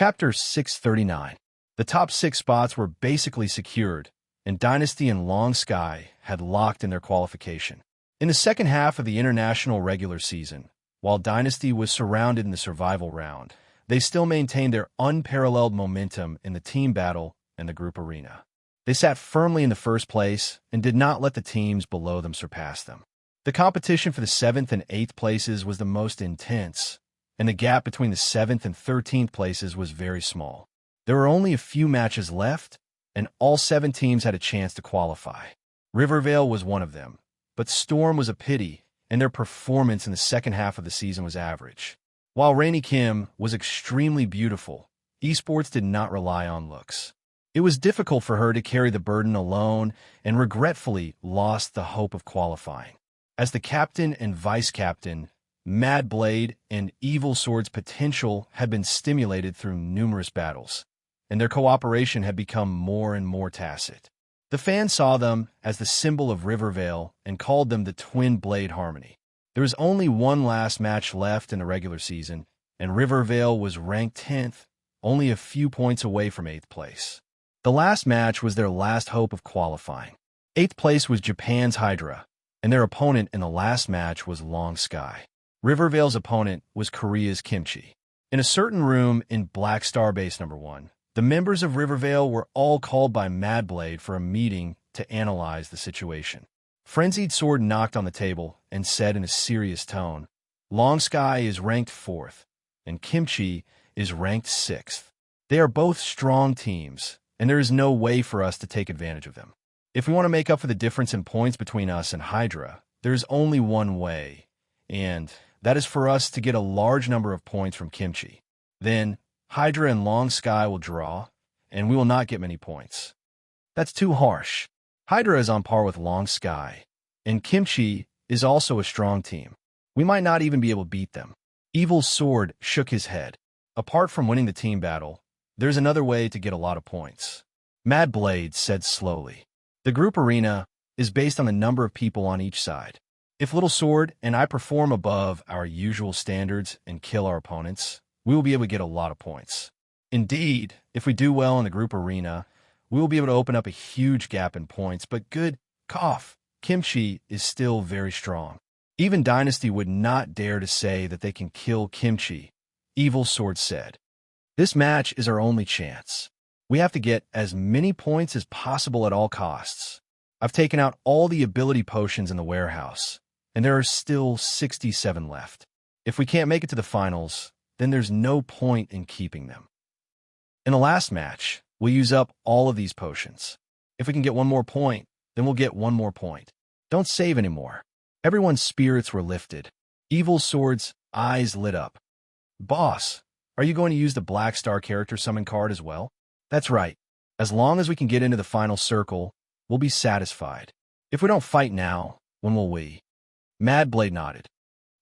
Chapter 639. The top 6 spots were basically secured, and Dynasty and Long Sky had locked in their qualification. In the second half of the international regular season, while Dynasty was surrounded in the survival round, they still maintained their unparalleled momentum in the team battle and the group arena. They sat firmly in the first place and did not let the teams below them surpass them. The competition for the 7th and 8th places was the most intense, and the gap between the 7th and 13th places was very small. There were only a few matches left, and all 7 teams had a chance to qualify. Rivervale was one of them, but Storm was a pity, and their performance in the second half of the season was average. While Rainy Kim was extremely beautiful, esports did not rely on looks. It was difficult for her to carry the burden alone and regretfully lost the hope of qualifying. As the captain and vice-captain, Mad Blade and Evil Sword's potential had been stimulated through numerous battles, and their cooperation had become more and more tacit. The fans saw them as the symbol of Rivervale and called them the Twin Blade Harmony. There was only one last match left in the regular season, and Rivervale was ranked 10th, only a few points away from 8th place. The last match was their last hope of qualifying. 8th place was Japan's Hydra, and their opponent in the last match was Long Sky. Rivervale's opponent was Korea's Kimchi. In a certain room in Black Star Base No. 1, the members of Rivervale were all called by Mad Blade for a meeting to analyze the situation. Frenzied Sword knocked on the table and said in a serious tone, "Long Sky is ranked 4th, and Kimchi is ranked 6th. They are both strong teams, and there is no way for us to take advantage of them. If we want to make up for the difference in points between us and Hydra, there is only one way, and that is for us to get a large number of points from Kimchi. Then, Hydra and Long Sky will draw, and we will not get many points. That's too harsh. Hydra is on par with Long Sky, and Kimchi is also a strong team. We might not even be able to beat them." Evil Sword shook his head. "Apart from winning the team battle, there's another way to get a lot of points." Mad Blade said slowly, "The group arena is based on the number of people on each side. If Little Sword and I perform above our usual standards and kill our opponents, we will be able to get a lot of points. Indeed, if we do well in the group arena, we will be able to open up a huge gap in points, but good cough, Kimchi is still very strong. Even Dynasty would not dare to say that they can kill Kimchi," Evil Sword said. "This match is our only chance. We have to get as many points as possible at all costs. I've taken out all the ability potions in the warehouse, and there are still 67 left. If we can't make it to the finals, then there's no point in keeping them. In the last match, we'll use up all of these potions. If we can get one more point, then we'll get one more point. Don't save anymore." Everyone's spirits were lifted. Evil Sword's eyes lit up. "Boss, are you going to use the Black Star character summon card as well?" "That's right. As long as we can get into the final circle, we'll be satisfied. If we don't fight now, when will we?" Mad Blade nodded.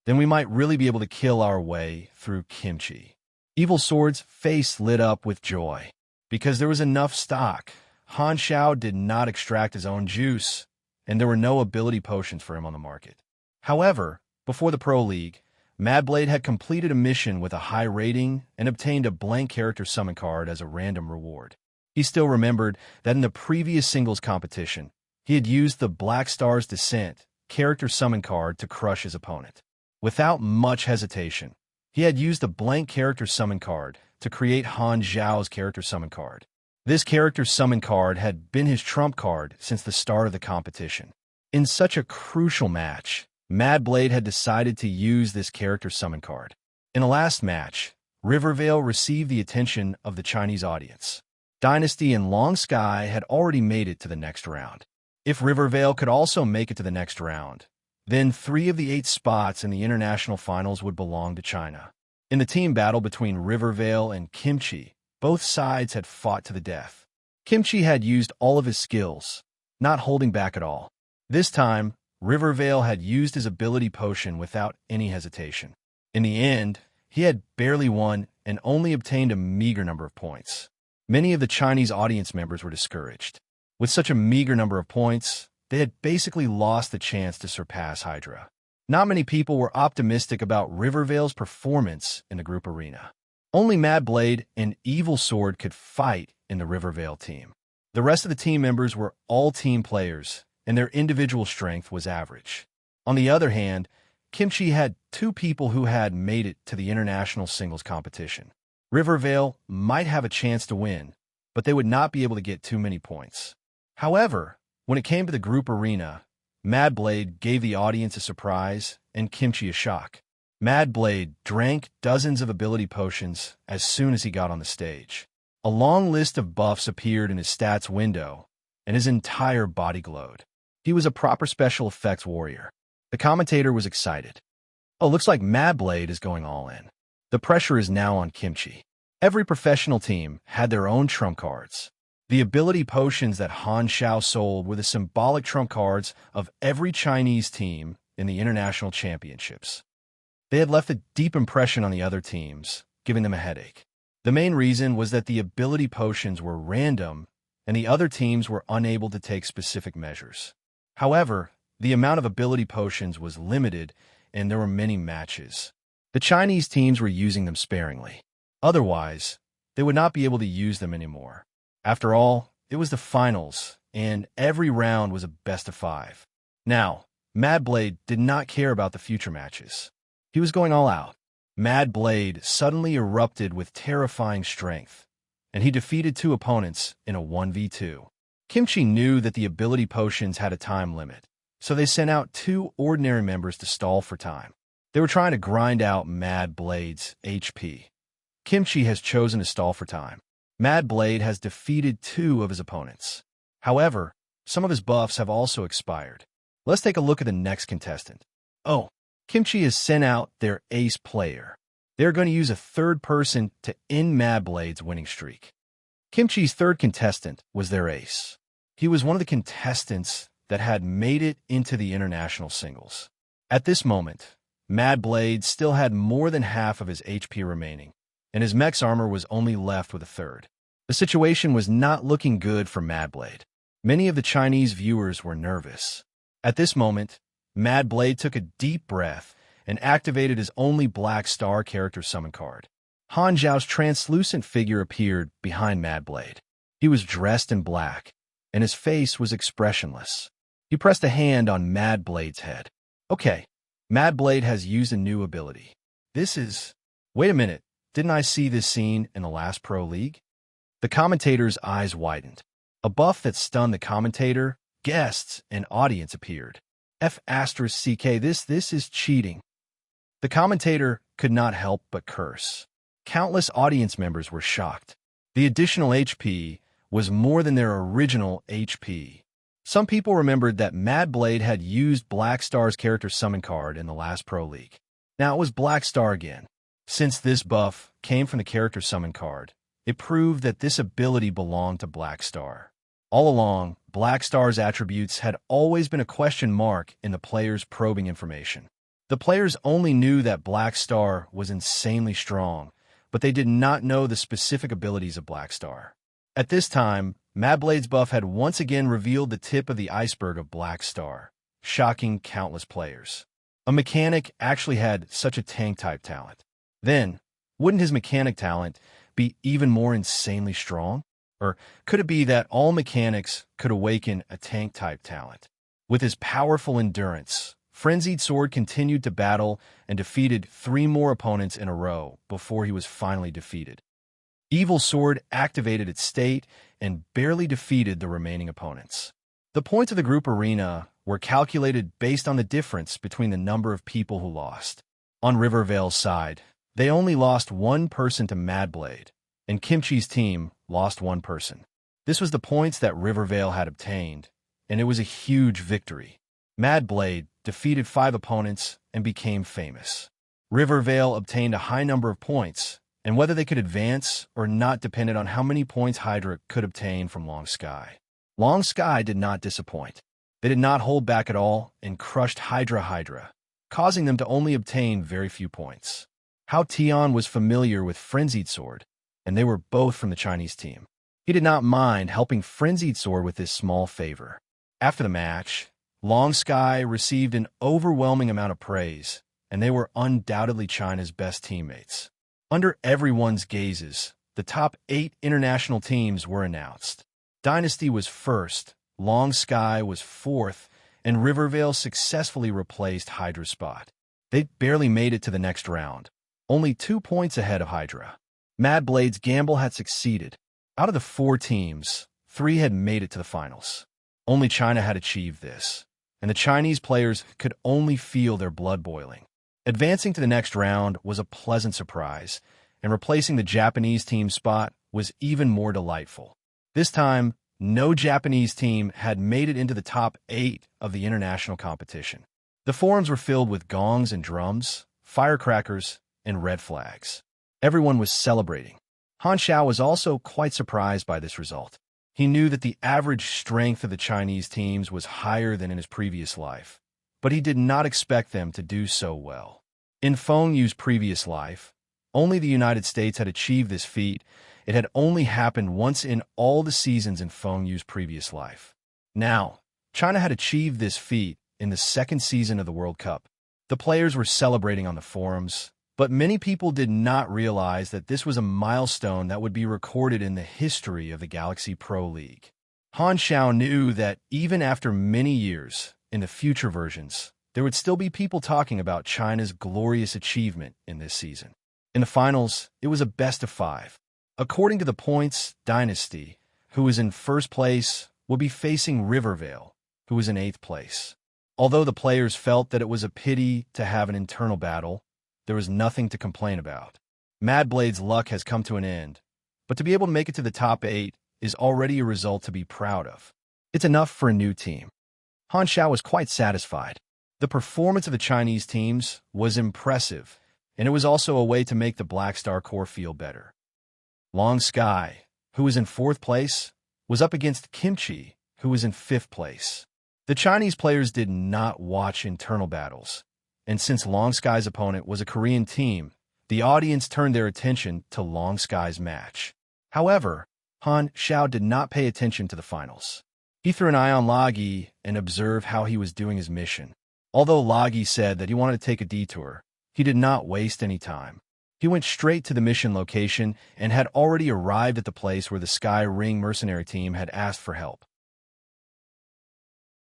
"Then we might really be able to kill our way through Kimchi." Evil Sword's face lit up with joy. Because there was enough stock, Han Xiao did not extract his own juice, and there were no ability potions for him on the market. However, before the Pro League, Mad Blade had completed a mission with a high rating and obtained a blank character summon card as a random reward. He still remembered that in the previous singles competition, he had used the Black Star's Descent character summon card to crush his opponent. Without much hesitation, he had used the blank character summon card to create Han Xiao's character summon card. This character summon card had been his trump card since the start of the competition. In such a crucial match, Mad Blade had decided to use this character summon card. In the last match, Rivervale received the attention of the Chinese audience. Dynasty and Long Sky had already made it to the next round. If Rivervale could also make it to the next round, then 3 of the 8 spots in the international finals would belong to China. In the team battle between Rivervale and Kimchi, both sides had fought to the death. Kimchi had used all of his skills, not holding back at all. This time, Rivervale had used his ability potion without any hesitation. In the end, he had barely won and only obtained a meager number of points. Many of the Chinese audience members were discouraged. With such a meager number of points, they had basically lost the chance to surpass Hydra. Not many people were optimistic about Rivervale's performance in the group arena. Only Mad Blade and Evil Sword could fight in the Rivervale team. The rest of the team members were all team players, and their individual strength was average. On the other hand, Kimchi had two people who had made it to the international singles competition. Rivervale might have a chance to win, but they would not be able to get too many points. However, when it came to the group arena, Mad Blade gave the audience a surprise and Kimchi a shock. Mad Blade drank dozens of ability potions as soon as he got on the stage. A long list of buffs appeared in his stats window, and his entire body glowed. He was a proper special effects warrior. The commentator was excited. Oh, looks like Mad Blade is going all in. The pressure is now on Kimchi. Every professional team had their own trump cards. The ability potions that Han Xiao sold were the symbolic trump cards of every Chinese team in the international championships. They had left a deep impression on the other teams, giving them a headache. The main reason was that the ability potions were random and the other teams were unable to take specific measures. However, the amount of ability potions was limited and there were many matches. The Chinese teams were using them sparingly. Otherwise, they would not be able to use them anymore. After all, it was the finals, and every round was a best of 5. Now, Mad Blade did not care about the future matches. He was going all out. Mad Blade suddenly erupted with terrifying strength, and he defeated 2 opponents in a 1v2. Kimchi knew that the ability potions had a time limit, so they sent out 2 ordinary members to stall for time. They were trying to grind out Mad Blade's HP. Kimchi has chosen to stall for time. Mad Blade has defeated 2 of his opponents. However, some of his buffs have also expired. Let's take a look at the next contestant. Oh, Kimchi has sent out their ace player. They're going to use a third person to end Mad Blade's winning streak. Kimchi's third contestant was their ace. He was one of the contestants that had made it into the international singles. At this moment, Mad Blade still had more than half of his HP remaining, and his mech's armor was only left with a third. The situation was not looking good for Mad Blade. Many of the Chinese viewers were nervous. At this moment, Mad Blade took a deep breath and activated his only Black Star character summon card. Han Zhao's translucent figure appeared behind Mad Blade. He was dressed in black, and his face was expressionless. He pressed a hand on Mad Blade's head. Okay, Mad Blade has used a new ability. Wait a minute, didn't I see this scene in the last Pro League? The commentator's eyes widened. A buff that stunned the commentator, guests, and audience appeared. F***CK, this is cheating. The commentator could not help but curse. Countless audience members were shocked. The additional HP was more than their original HP. Some people remembered that Mad Blade had used Black Star's character summon card in the last Pro League. Now it was Black Star again. Since this buff came from the character summon card, it proved that this ability belonged to Black Star. All along, Black Star's attributes had always been a question mark in the players' probing information. The players only knew that Black Star was insanely strong, but they did not know the specific abilities of Black Star. At this time, Mad Blade's buff had once again revealed the tip of the iceberg of Black Star, shocking countless players. A mechanic actually had such a tank-type talent. Then, wouldn't his mechanic talent be even more insanely strong? Or could it be that all mechanics could awaken a tank-type talent? With his powerful endurance, Frenzied Sword continued to battle and defeated 3 more opponents in a row before he was finally defeated. Evil Sword activated its state and barely defeated the remaining opponents. The points of the group arena were calculated based on the difference between the number of people who lost. On Rivervale's side, they only lost 1 person to Mad Blade, and Kimchi's team lost 1 person. This was the points that Rivervale had obtained, and it was a huge victory. Mad Blade defeated 5 opponents and became famous. Rivervale obtained a high number of points, and whether they could advance or not depended on how many points Hydra could obtain from Long Sky. Long Sky did not disappoint. They did not hold back at all and crushed Hydra, causing them to only obtain very few points. Hao Tian was familiar with Frenzied Sword, and they were both from the Chinese team. He did not mind helping Frenzied Sword with this small favor. After the match, Long Sky received an overwhelming amount of praise, and they were undoubtedly China's best teammates. Under everyone's gazes, the top 8 international teams were announced. Dynasty was first, Long Sky was fourth, and Rivervale successfully replaced Hydra's spot. They barely made it to the next round, only 2 points ahead of Hydra. Mad Blade's gamble had succeeded. Out of the 4 teams, 3 had made it to the finals. Only China had achieved this, and the Chinese players could only feel their blood boiling. Advancing to the next round was a pleasant surprise, and replacing the Japanese team's spot was even more delightful. This time, no Japanese team had made it into the top 8 of the international competition. The forums were filled with gongs and drums, firecrackers, and red flags. Everyone was celebrating. Han Xiao was also quite surprised by this result. He knew that the average strength of the Chinese teams was higher than in his previous life, but he did not expect them to do so well. In Feng Yu's previous life, only the United States had achieved this feat. It had only happened once in all the seasons in Feng Yu's previous life. Now, China had achieved this feat in the second season of the World Cup. The players were celebrating on the forums, but many people did not realize that this was a milestone that would be recorded in the history of the Galaxy Pro League. Han Xiao knew that even after many years, in the future versions, there would still be people talking about China's glorious achievement in this season. In the finals, it was a best of 5. According to the points, Dynasty, who was in first place, would be facing Rivervale, who was in 8th place. Although the players felt that it was a pity to have an internal battle, there was nothing to complain about. Mad Blade's luck has come to an end, but to be able to make it to the top 8 is already a result to be proud of. It's enough for a new team. Han Xiao was quite satisfied. The performance of the Chinese teams was impressive, and it was also a way to make the Black Star Corps feel better. Long Sky, who was in 4th place, was up against Kimchi, who was in 5th place. The Chinese players did not watch internal battles, and since Long Sky's opponent was a Korean team, the audience turned their attention to Long Sky's match. However, Han Xiao did not pay attention to the finals. He threw an eye on Lagi and observed how he was doing his mission. Although Lagi said that he wanted to take a detour, he did not waste any time. He went straight to the mission location and had already arrived at the place where the Sky Ring mercenary team had asked for help.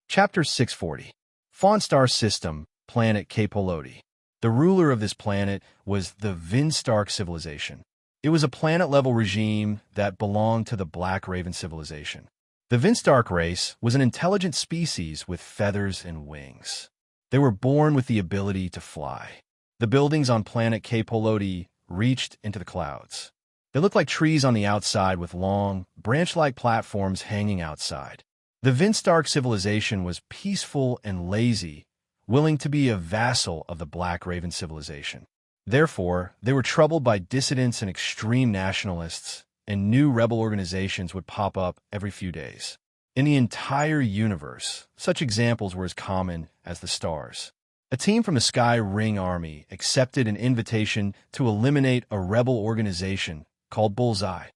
Chapter 640. Fawn Star System, Planet Capolodi. The ruler of this planet was the Vinstark civilization. It was a planet-level regime that belonged to the Black Raven civilization. The Vinstark race was an intelligent species with feathers and wings. They were born with the ability to fly. The buildings on planet Capolodi reached into the clouds. They looked like trees on the outside with long, branch-like platforms hanging outside. The Vinstark civilization was peaceful and lazy, willing to be a vassal of the Black Raven civilization. Therefore, they were troubled by dissidents and extreme nationalists, and new rebel organizations would pop up every few days. In the entire universe, such examples were as common as the stars. A team from the Sky Ring Army accepted an invitation to eliminate a rebel organization called Bullseye.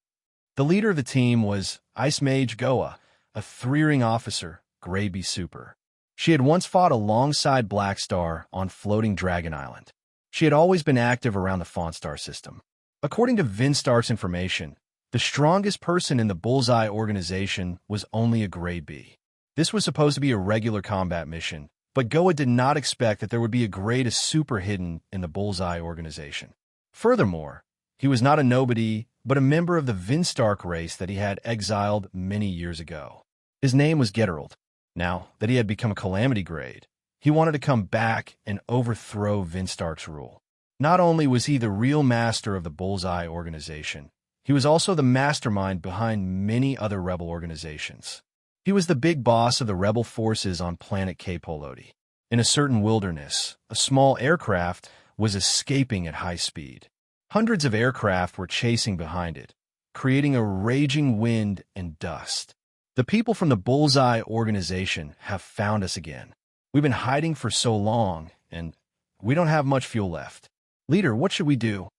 The leader of the team was Ice Mage Goa, a 3-ring officer, Grey B Super. She had once fought alongside Black Star on Floating Dragon Island. She had always been active around the Fawn Star system. According to Vinstark's information, the strongest person in the Bullseye organization was only a Grey B. This was supposed to be a regular combat mission, but Goa did not expect that there would be a grade of super hidden in the Bullseye organization. Furthermore, he was not a nobody, but a member of the Vinstark race that he had exiled many years ago. His name was Getterald. Now that he had become a Calamity grade, he wanted to come back and overthrow Vinstark's rule. Not only was he the real master of the Bullseye organization, he was also the mastermind behind many other rebel organizations. He was the big boss of the rebel forces on planet Capolodi. In a certain wilderness, a small aircraft was escaping at high speed. Hundreds of aircraft were chasing behind it, creating a raging wind and dust. The people from the Bullseye organization have found us again. We've been hiding for so long, and we don't have much fuel left. Leader, what should we do?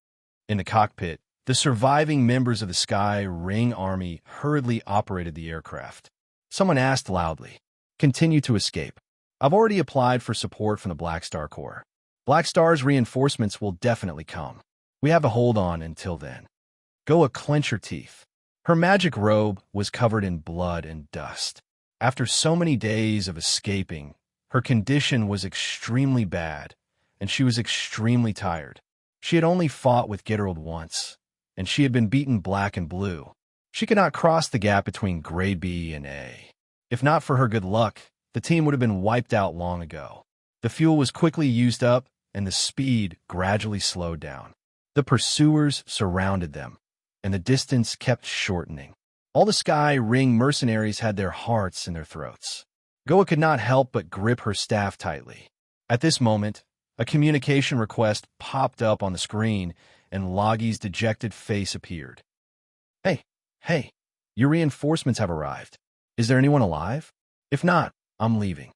In the cockpit, the surviving members of the Sky Ring Army hurriedly operated the aircraft. Someone asked loudly, "Continue to escape. I've already applied for support from the Black Star Corps. Black Star's reinforcements will definitely come. We have to hold on until then. Goa clenched her teeth. Her magic robe was covered in blood and dust. After so many days of escaping, her condition was extremely bad, and she was extremely tired. She had only fought with Gitterald once, and she had been beaten black and blue. She could not cross the gap between grade B and A. If not for her good luck, the team would have been wiped out long ago. The fuel was quickly used up, and the speed gradually slowed down. The pursuers surrounded them, and the distance kept shortening. All the Sky Ring mercenaries had their hearts in their throats. Goa could not help but grip her staff tightly. At this moment, a communication request popped up on the screen, and Logi's dejected face appeared. Hey, your reinforcements have arrived. Is there anyone alive? If not, I'm leaving.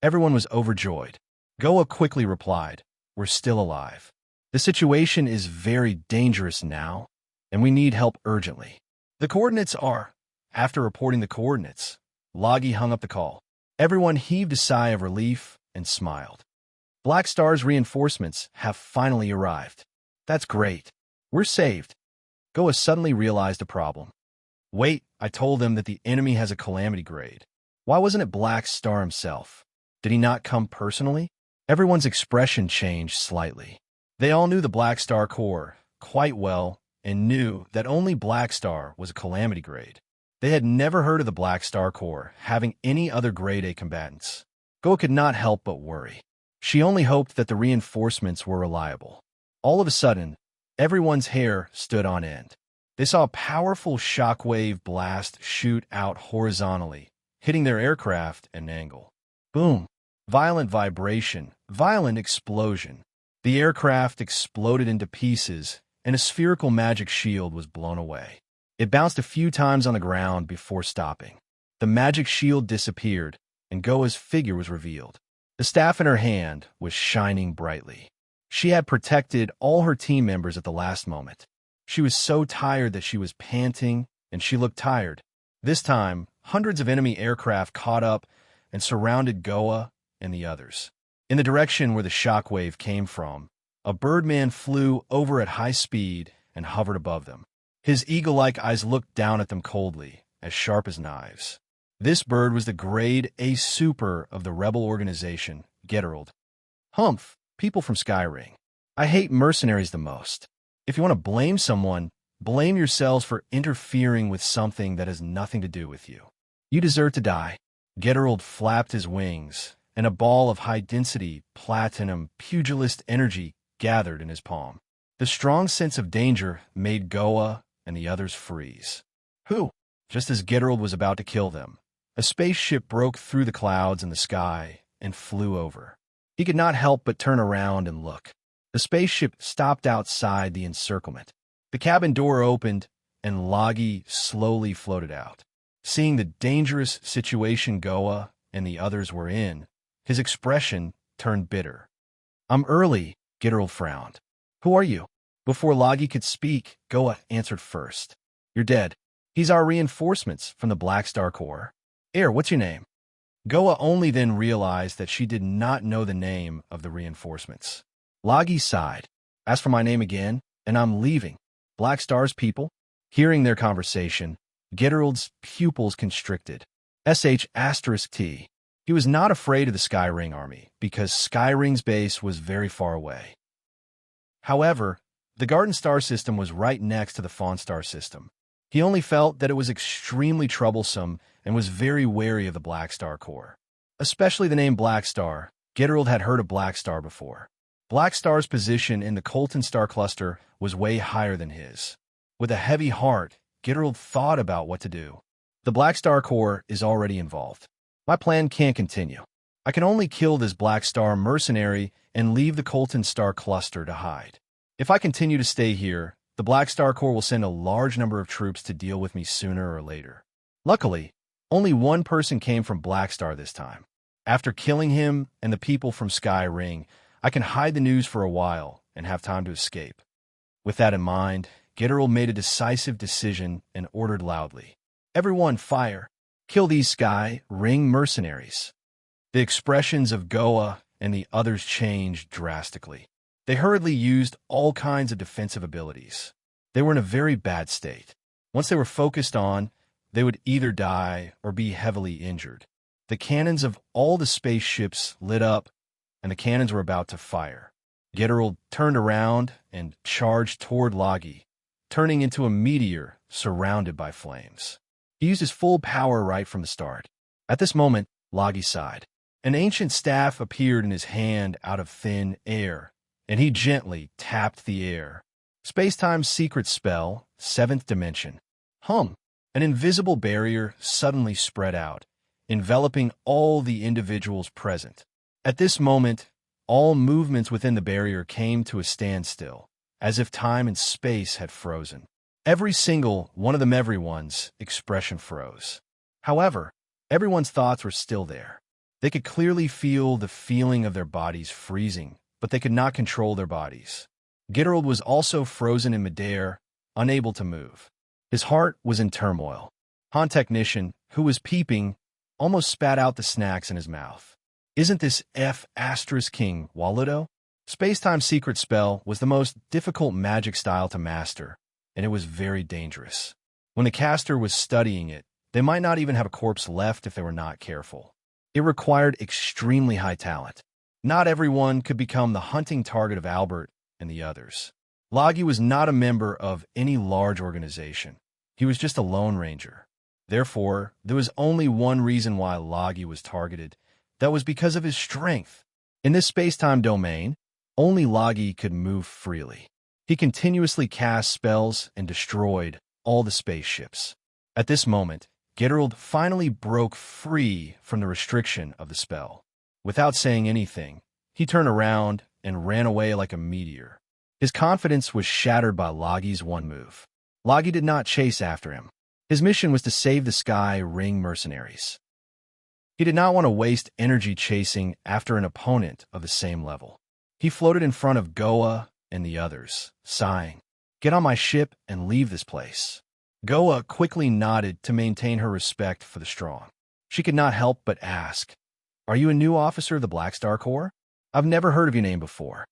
Everyone was overjoyed. Goa quickly replied, we're still alive. The situation is very dangerous now, and we need help urgently. The coordinates are... After reporting the coordinates, Logi hung up the call. Everyone heaved a sigh of relief and smiled. Black Star's reinforcements have finally arrived. That's great. We're saved. Goa suddenly realized a problem. Wait, I told them that the enemy has a calamity grade. Why wasn't it Black Star himself? Did he not come personally? Everyone's expression changed slightly. They all knew the Black Star Corps quite well and knew that only Black Star was a calamity grade. They had never heard of the Black Star Corps having any other grade A combatants. Goa could not help but worry. She only hoped that the reinforcements were reliable. All of a sudden, everyone's hair stood on end. They saw a powerful shockwave blast shoot out horizontally, hitting their aircraft at an angle. Boom! Violent vibration, violent explosion. The aircraft exploded into pieces, and a spherical magic shield was blown away. It bounced a few times on the ground before stopping. The magic shield disappeared, and Goa's figure was revealed. The staff in her hand was shining brightly. She had protected all her team members at the last moment. She was so tired that she was panting, and she looked tired. This time, hundreds of enemy aircraft caught up and surrounded Goa and the others. In the direction where the shockwave came from, a birdman flew over at high speed and hovered above them. His eagle-like eyes looked down at them coldly, as sharp as knives. This bird was the grade A super of the rebel organization, Gitterald. Humph, people from Skyring. I hate mercenaries the most. If you want to blame someone, blame yourselves for interfering with something that has nothing to do with you. You deserve to die. Gitterald flapped his wings, and a ball of high-density, platinum, pugilist energy gathered in his palm. The strong sense of danger made Goa and the others freeze. Who? Just as Gitterald was about to kill them, a spaceship broke through the clouds in the sky and flew over. He could not help but turn around and look. The spaceship stopped outside the encirclement. The cabin door opened, and Logi slowly floated out. Seeing the dangerous situation Goa and the others were in, his expression turned bitter. I'm early, Gitterald frowned. Who are you? Before Logi could speak, Goa answered first. You're dead. He's our reinforcements from the Black Star Corps. What's your name? Goa only then realized that she did not know the name of the reinforcements. Logi sighed. Ask for my name again, and I'm leaving. Black Star's people? Hearing their conversation, Gitterald's pupils constricted. T. He was not afraid of the Skyring army, because Skyring's base was very far away. However, the Garden Star system was right next to the Fawn Star system. He only felt that it was extremely troublesome and was very wary of the Black Star Corps. Especially the name Black Star. Gitterald had heard of Black Star before. Black Star's position in the Colton Star Cluster was way higher than his. With a heavy heart, Gitterald thought about what to do. The Black Star Corps is already involved. My plan can't continue. I can only kill this Black Star mercenary and leave the Colton Star Cluster to hide. If I continue to stay here, the Black Star Corps will send a large number of troops to deal with me sooner or later. Luckily, only one person came from Black Star this time. After killing him and the people from Sky Ring, I can hide the news for a while and have time to escape. With that in mind, Gitterald made a decisive decision and ordered loudly. Everyone fire! Kill these Sky Ring mercenaries. The expressions of Goa and the others changed drastically. They hurriedly used all kinds of defensive abilities. They were in a very bad state. Once they were focused on, they would either die or be heavily injured. The cannons of all the spaceships lit up, and the cannons were about to fire. Geralt turned around and charged toward Logi, turning into a meteor surrounded by flames. He used his full power right from the start. At this moment, Logi sighed. An ancient staff appeared in his hand out of thin air, and he gently tapped the air. Spacetime's secret spell, 7th dimension. An invisible barrier suddenly spread out, enveloping all the individuals present. At this moment, all movements within the barrier came to a standstill, as if time and space had frozen. Every single one of them, everyone's expression froze. However, everyone's thoughts were still there. They could clearly feel the feeling of their bodies freezing, but they could not control their bodies. Geralt was also frozen in midair, unable to move. His heart was in turmoil. Han Technician, who was peeping, almost spat out the snacks in his mouth. Isn't this King Waludo? Spacetime's secret spell was the most difficult magic style to master, and it was very dangerous. When the caster was studying it, they might not even have a corpse left if they were not careful. It required extremely high talent. Not everyone could become the hunting target of Albert and the others. Logi was not a member of any large organization. He was just a lone ranger. Therefore, there was only one reason why Logi was targeted. That was because of his strength. In this space-time domain, only Logi could move freely. He continuously cast spells and destroyed all the spaceships. At this moment, Geralt finally broke free from the restriction of the spell. Without saying anything, he turned around and ran away like a meteor. His confidence was shattered by Logi's one move. Logi did not chase after him. His mission was to save the Sky Ring mercenaries. He did not want to waste energy chasing after an opponent of the same level. He floated in front of Goa and the others, sighing, "Get on my ship and leave this place." Goa quickly nodded to maintain her respect for the strong. She could not help but ask, "Are you a new officer of the Black Star Corps? I've never heard of your name before."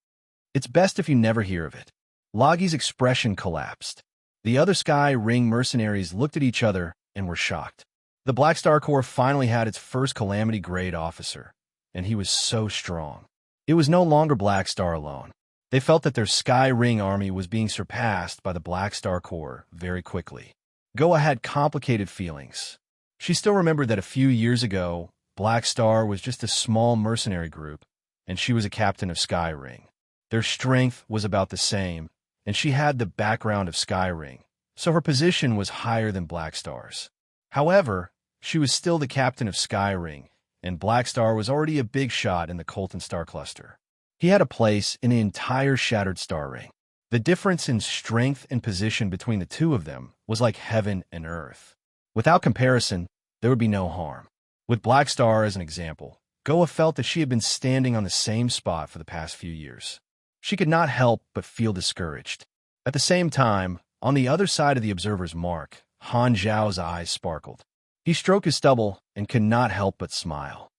"It's best if you never hear of it." Logi's expression collapsed. The other Sky Ring mercenaries looked at each other and were shocked. The Black Star Corps finally had its first Calamity Grade officer, and he was so strong. It was no longer Black Star alone. They felt that their Sky Ring army was being surpassed by the Black Star Corps very quickly. Goa had complicated feelings. She still remembered that a few years ago, Black Star was just a small mercenary group, and she was a captain of Sky Ring. Their strength was about the same, and she had the background of Sky Ring, so her position was higher than Black Star's. However, she was still the captain of Sky Ring, and Black Star was already a big shot in the Colton Star Cluster. He had a place in the entire Shattered Star Ring. The difference in strength and position between the two of them was like heaven and earth. Without comparison, there would be no harm. With Black Star as an example, Goa felt that she had been standing on the same spot for the past few years. She could not help but feel discouraged. At the same time, on the other side of the observer's mark, Han Zhao's eyes sparkled. He stroked his stubble and could not help but smile.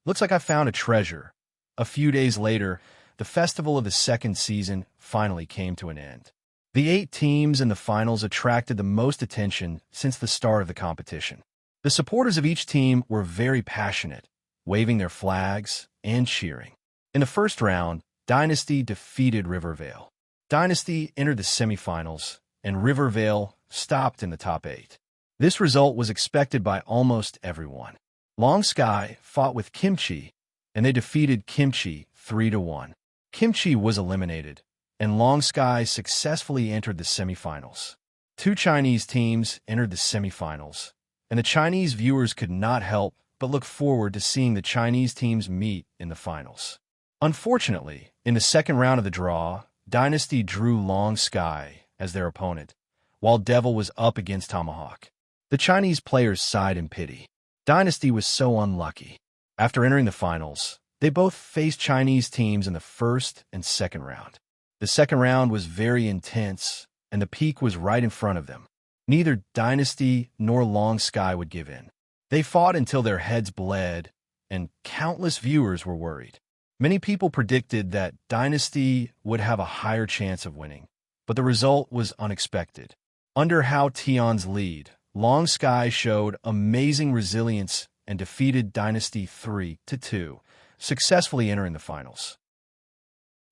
"Looks like I found a treasure." A few days later, the festival of the second season finally came to an end. The 8 teams in the finals attracted the most attention since the start of the competition. The supporters of each team were very passionate, waving their flags and cheering. In the first round, Dynasty defeated Rivervale. Dynasty entered the semifinals, and Rivervale stopped in the top 8. This result was expected by almost everyone. Long Sky fought with Kimchi, and they defeated Kimchi 3-1. Kimchi was eliminated, and Long Sky successfully entered the semifinals. 2 Chinese teams entered the semifinals, and the Chinese viewers could not help but look forward to seeing the Chinese teams meet in the finals. Unfortunately, in the second round of the draw, Dynasty drew Long Sky as their opponent, while Devil was up against Tomahawk. The Chinese players sighed in pity. Dynasty was so unlucky. After entering the finals, they both faced Chinese teams in the first and second round. The second round was very intense, and the peak was right in front of them. Neither Dynasty nor Long Sky would give in. They fought until their heads bled, and countless viewers were worried. Many people predicted that Dynasty would have a higher chance of winning, but the result was unexpected. Under Hao Tian's lead, Long Sky showed amazing resilience and defeated Dynasty 3-2, successfully entering the finals.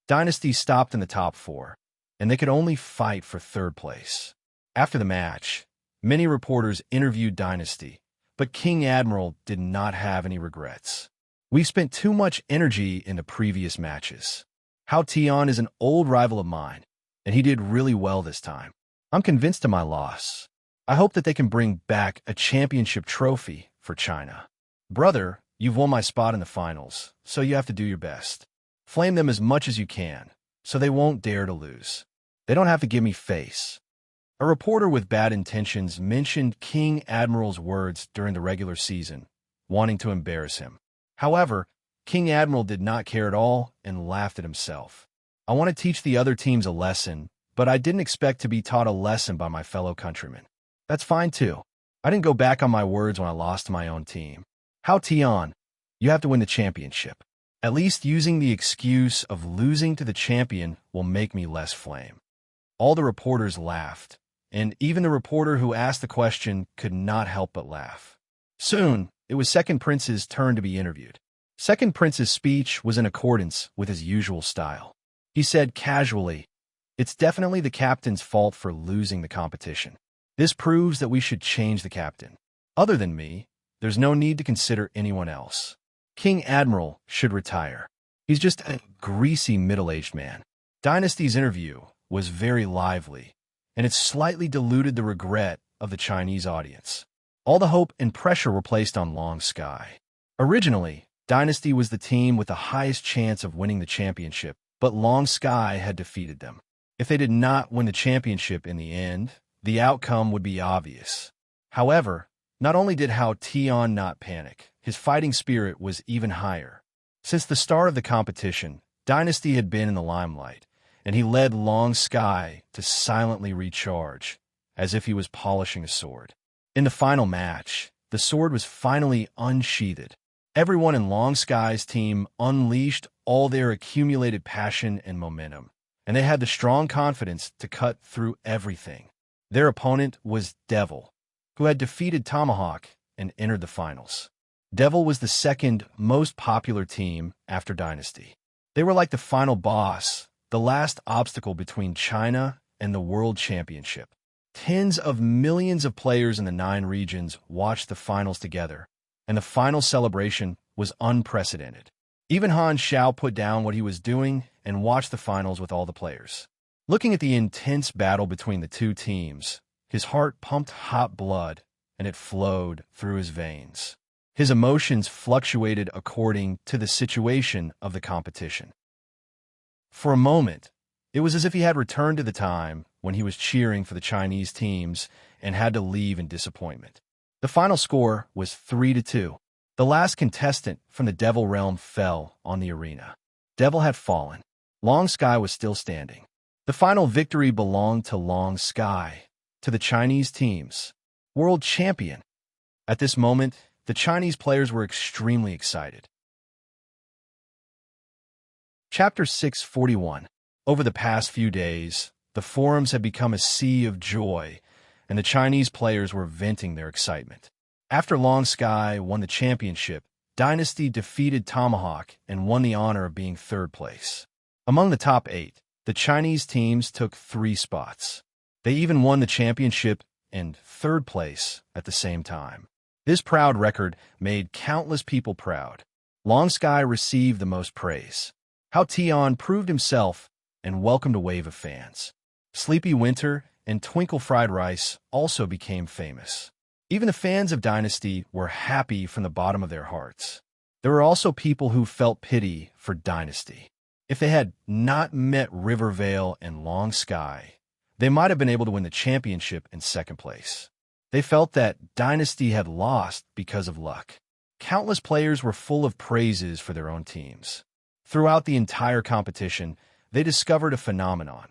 Dynasty stopped in the top four, and they could only fight for third place. After the match, many reporters interviewed Dynasty, but King Admiral did not have any regrets. "We've spent too much energy in the previous matches. Hao Tian is an old rival of mine, and he did really well this time. I'm convinced of my loss. I hope that they can bring back a championship trophy for China. Brother, you've won my spot in the finals, so you have to do your best. Flame them as much as you can, so they won't dare to lose. They don't have to give me face." A reporter with bad intentions mentioned King Admiral's words during the regular season, wanting to embarrass him. However, King Admiral did not care at all and laughed at himself. "I want to teach the other teams a lesson, but I didn't expect to be taught a lesson by my fellow countrymen. That's fine too. I didn't go back on my words when I lost to my own team. Hao Tian, you have to win the championship. At least using the excuse of losing to the champion will make me less flame." All the reporters laughed, and even the reporter who asked the question could not help but laugh. Soon, it was Second Prince's turn to be interviewed. Second Prince's speech was in accordance with his usual style. He said casually, "It's definitely the captain's fault for losing the competition. This proves that we should change the captain. Other than me, there's no need to consider anyone else. King Admiral should retire. He's just a greasy middle-aged man." Dynasty's interview was very lively, and it slightly diluted the regret of the Chinese audience. All the hope and pressure were placed on Long Sky. Originally, Dynasty was the team with the highest chance of winning the championship, but Long Sky had defeated them. If they did not win the championship in the end, the outcome would be obvious. However, not only did Hao Tian not panic, his fighting spirit was even higher. Since the start of the competition, Dynasty had been in the limelight, and he led Long Sky to silently recharge, as if he was polishing a sword. In the final match, the sword was finally unsheathed. Everyone in Long Sky's team unleashed all their accumulated passion and momentum, and they had the strong confidence to cut through everything. Their opponent was Devil, who had defeated Tomahawk and entered the finals. Devil was the second most popular team after Dynasty. They were like the final boss, the last obstacle between China and the World Championship. Tens of millions of players in the 9 regions watched the finals together, and the final celebration was unprecedented. Even Han Xiao put down what he was doing and watched the finals with all the players. Looking at the intense battle between the two teams, his heart pumped hot blood, and it flowed through his veins. His emotions fluctuated according to the situation of the competition. For a moment, it was as if he had returned to the time when he was cheering for the Chinese teams and had to leave in disappointment. The final score was 3-2. The last contestant from the Devil realm fell on the arena. Devil had fallen. Long Sky was still standing. The final victory belonged to Long Sky, to the Chinese team's world champion. At this moment, the Chinese players were extremely excited. Chapter 641. Over the past few days, the forums had become a sea of joy, and the Chinese players were venting their excitement. After Long Sky won the championship, Dynasty defeated Tomahawk and won the honor of being third place. Among the top 8, the Chinese teams took 3 spots. They even won the championship and third place at the same time. This proud record made countless people proud. Long Sky received the most praise. Hao Tian proved himself and welcomed a wave of fans. Sleepy Winter and Twinkle Fried Rice also became famous. Even the fans of Dynasty were happy from the bottom of their hearts. There were also people who felt pity for Dynasty. If they had not met Rivervale and Long Sky, they might have been able to win the championship in second place. They felt that Dynasty had lost because of luck. Countless players were full of praises for their own teams. Throughout the entire competition, they discovered a phenomenon.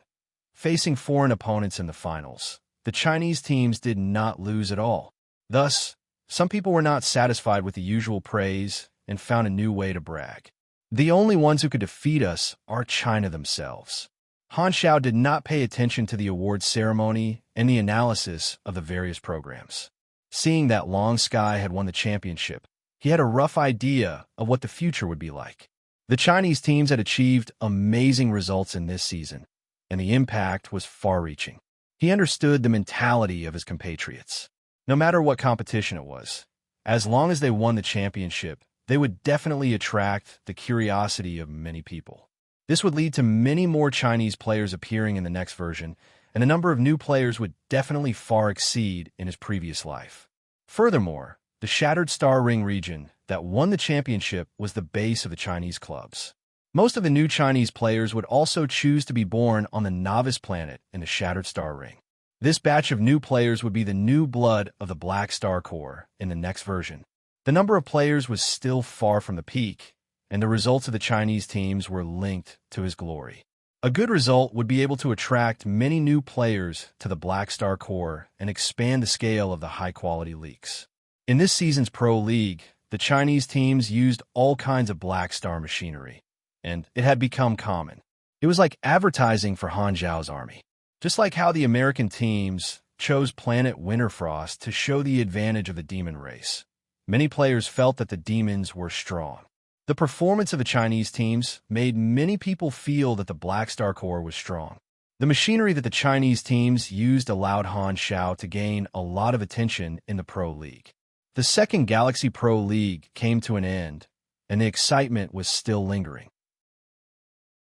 Facing foreign opponents in the finals, the Chinese teams did not lose at all. Thus, some people were not satisfied with the usual praise and found a new way to brag. The only ones who could defeat us are China themselves. Han Xiao did not pay attention to the awards ceremony and the analysis of the various programs. Seeing that Long Sky had won the championship, he had a rough idea of what the future would be like. The Chinese teams had achieved amazing results in this season, and the impact was far-reaching. He understood the mentality of his compatriots. No matter what competition it was, as long as they won the championship, they would definitely attract the curiosity of many people. This would lead to many more Chinese players appearing in the next version, and the number of new players would definitely far exceed in his previous life. Furthermore, the Shattered Star Ring region that won the championship was the base of the Chinese clubs. Most of the new Chinese players would also choose to be born on the Novice planet in the Shattered Star Ring. This batch of new players would be the new blood of the Black Star Corps in the next version. The number of players was still far from the peak, and the results of the Chinese teams were linked to his glory. A good result would be able to attract many new players to the Black Star Corps and expand the scale of the high-quality leagues. In this season's Pro League, the Chinese teams used all kinds of Black Star machinery, and it had become common. It was like advertising for Han Zhao's army. Just like how the American teams chose Planet Winterfrost to show the advantage of the demon race, many players felt that the demons were strong. The performance of the Chinese teams made many people feel that the Black Star Corps was strong. The machinery that the Chinese teams used allowed Han Xiao to gain a lot of attention in the Pro League. The second Galaxy Pro League came to an end, and the excitement was still lingering.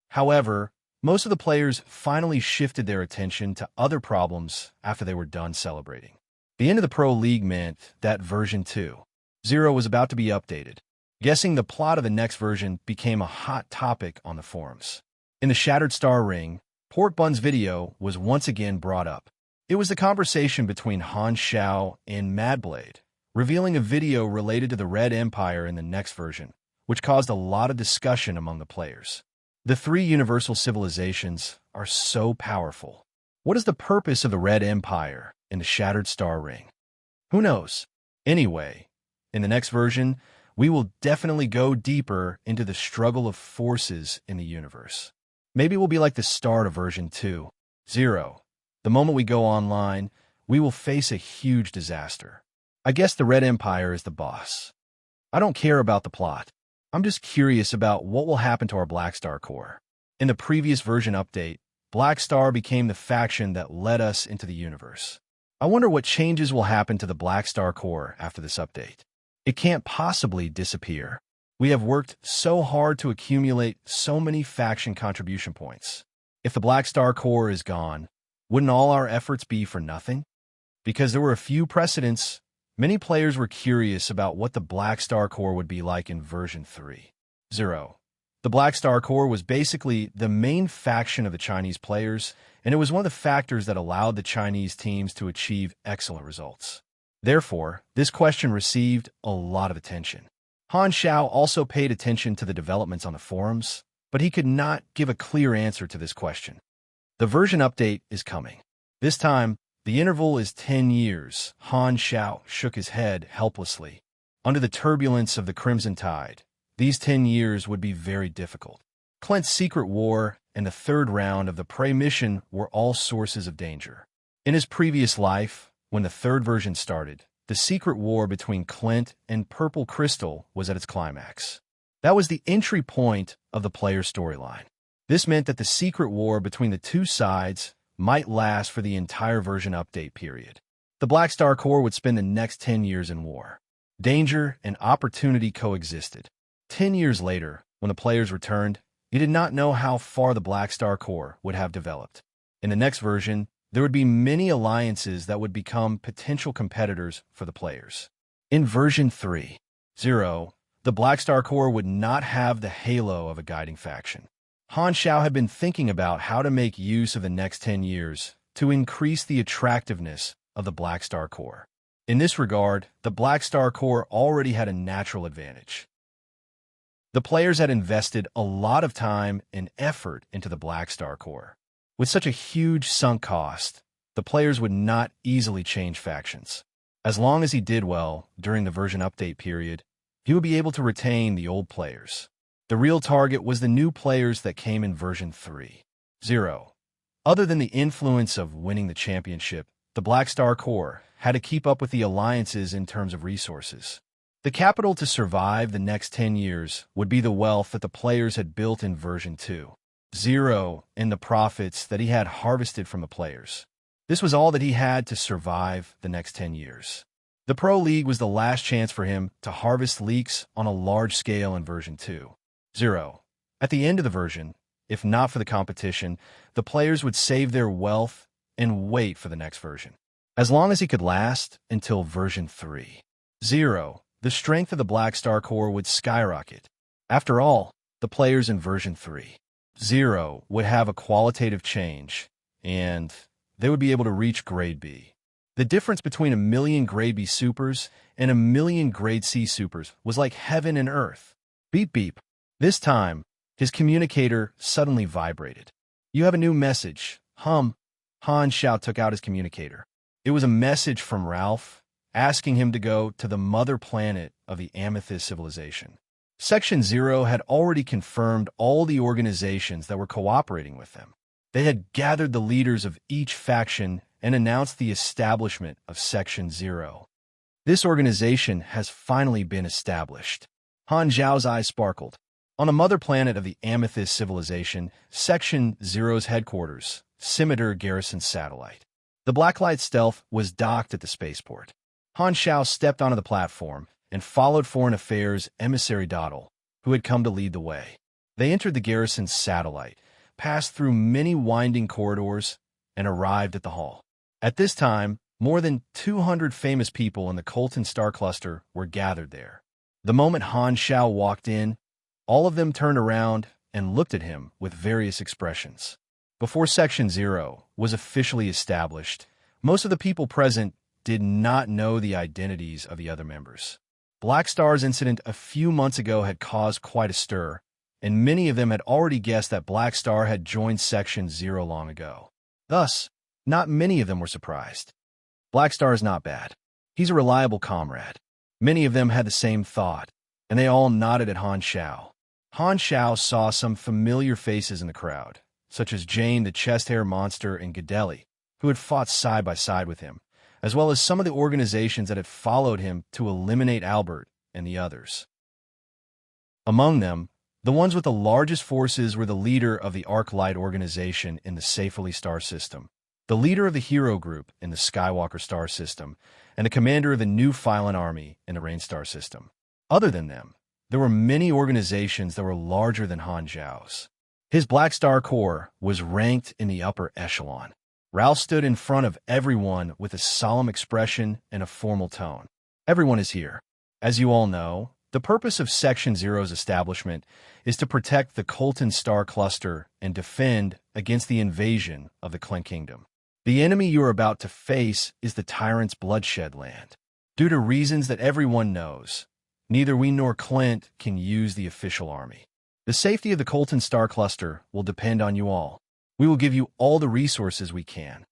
However, most of the players finally shifted their attention to other problems after they were done celebrating. The end of the Pro League meant that version 2.0 was about to be updated. Guessing the plot of the next version became a hot topic on the forums. In the Shattered Star Ring, Port Bun's video was once again brought up. It was the conversation between Han Xiao and Madblade, revealing a video related to the Red Empire in the next version, which caused a lot of discussion among the players. The three universal civilizations are so powerful. What is the purpose of the Red Empire in the Shattered Star Ring? Who knows? Anyway, in the next version, we will definitely go deeper into the struggle of forces in the universe. Maybe it will be like the start of version 2.0. The moment we go online, we will face a huge disaster. I guess the Red Empire is the boss. I don't care about the plot. I'm just curious about what will happen to our Black Star Corps. In the previous version update, Black Star became the faction that led us into the universe. I wonder what changes will happen to the Black Star Corps after this update. It can't possibly disappear. We have worked so hard to accumulate so many faction contribution points. If the Black Star Corps is gone, wouldn't all our efforts be for nothing? Because there were a few precedents, many players were curious about what the Black Star Corps would be like in version 3.0. The Black Star Corps was basically the main faction of the Chinese players, and it was one of the factors that allowed the Chinese teams to achieve excellent results. Therefore, this question received a lot of attention. Han Xiao also paid attention to the developments on the forums, but he could not give a clear answer to this question. The version update is coming. This time, the interval is 10 years. Han Xiao shook his head helplessly. Under the turbulence of the Crimson Tide, these 10 years would be very difficult. Clint's secret war and the third round of the Prey mission were all sources of danger. In his previous life, when the third version started, the secret war between Clint and Purple Crystal was at its climax. That was the entry point of the player's storyline. This meant that the secret war between the two sides might last for the entire version update period. The Black Star Corps would spend the next 10 years in war. Danger and opportunity coexisted. 10 years later, when the players returned, they did not know how far the Black Star Corps would have developed. In the next version, there would be many alliances that would become potential competitors for the players. In version 3.0, the Black Star Corps would not have the halo of a guiding faction. Han Xiao had been thinking about how to make use of the next 10 years to increase the attractiveness of the Black Star Corps. In this regard, the Black Star Corps already had a natural advantage. The players had invested a lot of time and effort into the Black Star Corps. With such a huge sunk cost, the players would not easily change factions. As long as he did well during the version update period, he would be able to retain the old players. The real target was the new players that came in version 3.0. Other than the influence of winning the championship, the Black Star Corps had to keep up with the alliances in terms of resources. The capital to survive the next 10 years would be the wealth that the players had built in version 2.0 and the profits that he had harvested from the players. This was all that he had to survive the next 10 years. The Pro League was the last chance for him to harvest leaks on a large scale in version 2.0. At the end of the version, if not for the competition, the players would save their wealth and wait for the next version. As long as he could last until version 3.0, the strength of the Black Star Corps would skyrocket. After all, the players in version 3.0 would have a qualitative change, and they would be able to reach Grade B. The difference between 1,000,000 Grade B supers and 1,000,000 Grade C supers was like heaven and earth. Beep beep. This time, his communicator suddenly vibrated. "You have a new message, hum." Han Xiao took out his communicator. It was a message from Ralph, asking him to go to the mother planet of the Amethyst civilization. Section 0 had already confirmed all the organizations that were cooperating with them. They had gathered the leaders of each faction and announced the establishment of Section 0. This organization has finally been established. Han Zhao's eyes sparkled. On the mother planet of the Amethyst civilization, Section 0's headquarters, Scimitar Garrison Satellite. The Blacklight Stealth was docked at the spaceport. Han Xiao stepped onto the platform and followed Foreign Affairs emissary Dottle, who had come to lead the way. They entered the garrison's satellite, passed through many winding corridors, and arrived at the hall. At this time, more than 200 famous people in the Colton Star Cluster were gathered there. The moment Han Xiao walked in, all of them turned around and looked at him with various expressions. Before Section 0 was officially established, most of the people present did not know the identities of the other members. Black Star's incident a few months ago had caused quite a stir, and many of them had already guessed that Black Star had joined Section 0 long ago. Thus, not many of them were surprised. Black Star is not bad. He's a reliable comrade. Many of them had the same thought, and they all nodded at Han Xiao. Han Xiao saw some familiar faces in the crowd, such as Jane the chest-hair monster and Gadeli, who had fought side by side with him, as well as some of the organizations that had followed him to eliminate Albert and the others. Among them, the ones with the largest forces were the leader of the Arc Light organization in the Safely Star System, the leader of the Hero Group in the Skywalker Star System, and the commander of the New Phylan Army in the Rain Star System. Other than them, there were many organizations that were larger than Han Zhao's. His Black Star Corps was ranked in the upper echelon. Ralph stood in front of everyone with a solemn expression and a formal tone. "Everyone is here. As you all know, the purpose of Section 0's establishment is to protect the Colton Star Cluster and defend against the invasion of the Clint Kingdom. The enemy you are about to face is the Tyrant's Bloodshed Land. Due to reasons that everyone knows, neither we nor Clint can use the official army. The safety of the Colton Star Cluster will depend on you all. We will give you all the resources we can.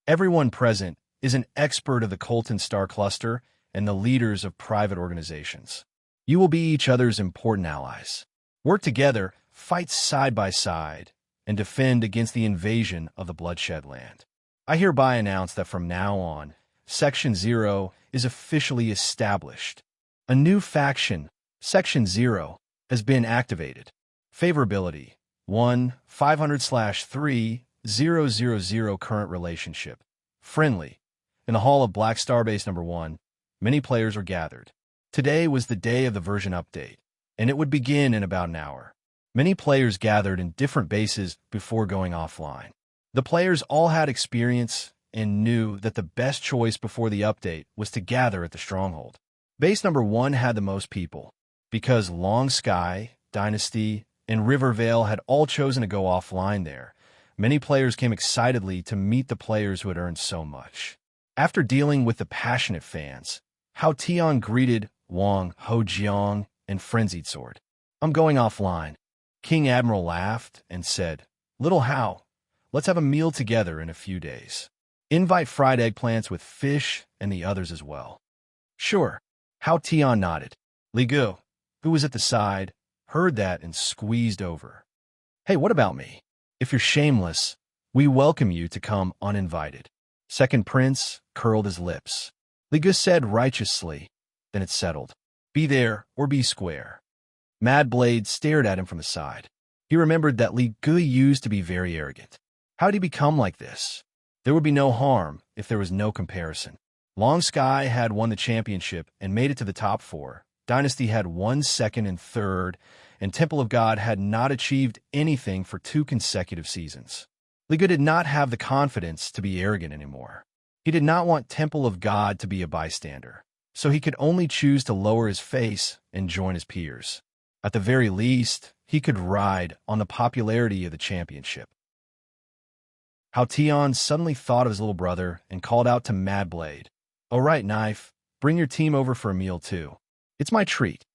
Everyone present is an expert of the Colton Star Cluster and the leaders of private organizations. You will be each other's important allies. Work together, fight side by side, and defend against the invasion of the Bloodshed Land. I hereby announce that from now on, Section 0 is officially established. A new faction, Section 0, has been activated. Favorability 1-500/3000 current relationship. Friendly. In the hall of Black Starbase Number 1, many players were gathered. Today was the day of the version update, and it would begin in about an hour. Many players gathered in different bases before going offline. The players all had experience and knew that the best choice before the update was to gather at the Stronghold. Base Number 1 had the most people, because Long Sky, Dynasty, and Rivervale had all chosen to go offline there. Many players came excitedly to meet the players who had earned so much. After dealing with the passionate fans, Hao Tian greeted Wang, Ho-Jiang, and Frenzied Sword. "I'm going offline." King Admiral laughed and said, "Little Hao, let's have a meal together in a few days. Invite fried eggplants with fish and the others as well." "Sure." Hao Tian nodded. Li Gu, who was at the side, heard that and squeezed over. "Hey, what about me? If you're shameless, we welcome you to come uninvited." Second prince curled his lips. Ligu said righteously, then it settled. "Be there or be square." Mad Blade stared at him from the side. He remembered that Ligu used to be very arrogant. How did he become like this? There would be no harm if there was no comparison. Long Sky had won the championship and made it to the top 4. Dynasty had won second and third, and Temple of God had not achieved anything for 2 consecutive seasons. Ligu did not have the confidence to be arrogant anymore. He did not want Temple of God to be a bystander, so he could only choose to lower his face and join his peers. At the very least, he could ride on the popularity of the championship. How Tion suddenly thought of his little brother and called out to Mad Blade, "All right, Knife, bring your team over for a meal too. It's my treat."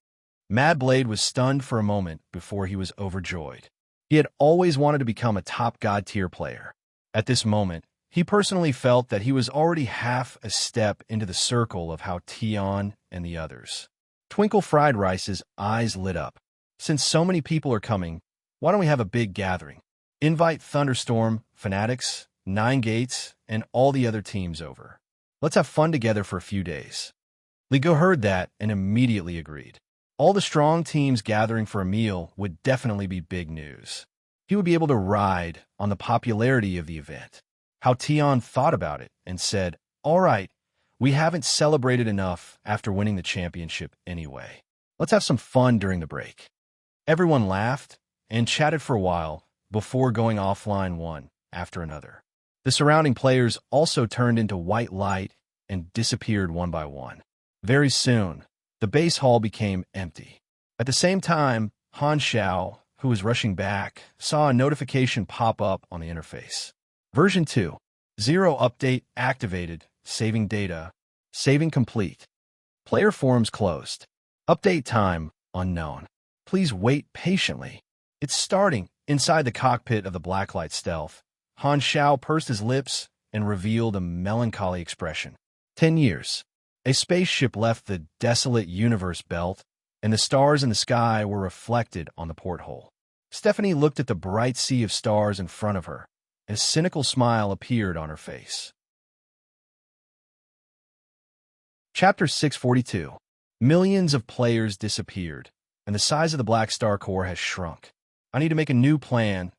Mad Blade was stunned for a moment before he was overjoyed. He had always wanted to become a top god-tier player. At this moment, he personally felt that he was already half a step into the circle of how Tion and the others. Twinkle Fried Rice's eyes lit up. "Since so many people are coming, why don't we have a big gathering? Invite Thunderstorm, Fanatics, Nine Gates, and all the other teams over. Let's have fun together for a few days." Ligu heard that and immediately agreed. All the strong teams gathering for a meal would definitely be big news. He would be able to ride on the popularity of the event. How Tion thought about it and said, "All right, we haven't celebrated enough after winning the championship anyway. Let's have some fun during the break." Everyone laughed and chatted for a while before going offline one after another. The surrounding players also turned into white light and disappeared one by one. Very soon, the base hall became empty. At the same time, Han Xiao, who was rushing back, saw a notification pop up on the interface. Version 2.0 update activated, saving data, saving complete. Player forums closed. Update time unknown. Please wait patiently. It's starting. Inside the cockpit of the Blacklight Stealth, Han Xiao pursed his lips and revealed a melancholy expression. 10 years. A spaceship left the desolate universe belt, and the stars in the sky were reflected on the porthole. Stephanie looked at the bright sea of stars in front of her, and a cynical smile appeared on her face. Chapter 642. Millions of players disappeared, and the size of the Black Star Core has shrunk. I need to make a new plan.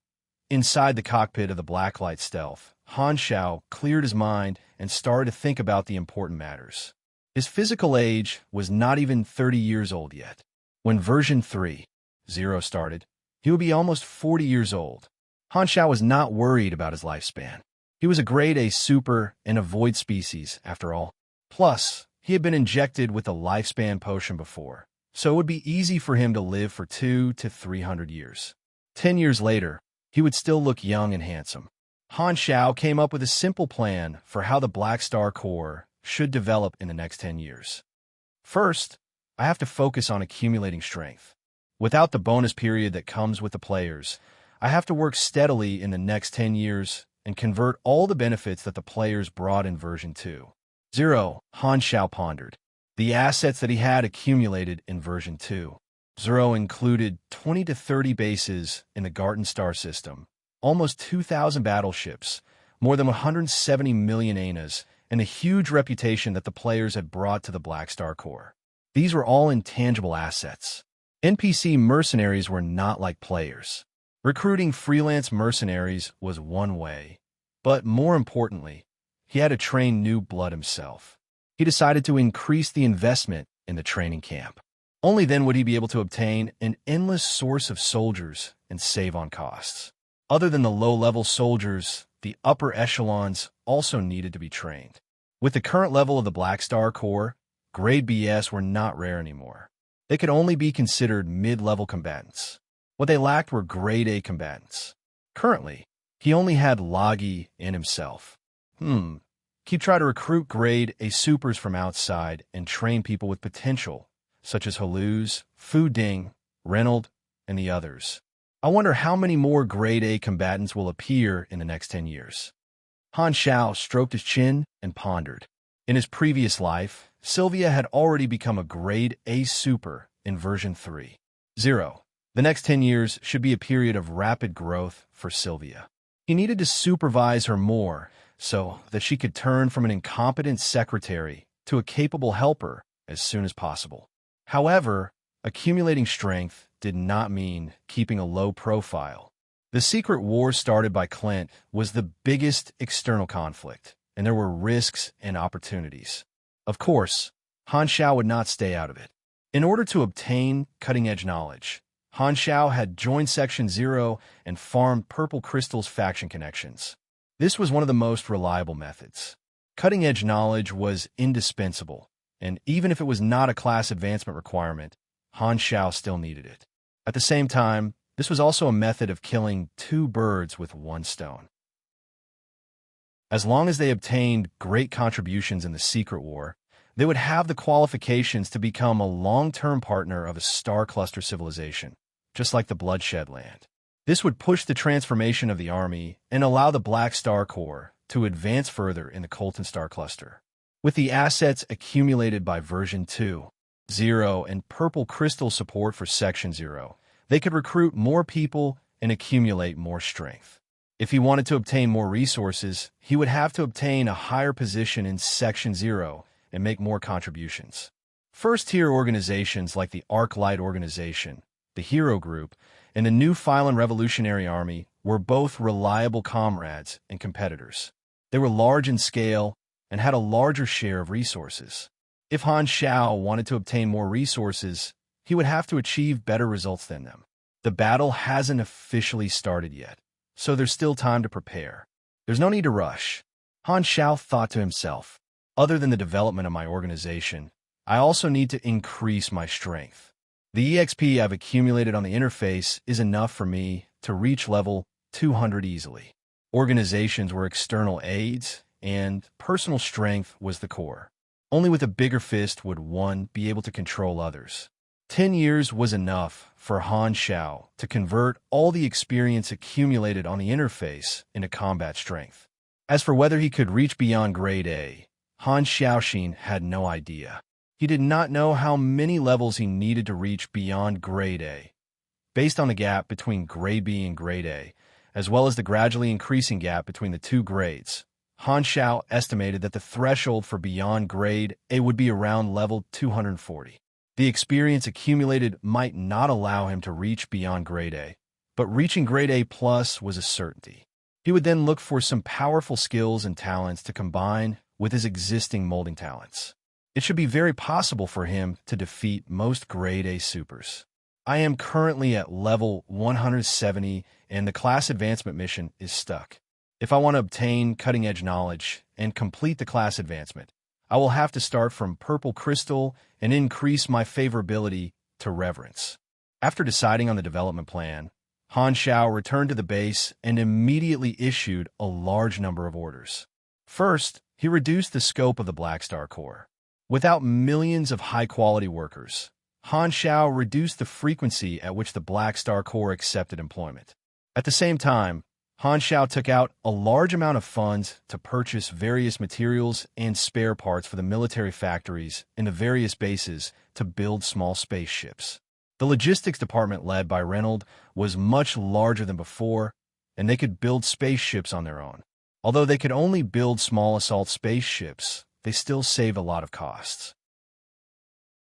Inside the cockpit of the Blacklight Stealth, Han Xiao cleared his mind and started to think about the important matters. His physical age was not even 30 years old yet. When version 3.0 started, he would be almost 40 years old. Han Xiao was not worried about his lifespan. He was a grade A super and a void species, after all. Plus, he had been injected with a lifespan potion before, so it would be easy for him to live for 200 to 300 years. 10 years later, he would still look young and handsome. Han Xiao came up with a simple plan for how the Black Star Core should develop in the next 10 years. First, I have to focus on accumulating strength. Without the bonus period that comes with the players, I have to work steadily in the next 10 years and convert all the benefits that the players brought in version 2.0. Han Xiao pondered. The assets that he had accumulated in version 2.0 included 20 to 30 bases in the Garten Star system, almost 2,000 battleships, more than 170 million anas, and a huge reputation that the players had brought to the Black Star Core. These were all intangible assets. NPC mercenaries were not like players. Recruiting freelance mercenaries was one way, but more importantly, he had to train new blood himself. He decided to increase the investment in the training camp. Only then would he be able to obtain an endless source of soldiers and save on costs. Other than the low-level soldiers, the upper echelons also needed to be trained. With the current level of the Black Star Core, grade BS were not rare anymore. They could only be considered mid-level combatants. What they lacked were grade A combatants. Currently, he only had Logi and himself. He'd try to recruit grade A supers from outside and train people with potential, such as Haluz, Fu Ding, Reynold, and the others. I wonder how many more grade A combatants will appear in the next 10 years. Han Xiao stroked his chin and pondered. In his previous life, Sylvia had already become a grade A super in version 3.0. The next 10 years should be a period of rapid growth for Sylvia. He needed to supervise her more so that she could turn from an incompetent secretary to a capable helper as soon as possible. However, accumulating strength did not mean keeping a low profile. The secret war started by Clint was the biggest external conflict, and there were risks and opportunities. Of course, Han Xiao would not stay out of it. In order to obtain cutting-edge knowledge, Han Xiao had joined Section 0 and farmed Purple Crystal's faction connections. This was one of the most reliable methods. Cutting-edge knowledge was indispensable, and even if it was not a class advancement requirement, Han Xiao still needed it. At the same time, this was also a method of killing two birds with one stone. As long as they obtained great contributions in the Secret War, they would have the qualifications to become a long-term partner of a star cluster civilization, just like the Bloodshed Land. This would push the transformation of the army and allow the Black Star Corps to advance further in the Colton Star Cluster. With the assets accumulated by Version 2.0 and Purple Crystal support for Section 0, they could recruit more people and accumulate more strength. If he wanted to obtain more resources, he would have to obtain a higher position in Section 0 and make more contributions. First-tier organizations like the Arc-Light Organization, the Hero Group, and the New Phylon Revolutionary Army were both reliable comrades and competitors. They were large in scale and had a larger share of resources. If Han Xiao wanted to obtain more resources, he would have to achieve better results than them. The battle hasn't officially started yet, so there's still time to prepare. There's no need to rush. Han Xiao thought to himself, other than the development of my organization, I also need to increase my strength. The EXP I've accumulated on the interface is enough for me to reach level 200 easily. Organizations were external aids, and personal strength was the core. Only with a bigger fist would one be able to control others. 10 years was enough for Han Xiao to convert all the experience accumulated on the interface into combat strength. As for whether he could reach beyond Grade A, Han Xiaoxin had no idea. He did not know how many levels he needed to reach beyond Grade A. Based on the gap between Grade B and Grade A, as well as the gradually increasing gap between the two grades, Han Xiao estimated that the threshold for beyond Grade A would be around level 240. The experience accumulated might not allow him to reach beyond Grade A, but reaching Grade A+ was a certainty. He would then look for some powerful skills and talents to combine with his existing molding talents. It should be very possible for him to defeat most Grade A supers. I am currently at level 170 and the class advancement mission is stuck. If I want to obtain cutting-edge knowledge and complete the class advancement, I will have to start from Purple Crystal and increase my favorability to Reverence. After deciding on the development plan, Han Xiao returned to the base and immediately issued a large number of orders. First, he reduced the scope of the Black Star Corps. Without millions of high-quality workers, Han Xiao reduced the frequency at which the Black Star Corps accepted employment. At the same time, Han Xiao took out a large amount of funds to purchase various materials and spare parts for the military factories in the various bases to build small spaceships. The logistics department led by Reynolds was much larger than before, and they could build spaceships on their own. Although they could only build small assault spaceships, they still saved a lot of costs.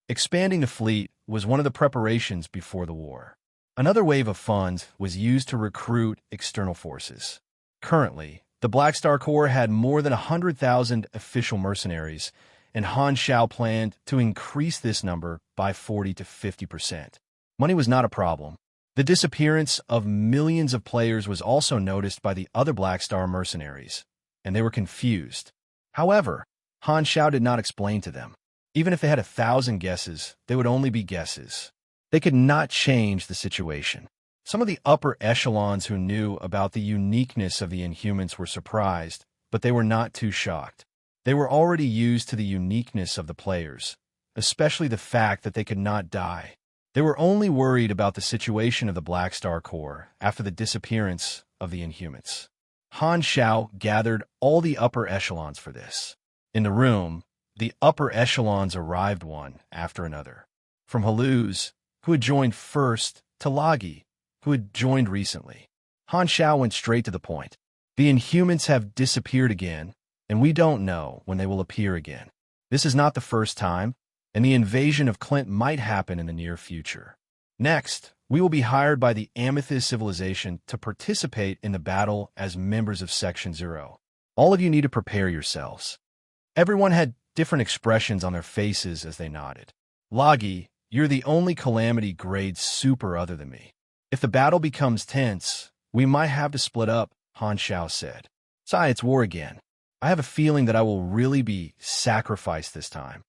Expanding the fleet was one of the preparations before the war. Another wave of funds was used to recruit external forces. Currently, the Black Star Corps had more than 100,000 official mercenaries, and Han Xiao planned to increase this number by 40 to 50%. Money was not a problem. The disappearance of millions of players was also noticed by the other Black Star mercenaries, and they were confused. However, Han Xiao did not explain to them. Even if they had 1,000 guesses, they would only be guesses. They could not change the situation. Some of the upper echelons who knew about the uniqueness of the Inhumans were surprised, but they were not too shocked. They were already used to the uniqueness of the players, especially the fact that they could not die. They were only worried about the situation of the Black Star Corps after the disappearance of the Inhumans. Han Xiao gathered all the upper echelons for this. In the room, the upper echelons arrived one after another. From Haluz, who had joined first, to Lagi, who had joined recently. Han Xiao went straight to the point. The Inhumans have disappeared again, and we don't know when they will appear again. This is not the first time, and the invasion of Clint might happen in the near future. Next, we will be hired by the Amethyst civilization to participate in the battle as members of Section 0. All of you need to prepare yourselves. Everyone had different expressions on their faces as they nodded. Lagi, you're the only Calamity grade super other than me. If the battle becomes tense, we might have to split up, Han Xiao said. Sai, it's war again. I have a feeling that I will really be sacrificed this time.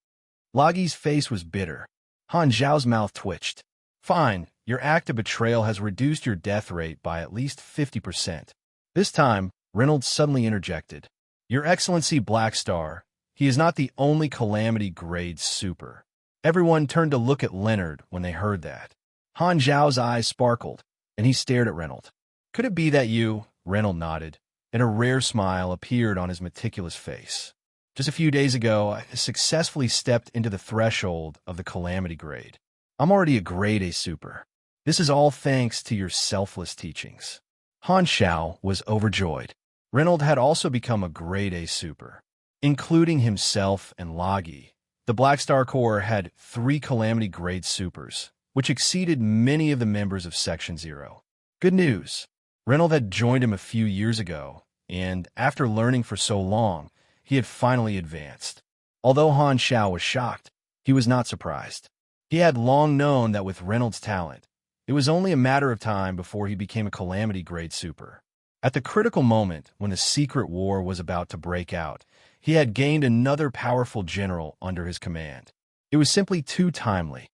Lagi's face was bitter. Han Xiao's mouth twitched. Fine, your act of betrayal has reduced your death rate by at least 50%. This time, Reynolds suddenly interjected. Your Excellency Blackstar, he is not the only Calamity grade super. Everyone turned to look at Leonard when they heard that. Han Xiao's eyes sparkled, and he stared at Reynolds. Could it be that you? Reynolds nodded, and a rare smile appeared on his meticulous face. Just a few days ago, I successfully stepped into the threshold of the Calamity grade. I'm already a grade A super. This is all thanks to your selfless teachings. Han Xiao was overjoyed. Reynolds had also become a grade A super. Including himself and Lagi, the Blackstar Corps had 3 Calamity grade supers, which exceeded many of the members of Section 0. Good news. Reynolds had joined him a few years ago, and after learning for so long, he had finally advanced. Although Han Xiao was shocked, he was not surprised. He had long known that with Reynolds' talent, it was only a matter of time before he became a Calamity grade super. At the critical moment when the secret war was about to break out, he had gained another powerful general under his command. It was simply too timely.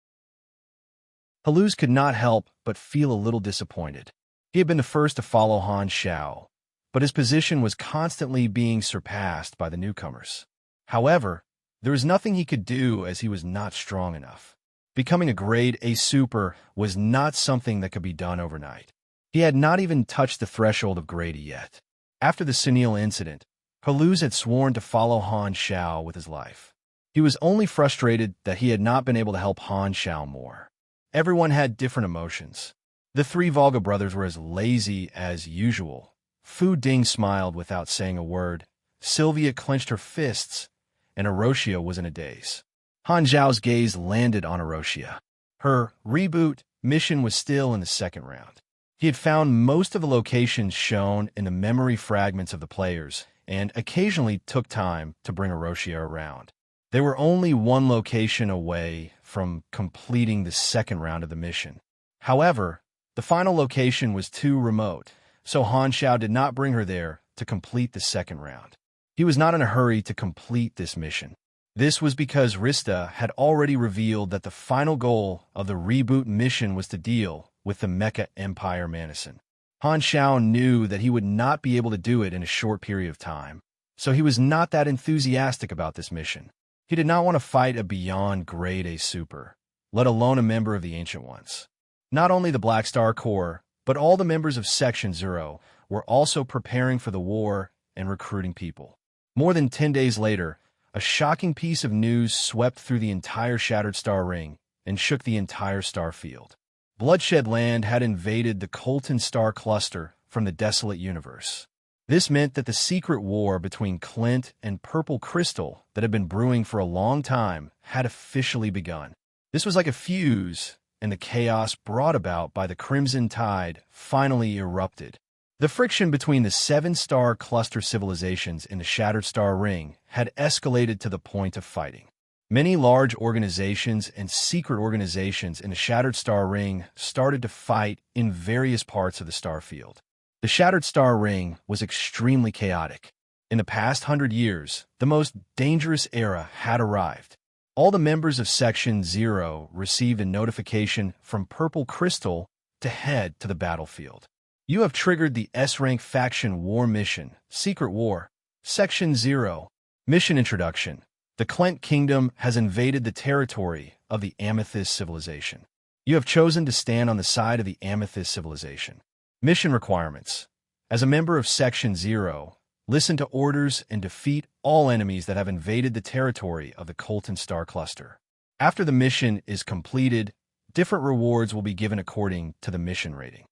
Haluz could not help but feel a little disappointed. He had been the first to follow Han Xiao, but his position was constantly being surpassed by the newcomers. However, there was nothing he could do as he was not strong enough. Becoming a grade A super was not something that could be done overnight. He had not even touched the threshold of grade A yet. After the Sunil incident, Haluz had sworn to follow Han Xiao with his life. He was only frustrated that he had not been able to help Han Xiao more. Everyone had different emotions. The 3 Volga brothers were as lazy as usual. Fu Ding smiled without saying a word. Sylvia clenched her fists, and Erosia was in a daze. Han Xiao's gaze landed on Erosia. Her reboot mission was still in the second round. He had found most of the locations shown in the memory fragments of the players, and occasionally took time to bring Erosia around. They were only 1 location away from completing the second round of the mission. However, the final location was too remote, so Han Xiao did not bring her there to complete the second round. He was not in a hurry to complete this mission. This was because Rista had already revealed that the final goal of the reboot mission was to deal with the Mecha Empire Manison. Han Xiao knew that he would not be able to do it in a short period of time, so he was not that enthusiastic about this mission. He did not want to fight a beyond grade A super, let alone a member of the Ancient Ones. Not only the Blackstar Corps, but all the members of Section 0 were also preparing for the war and recruiting people. More than 10 days later, a shocking piece of news swept through the entire Shattered Star Ring and shook the entire star field. Bloodshed Land had invaded the Colton Star Cluster from the Desolate Universe. This meant that the secret war between Clint and Purple Crystal that had been brewing for a long time had officially begun. This was like a fuse, and the chaos brought about by the Crimson Tide finally erupted. The friction between the 7-star cluster civilizations in the Shattered Star Ring had escalated to the point of fighting. Many large organizations and secret organizations in the Shattered Star Ring started to fight in various parts of the star field. The Shattered Star Ring was extremely chaotic. In the past 100 years, the most dangerous era had arrived. All the members of Section 0 received a notification from Purple Crystal to head to the battlefield. You have triggered the S-Rank Faction War Mission, Secret War, Section 0. Mission Introduction. The Clint Kingdom has invaded the territory of the Amethyst Civilization. You have chosen to stand on the side of the Amethyst Civilization. Mission Requirements. As a member of Section 0, listen to orders and defeat all enemies that have invaded the territory of the Colton Star Cluster. After the mission is completed, Different rewards will be given according to the mission rating.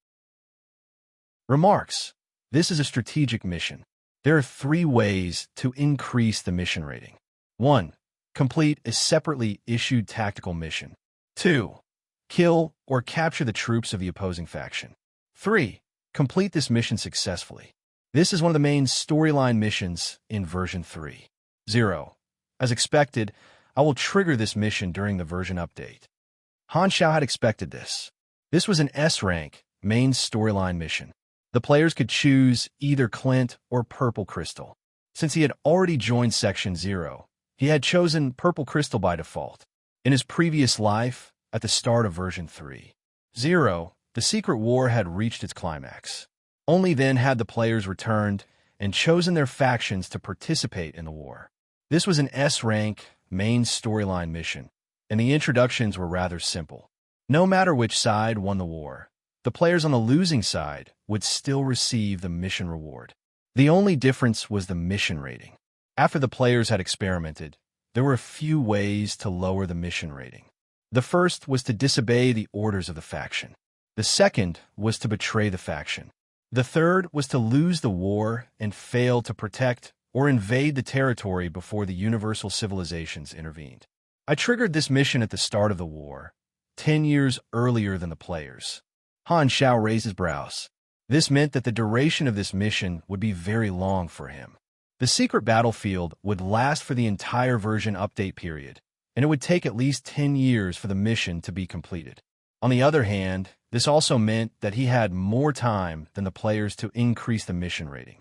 Remarks. This is a strategic mission. There are 3 ways to increase the mission rating. 1. Complete a separately issued tactical mission. 2. Kill or capture the troops of the opposing faction. 3. Complete this mission successfully. This is one of the main storyline missions in version 3.0. As expected, I will trigger this mission during the version update. Han Xiao had expected this. This was an S-rank main storyline mission. The players could choose either Clint or Purple Crystal. Since he had already joined Section 0, he had chosen Purple Crystal by default. In his previous life, at the start of version 3.0, the Secret War had reached its climax. Only then had the players returned and chosen their factions to participate in the war. This was an S-rank main storyline mission, and the introductions were rather simple. No matter which side won the war, the players on the losing side would still receive the mission reward. The only difference was the mission rating. After the players had experimented, there were a few ways to lower the mission rating. The first was to disobey the orders of the faction. The second was to betray the faction. The third was to lose the war and fail to protect or invade the territory before the universal civilizations intervened. I triggered this mission at the start of the war, 10 years earlier than the players. Han Xiao raised his brows. This meant that the duration of this mission would be very long for him. The secret battlefield would last for the entire version update period, and it would take at least 10 years for the mission to be completed. On the other hand, this also meant that he had more time than the players to increase the mission rating.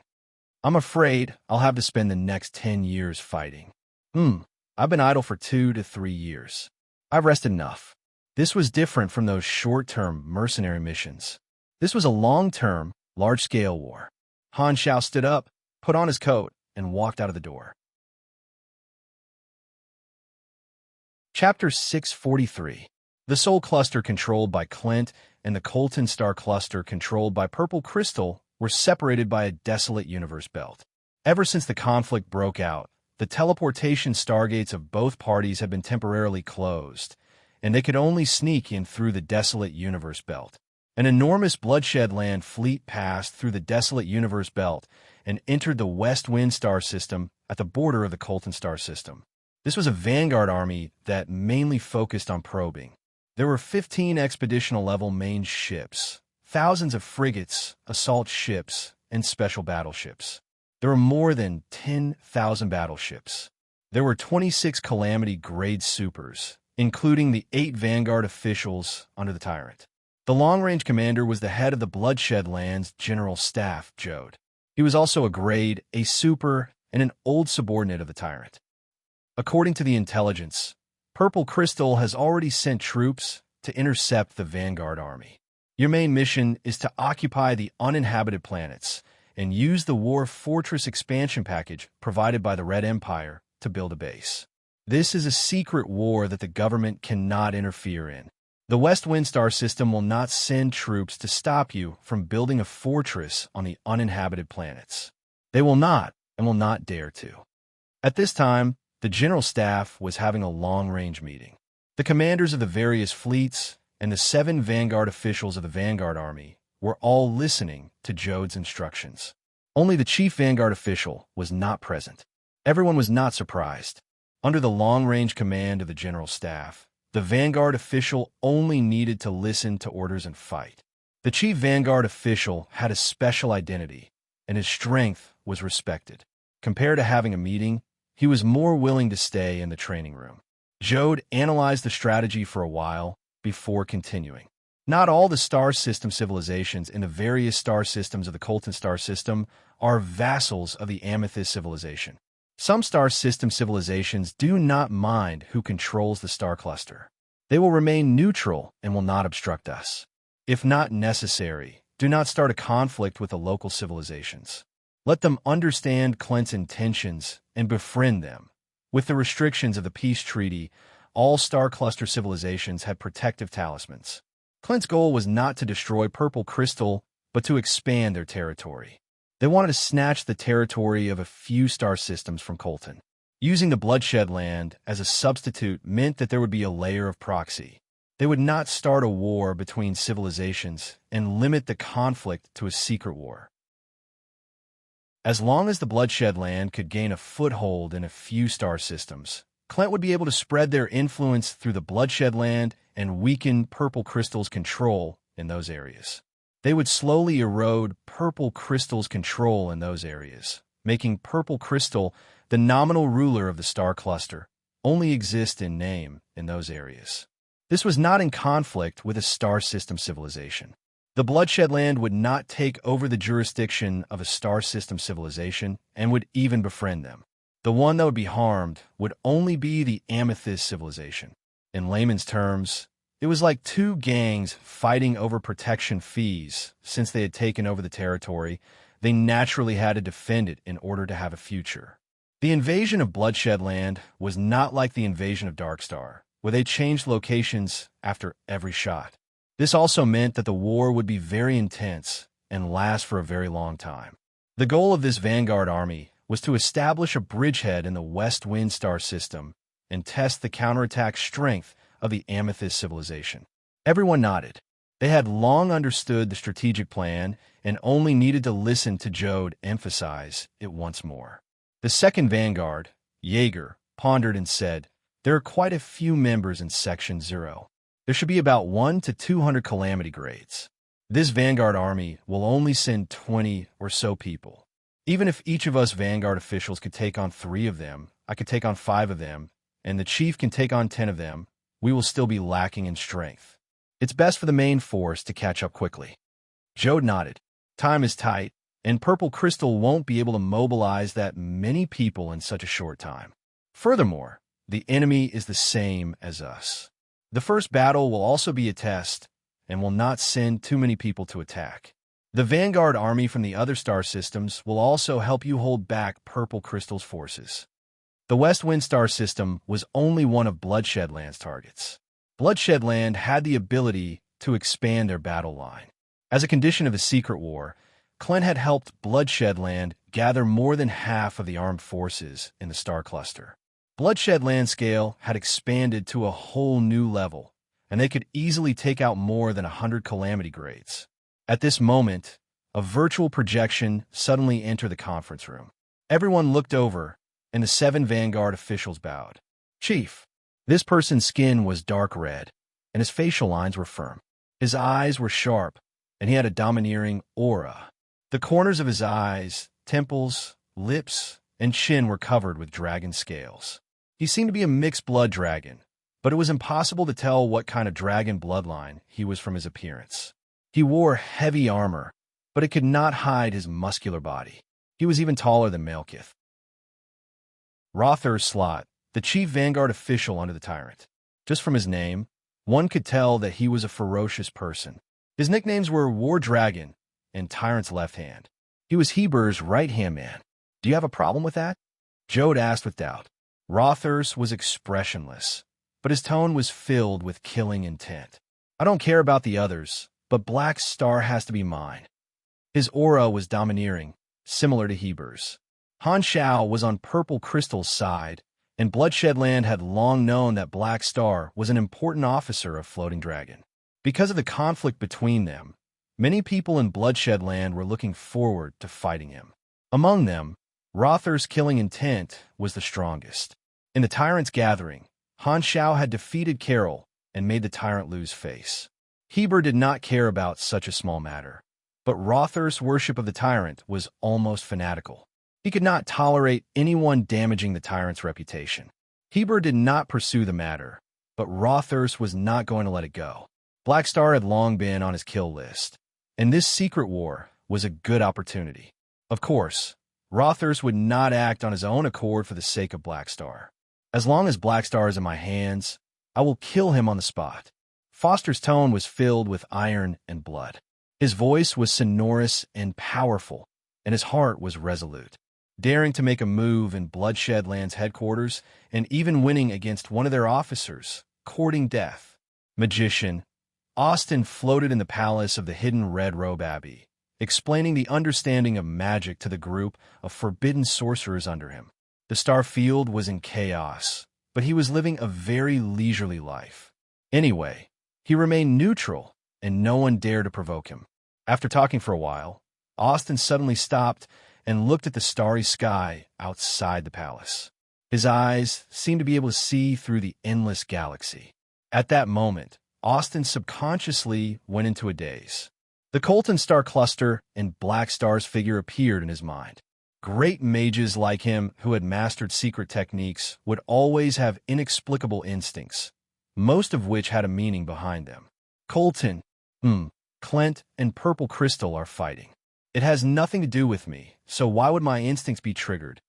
I'm afraid I'll have to spend the next 10 years fighting. I've been idle for 2 to 3 years. I've rested enough. This was different from those short-term mercenary missions. This was a long-term, large-scale war. Han Xiao stood up, put on his coat, and walked out of the door. Chapter 643. The Soul Cluster controlled by Clint and the Colton Star Cluster controlled by Purple Crystal were separated by a desolate universe belt. Ever since the conflict broke out, the teleportation stargates of both parties had been temporarily closed, and they could only sneak in through the desolate universe belt. An enormous Bloodshed Land fleet passed through the desolate universe belt and entered the West Wind Star System at the border of the Colton Star System. This was a vanguard army that mainly focused on probing. There were 15 expeditional-level main ships, thousands of frigates, assault ships, and special battleships. There were more than 10,000 battleships. There were 26 Calamity-grade supers, including the 8 Vanguard officials under the Tyrant. The long-range commander was the head of the Bloodshed Land's General Staff, Jode. He was also a grade, a super, and an old subordinate of the Tyrant. According to the intelligence, Purple Crystal has already sent troops to intercept the Vanguard army. Your main mission is to occupy the uninhabited planets and use the War Fortress expansion package provided by the Red Empire to build a base. This is a secret war that the government cannot interfere in. The West Wind Star System will not send troops to stop you from building a fortress on the uninhabited planets. They will not and will not dare to. At this time, the General Staff was having a long-range meeting. The commanders of the various fleets and the 7 Vanguard officials of the Vanguard Army were all listening to Jode's instructions. Only the chief Vanguard official was not present. Everyone was not surprised. Under the long-range command of the General Staff, the Vanguard official only needed to listen to orders and fight. The chief Vanguard official had a special identity, and his strength was respected. Compared to having a meeting, he was more willing to stay in the training room. Jode analyzed the strategy for a while before continuing. Not all the star system civilizations in the various star systems of the Colton Star System are vassals of the Amethyst civilization. Some star system civilizations do not mind who controls the star cluster. They will remain neutral and will not obstruct us. If not necessary, do not start a conflict with the local civilizations. Let them understand Clint's intentions and befriend them. With the restrictions of the peace treaty, all star cluster civilizations had protective talismans. Clint's goal was not to destroy Purple Crystal, but to expand their territory. They wanted to snatch the territory of a few star systems from Colton. Using the Bloodshed Land as a substitute meant that there would be a layer of proxy. They would not start a war between civilizations and limit the conflict to a secret war. As long as the Bloodshed Land could gain a foothold in a few star systems, Clint would be able to spread their influence through the Bloodshed Land and weaken Purple Crystal's control in those areas. They would slowly erode Purple Crystal's control in those areas, making Purple Crystal, the nominal ruler of the star cluster, only exist in name in those areas. This was not in conflict with a star system civilization. The Bloodshed Land would not take over the jurisdiction of a star system civilization and would even befriend them. The one that would be harmed would only be the Amethyst civilization. In layman's terms, it was like two gangs fighting over protection fees. Since they had taken over the territory, they naturally had to defend it in order to have a future. The invasion of Bloodshed Land was not like the invasion of Darkstar, where they changed locations after every shot. This also meant that the war would be very intense and last for a very long time. The goal of this vanguard army was to establish a bridgehead in the West Wind Star system and test the counterattack strength of the Amethyst civilization. Everyone nodded. They had long understood the strategic plan and only needed to listen to Jode emphasize it once more. The second vanguard, Jaeger, pondered and said, "There are quite a few members in Section 0. There should be about 1 to 200 calamity grades. This vanguard army will only send 20 or so people. Even if each of us vanguard officials could take on 3 of them, I could take on 5 of them, and the chief can take on 10 of them, we will still be lacking in strength. It's best for the main force to catch up quickly." Jode nodded. Time is tight, and Purple Crystal won't be able to mobilize that many people in such a short time. Furthermore, the enemy is the same as us. The first battle will also be a test and will not send too many people to attack. The vanguard army from the other star systems will also help you hold back Purple Crystal's forces. The West Wind Star system was only one of Bloodshed Land's targets. Bloodshed Land had the ability to expand their battle line. As a condition of a secret war, Clint had helped Bloodshed Land gather more than half of the armed forces in the star cluster. Bloodshed Land scale had expanded to a whole new level, and they could easily take out more than 100 calamity grades. At this moment, a virtual projection suddenly entered the conference room. Everyone looked over, and the 7 vanguard officials bowed. "Chief." This person's skin was dark red, and his facial lines were firm. His eyes were sharp, and he had a domineering aura. The corners of his eyes, temples, lips, and chin were covered with dragon scales. He seemed to be a mixed blood dragon, but it was impossible to tell what kind of dragon bloodline he was from his appearance. He wore heavy armor, but it could not hide his muscular body. He was even taller than Malekith. Rother Slot, the chief vanguard official under the tyrant. Just from his name, one could tell that he was a ferocious person. His nicknames were War Dragon and Tyrant's Left Hand. He was Heber's right-hand man. "Do you have a problem with that?" Jode asked with doubt. Rother's was expressionless, but his tone was filled with killing intent. "I don't care about the others, but Black Star has to be mine." His aura was domineering, similar to Heber's. Han Shao was on Purple Crystal's side, and Bloodshed Land had long known that Black Star was an important officer of Floating Dragon. Because of the conflict between them, many people in Bloodshed Land were looking forward to fighting him. Among them, Rother's killing intent was the strongest. In the Tyrant's gathering, Han Shao had defeated Carol and made the Tyrant lose face. Heber did not care about such a small matter, but Rother's worship of the Tyrant was almost fanatical. He could not tolerate anyone damaging the Tyrant's reputation. Heber did not pursue the matter, but Rother's was not going to let it go. Black Star had long been on his kill list, and this secret war was a good opportunity. Of course, Rother's would not act on his own accord for the sake of Black Star. "As long as Black Star is in my hands, I will kill him on the spot." Foster's tone was filled with iron and blood. His voice was sonorous and powerful, and his heart was resolute. Daring to make a move in Bloodshed Land's headquarters, and even winning against one of their officers, courting death. Magician Austin floated in the palace of the hidden Red Robe Abbey, explaining the understanding of magic to the group of forbidden sorcerers under him. The star field was in chaos, but he was living a very leisurely life. Anyway, He remained neutral, and no one dared to provoke him. After talking for a while, Austin suddenly stopped and looked at the starry sky outside the palace. His eyes seemed to be able to see through the endless galaxy. At that moment, Austin subconsciously went into a daze. The Colton star cluster and Black Star's figure appeared in his mind. Great mages like him who had mastered secret techniques would always have inexplicable instincts, most of which had a meaning behind them. Colton, Clint, and Purple Crystal are fighting. It has nothing to do with me, so why would my instincts be triggered?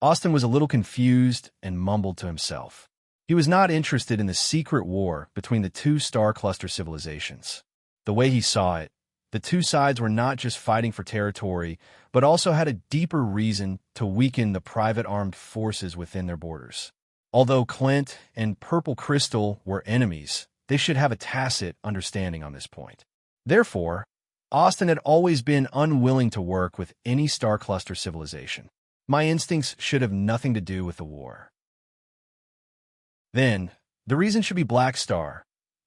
Austin was a little confused and mumbled to himself. He was not interested in the secret war between the two star cluster civilizations. The way he saw it, the two sides were not just fighting for territory, but also had a deeper reason to weaken the private armed forces within their borders. Although Clint and Purple Crystal were enemies, they should have a tacit understanding on this point. Therefore, Austin had always been unwilling to work with any star cluster civilization. My instincts should have nothing to do with the war. Then, the reason should be Black Star.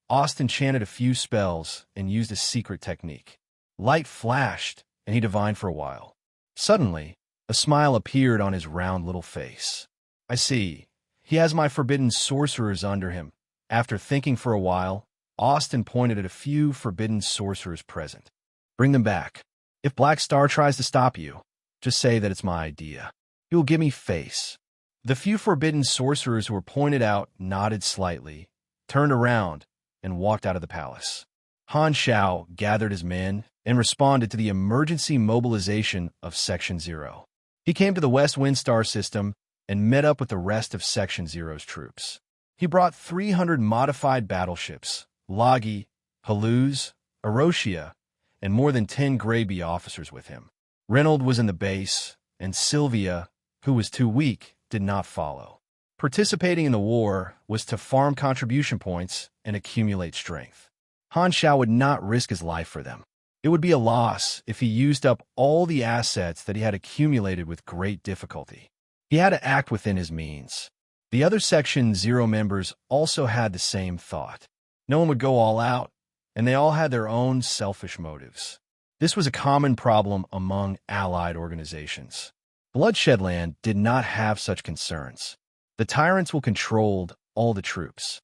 Austin chanted a few spells and used a secret technique. Light flashed, and he divined for a while. Suddenly, a smile appeared on his round little face. I see. He has my forbidden sorcerers under him. After thinking for a while, Austin pointed at a few forbidden sorcerers present. Bring them back. If Black Star tries to stop you, just say that it's my idea. He will give me face. The few forbidden sorcerers who were pointed out nodded slightly, turned around, and walked out of the palace. Han Shao gathered his men and responded to the emergency mobilization of Section 0. He came to the West Wind Star system and met up with the rest of Section 0's troops. He brought 300 modified battleships, Lagi, Haluz, Erosia, and more than 10 Grey officers with him. Reynold was in the base, and Sylvia, who was too weak, did not follow. Participating in the war was to farm contribution points and accumulate strength. Han Shao would not risk his life for them. It would be a loss if he used up all the assets that he had accumulated with great difficulty. He had to act within his means. The other Section 0 members also had the same thought. No one would go all out, and they all had their own selfish motives. This was a common problem among allied organizations. Bloodshedland did not have such concerns. The tyrants will control all the troops.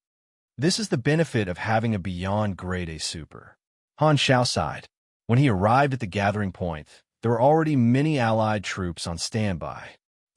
This is the benefit of having a beyond grade A super. Han Shao sighed. When he arrived at the gathering point, there were already many allied troops on standby.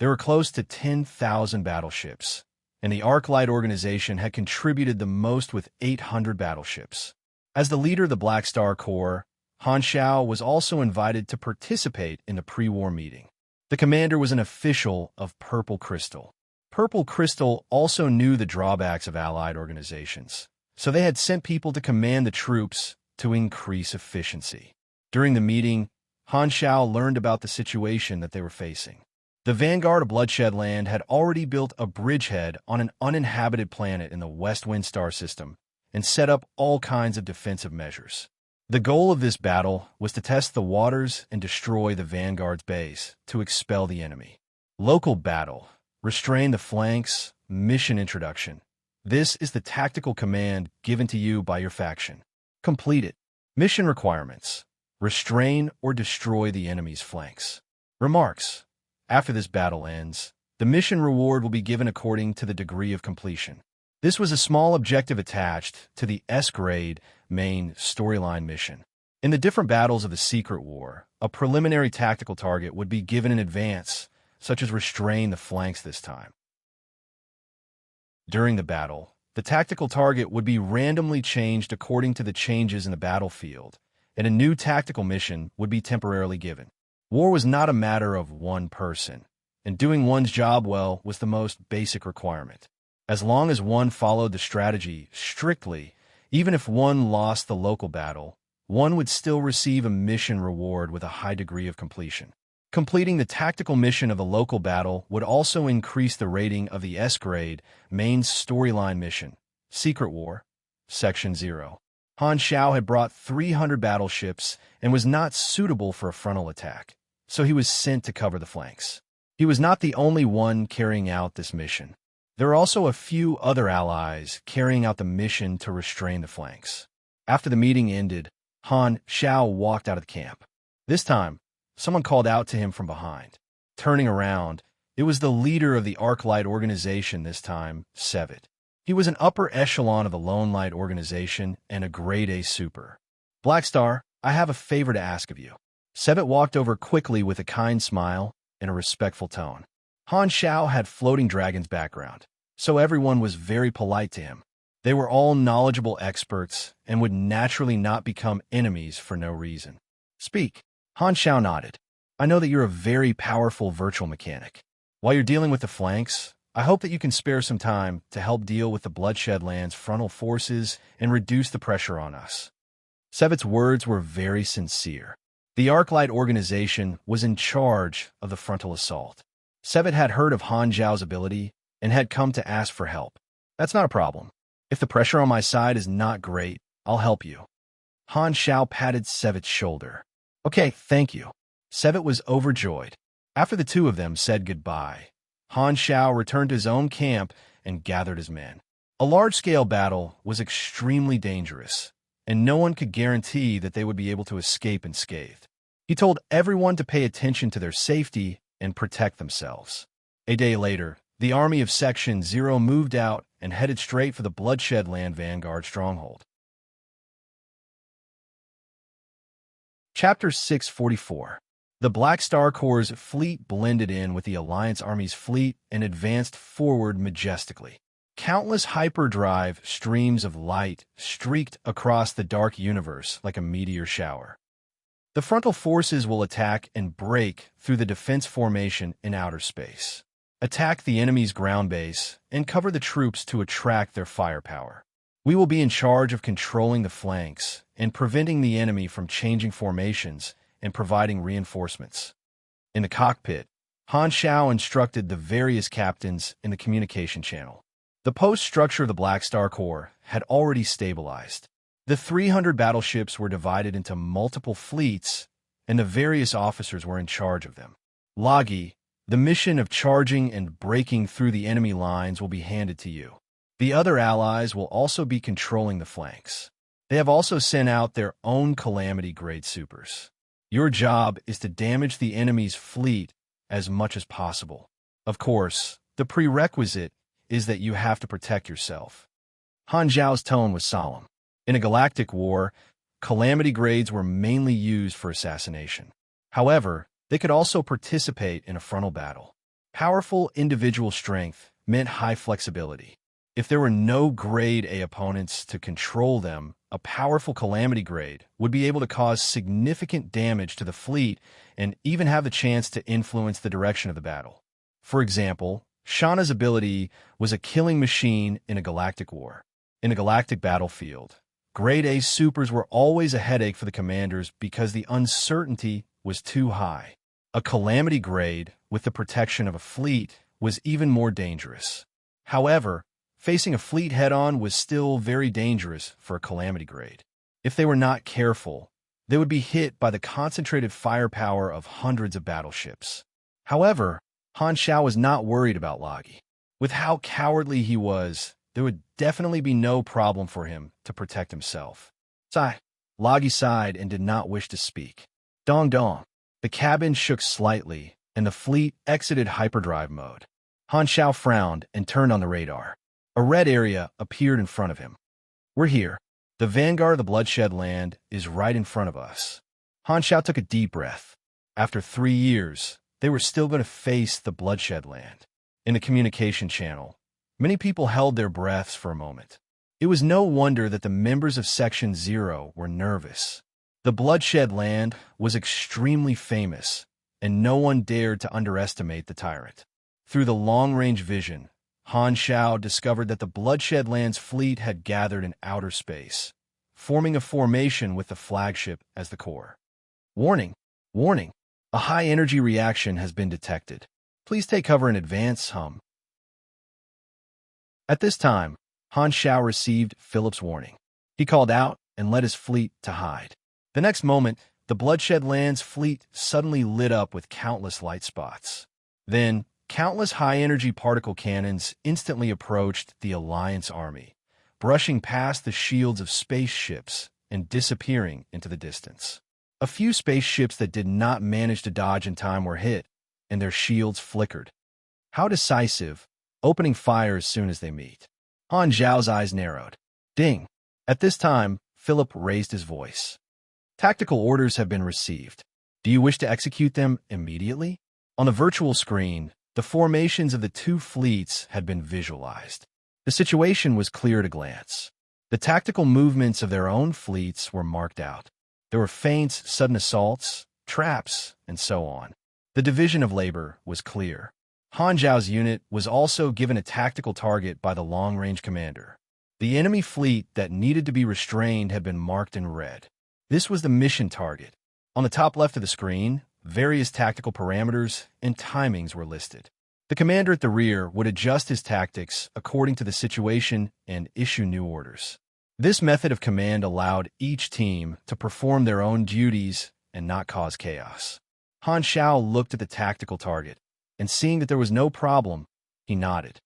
There were close to 10,000 battleships, and the Arclight organization had contributed the most with 800 battleships. As the leader of the Black Star Corps, Han Shao was also invited to participate in the pre-war meeting. The commander was an official of Purple Crystal. Purple Crystal also knew the drawbacks of allied organizations, so they had sent people to command the troops to increase efficiency. During the meeting, Han Shao learned about the situation that they were facing. The vanguard of Bloodshedland had already built a bridgehead on an uninhabited planet in the West Wind Star system and set up all kinds of defensive measures. The goal of this battle was to test the waters and destroy the vanguard's base to expel the enemy. Local battle. Restrain the flanks. Mission introduction. This is the tactical command given to you by your faction. Complete it. Mission requirements. Restrain or destroy the enemy's flanks. Remarks. After this battle ends, the mission reward will be given according to the degree of completion. This was a small objective attached to the S-grade main storyline mission. In the different battles of the Secret War, a preliminary tactical target would be given in advance, such as restrain the flanks this time. During the battle, the tactical target would be randomly changed according to the changes in the battlefield, and a new tactical mission would be temporarily given. War was not a matter of one person, and doing one's job well was the most basic requirement. As long as one followed the strategy strictly, even if one lost the local battle, one would still receive a mission reward with a high degree of completion. Completing the tactical mission of the local battle would also increase the rating of the S-grade main storyline mission, Secret War, Section 0. Han Shao had brought 300 battleships and was not suitable for a frontal attack, so he was sent to cover the flanks. He was not the only one carrying out this mission. There were also a few other allies carrying out the mission to restrain the flanks. After the meeting ended, Han Xiao walked out of the camp. This time, someone called out to him from behind. Turning around, it was the leader of the Arclight organization this time, Sevet. He was an upper echelon of the Lone Light organization and a grade A super. Blackstar, I have a favor to ask of you. Sevet walked over quickly with a kind smile and a respectful tone. Han Xiao had Floating Dragon's background, so everyone was very polite to him. They were all knowledgeable experts and would naturally not become enemies for no reason. Speak. Han Xiao nodded. I know that you're a very powerful virtual mechanic. While you're dealing with the flanks, I hope that you can spare some time to help deal with the Bloodshed Land's frontal forces and reduce the pressure on us. Sevet's words were very sincere. The Arclight organization was in charge of the frontal assault. Sevet had heard of Han Zhao's ability and had come to ask for help. That's not a problem. If the pressure on my side is not great, I'll help you. Han Xiao patted Sevet's shoulder. Okay, thank you. Sevet was overjoyed. After the two of them said goodbye, Han Xiao returned to his own camp and gathered his men. A large-scale battle was extremely dangerous, and no one could guarantee that they would be able to escape unscathed. He told everyone to pay attention to their safety and protect themselves. A day later, the army of Section 0 moved out and headed straight for the Bloodshed Land Vanguard stronghold. Chapter 644. The Black Star Corps' fleet blended in with the Alliance Army's fleet and advanced forward majestically. Countless hyperdrive streams of light streaked across the dark universe like a meteor shower. The frontal forces will attack and break through the defense formation in outer space, attack the enemy's ground base, and cover the troops to attract their firepower. We will be in charge of controlling the flanks and preventing the enemy from changing formations and providing reinforcements. In the cockpit, Han Xiao instructed the various captains in the communication channel. The post structure of the Black Star Corps had already stabilized. The 300 battleships were divided into multiple fleets, and the various officers were in charge of them. Lagi, the mission of charging and breaking through the enemy lines will be handed to you. The other allies will also be controlling the flanks. They have also sent out their own Calamity-grade supers. Your job is to damage the enemy's fleet as much as possible. Of course, the prerequisite is that you have to protect yourself. Han Zhao's tone was solemn. In a galactic war, Calamity grades were mainly used for assassination. However, they could also participate in a frontal battle. Powerful individual strength meant high flexibility. If there were no grade A opponents to control them, a powerful Calamity grade would be able to cause significant damage to the fleet and even have the chance to influence the direction of the battle. For example, Shauna's ability was a killing machine in a galactic war. In a galactic battlefield, Grade A supers were always a headache for the commanders because the uncertainty was too high. A Calamity grade with the protection of a fleet was even more dangerous. However, facing a fleet head-on was still very dangerous for a Calamity grade. If they were not careful, they would be hit by the concentrated firepower of hundreds of battleships. However, Han Xiao was not worried about Lagi. With how cowardly he was, there would definitely be no problem for him to protect himself. Lagi sighed and did not wish to speak. Dong dong. The cabin shook slightly, and the fleet exited hyperdrive mode. Han Xiao frowned and turned on the radar. A red area appeared in front of him. We're here. The vanguard of the Bloodshed Land is right in front of us. Han Xiao took a deep breath. After 3 years, they were still going to face the Bloodshed Land. In the communication channel, many people held their breaths for a moment. It was no wonder that the members of Section 0 were nervous. The Bloodshed Land was extremely famous, and no one dared to underestimate the tyrant. Through the long-range vision, Han Xiao discovered that the Bloodshed Land's fleet had gathered in outer space, forming a formation with the flagship as the core. Warning! Warning! A high-energy reaction has been detected. Please take cover in advance, hum. At this time, Han Xiao received Philip's warning. He called out and led his fleet to hide. The next moment, the Bloodshed Land's fleet suddenly lit up with countless light spots. Then, countless high-energy particle cannons instantly approached the Alliance army, brushing past the shields of spaceships and disappearing into the distance. A few spaceships that did not manage to dodge in time were hit, and their shields flickered. How decisive, opening fire as soon as they meet. Han Zhao's eyes narrowed. Ding! At this time, Philip raised his voice. Tactical orders have been received. Do you wish to execute them immediately? On the virtual screen, the formations of the two fleets had been visualized. The situation was clear at a glance. The tactical movements of their own fleets were marked out. There were feints, sudden assaults, traps, and so on. The division of labor was clear. Han Zhao's unit was also given a tactical target by the long-range commander. The enemy fleet that needed to be restrained had been marked in red. This was the mission target. On the top left of the screen, various tactical parameters and timings were listed. The commander at the rear would adjust his tactics according to the situation and issue new orders. This method of command allowed each team to perform their own duties and not cause chaos. Han Zhao looked at the tactical target, and seeing that there was no problem, he nodded.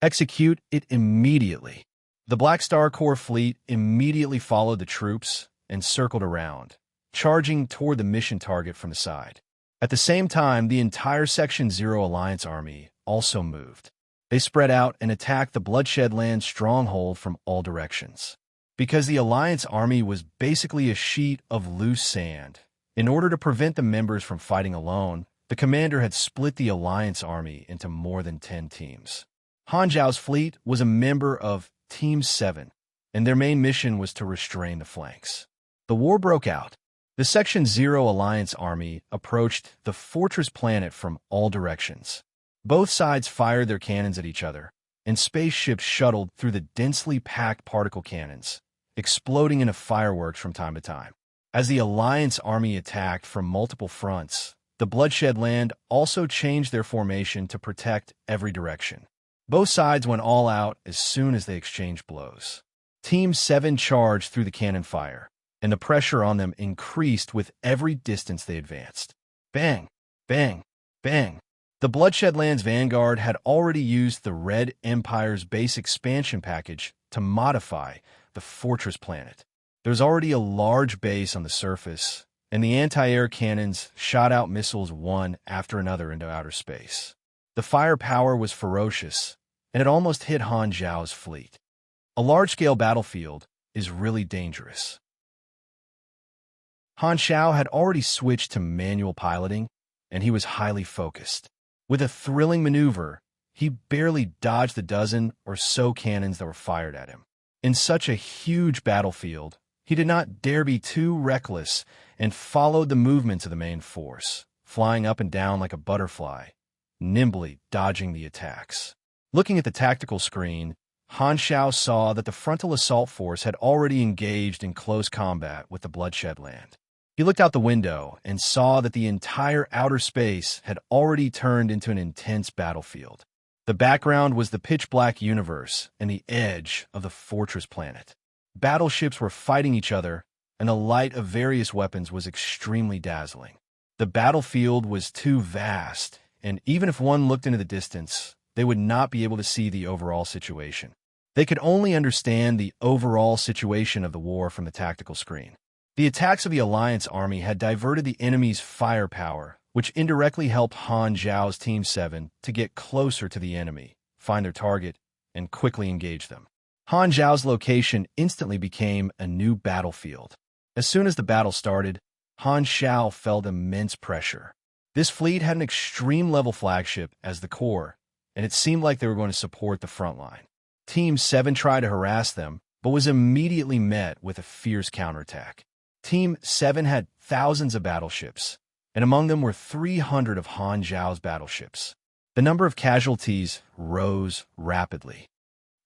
Execute it immediately. The Black Star Corps fleet immediately followed the troops and circled around, charging toward the mission target from the side. At the same time, the entire Section 0 Alliance army also moved. They spread out and attacked the Bloodshed Land stronghold from all directions. Because the Alliance army was basically a sheet of loose sand, in order to prevent the members from fighting alone, the commander had split the Alliance army into more than 10 teams. Han Zhao's fleet was a member of Team 7, and their main mission was to restrain the flanks. The war broke out. The Section 0 Alliance army approached the fortress planet from all directions. Both sides fired their cannons at each other, and spaceships shuttled through the densely packed particle cannons, exploding into fireworks from time to time. As the Alliance army attacked from multiple fronts, the Bloodshed Land also changed their formation to protect every direction. Both sides went all out as soon as they exchanged blows. Team 7 charged through the cannon fire, and the pressure on them increased with every distance they advanced. Bang! Bang! Bang! The Bloodshed Land's vanguard had already used the Red Empire's base expansion package to modify the fortress planet. There's already a large base on the surface, and the anti-air cannons shot out missiles one after another into outer space. The firepower was ferocious, and it almost hit Han Zhao's fleet. A large-scale battlefield is really dangerous. Han Zhao had already switched to manual piloting, and he was highly focused. With a thrilling maneuver, he barely dodged the dozen or so cannons that were fired at him. In such a huge battlefield, he did not dare be too reckless and followed the movements of the main force, flying up and down like a butterfly, nimbly dodging the attacks. Looking at the tactical screen, Han Zhao saw that the frontal assault force had already engaged in close combat with the Bloodshed Land. He looked out the window and saw that the entire outer space had already turned into an intense battlefield. The background was the pitch-black universe and the edge of the fortress planet. Battleships were fighting each other, and the light of various weapons was extremely dazzling. The battlefield was too vast, and even if one looked into the distance, they would not be able to see the overall situation. They could only understand the overall situation of the war from the tactical screen. The attacks of the Alliance army had diverted the enemy's firepower, which indirectly helped Han Zhao's Team 7 to get closer to the enemy, find their target, and quickly engage them. Han Zhao's location instantly became a new battlefield. As soon as the battle started, Han Zhao felt immense pressure. This fleet had an extreme-level flagship as the core, and it seemed like they were going to support the front line. Team 7 tried to harass them, but was immediately met with a fierce counterattack. Team 7 had thousands of battleships, and among them were 300 of Han Zhao's battleships. The number of casualties rose rapidly.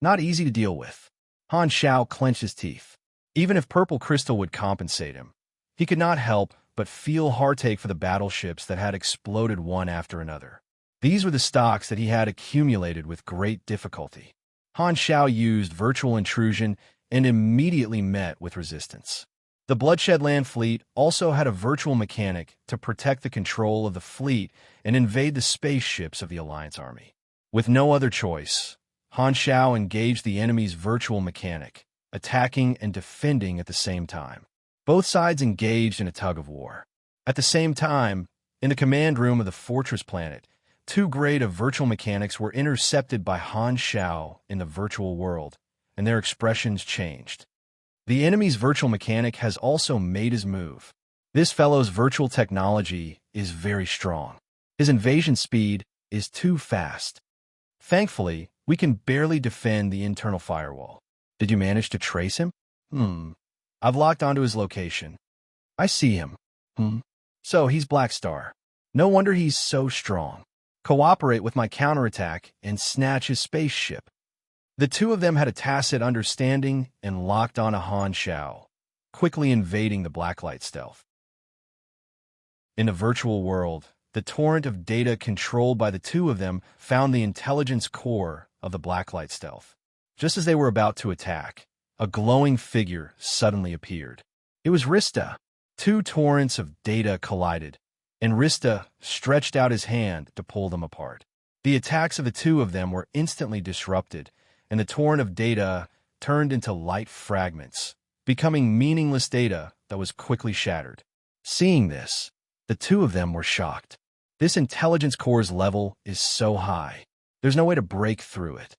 Not easy to deal with. Han Zhao clenched his teeth. Even if purple crystal would compensate him, he could not help but feel heartache for the battleships that had exploded one after another. These were the stocks that he had accumulated with great difficulty. Han Zhao used virtual intrusion and immediately met with resistance. The Bloodshed Land fleet also had a virtual mechanic to protect the control of the fleet and invade the spaceships of the Alliance army. With no other choice, Han Zhao engaged the enemy's virtual mechanic, attacking and defending at the same time. Both sides engaged in a tug-of-war. At the same time, in the command room of the fortress planet, two grade of virtual mechanics were intercepted by Han Xiao in the virtual world, and their expressions changed. The enemy's virtual mechanic has also made his move. This fellow's virtual technology is very strong. His invasion speed is too fast. Thankfully, we can barely defend the internal firewall. Did you manage to trace him? I've locked onto his location. I see him. So he's Black Star. No wonder he's so strong. Cooperate with my counterattack and snatch his spaceship. The two of them had a tacit understanding and locked on a Han Xiao, quickly invading the Blacklight stealth. In the virtual world, the torrent of data controlled by the two of them found the intelligence core of the Blacklight stealth. Just as they were about to attack, a glowing figure suddenly appeared. It was Rista. Two torrents of data collided, and Rista stretched out his hand to pull them apart. The attacks of the two of them were instantly disrupted, and the torrent of data turned into light fragments, becoming meaningless data that was quickly shattered. Seeing this, the two of them were shocked. This intelligence core's level is so high. There's no way to break through it.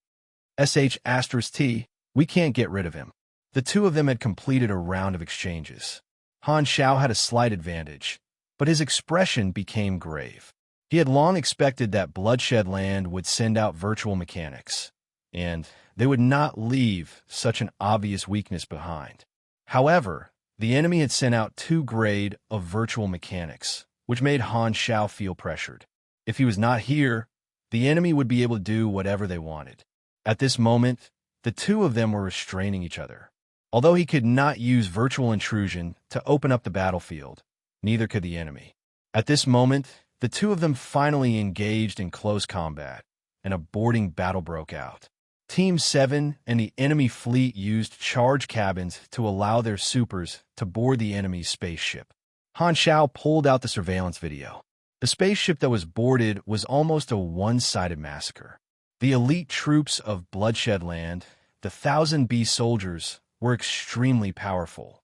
*T, we can't get rid of him. The two of them had completed a round of exchanges. Han Xiao had a slight advantage, but his expression became grave. He had long expected that Bloodshed Land would send out virtual mechanics, and they would not leave such an obvious weakness behind. However, the enemy had sent out 2 grade of virtual mechanics, which made Han Xiao feel pressured. If he was not here, the enemy would be able to do whatever they wanted. At this moment, the two of them were restraining each other. Although he could not use virtual intrusion to open up the battlefield, neither could the enemy. At this moment, the two of them finally engaged in close combat, and a boarding battle broke out. Team 7 and the enemy fleet used charge cabins to allow their supers to board the enemy's spaceship. Han Xiao pulled out the surveillance video. The spaceship that was boarded was almost a one-sided massacre. The elite troops of Bloodshed Land, the 1,000 B soldiers, were extremely powerful.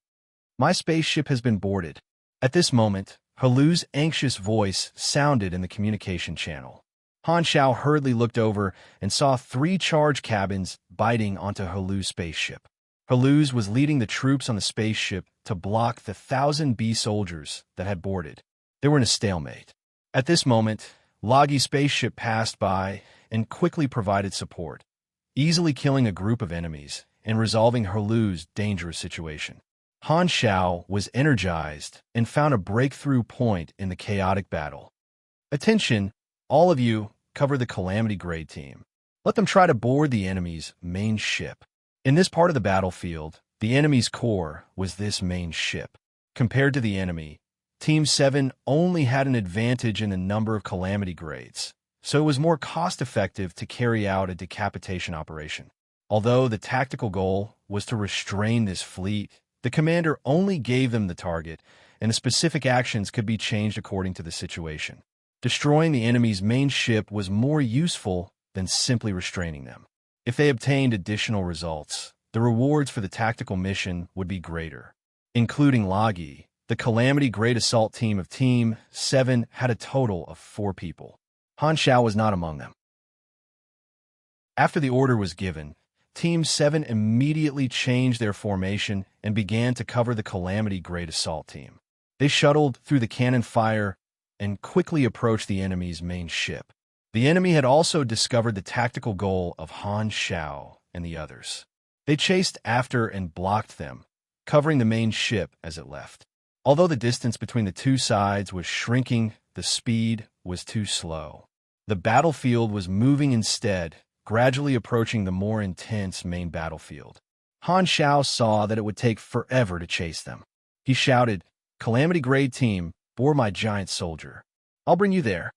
My spaceship has been boarded. At this moment, Halu's anxious voice sounded in the communication channel. Han Xiao hurriedly looked over and saw 3 charge cabins biting onto Halu's spaceship. Halu's was leading the troops on the spaceship to block the 1,000 B soldiers that had boarded. They were in a stalemate. At this moment, Logi's spaceship passed by and quickly provided support, easily killing a group of enemies and resolving Halu's dangerous situation. Han Xiao was energized and found a breakthrough point in the chaotic battle. Attention, all of you, cover the Calamity Grade team. Let them try to board the enemy's main ship. In this part of the battlefield, the enemy's core was this main ship. Compared to the enemy, Team 7 only had an advantage in the number of Calamity Grades, so it was more cost-effective to carry out a decapitation operation. Although the tactical goal was to restrain this fleet, the commander only gave them the target, and the specific actions could be changed according to the situation. Destroying the enemy's main ship was more useful than simply restraining them. If they obtained additional results, the rewards for the tactical mission would be greater. Including Logi, the Calamity Grade Assault team of Team 7 had a total of 4 people. Han Xiao was not among them. After the order was given, Team 7 immediately changed their formation and began to cover the Calamity Grade Assault team. They shuttled through the cannon fire and quickly approached the enemy's main ship. The enemy had also discovered the tactical goal of Han Xiao and the others. They chased after and blocked them, covering the main ship as it left. Although the distance between the two sides was shrinking, the speed was too slow. The battlefield was moving instead, gradually approaching the more intense main battlefield. Han Xiao saw that it would take forever to chase them. He shouted, "Calamity Grade team, board my giant soldier. I'll bring you there."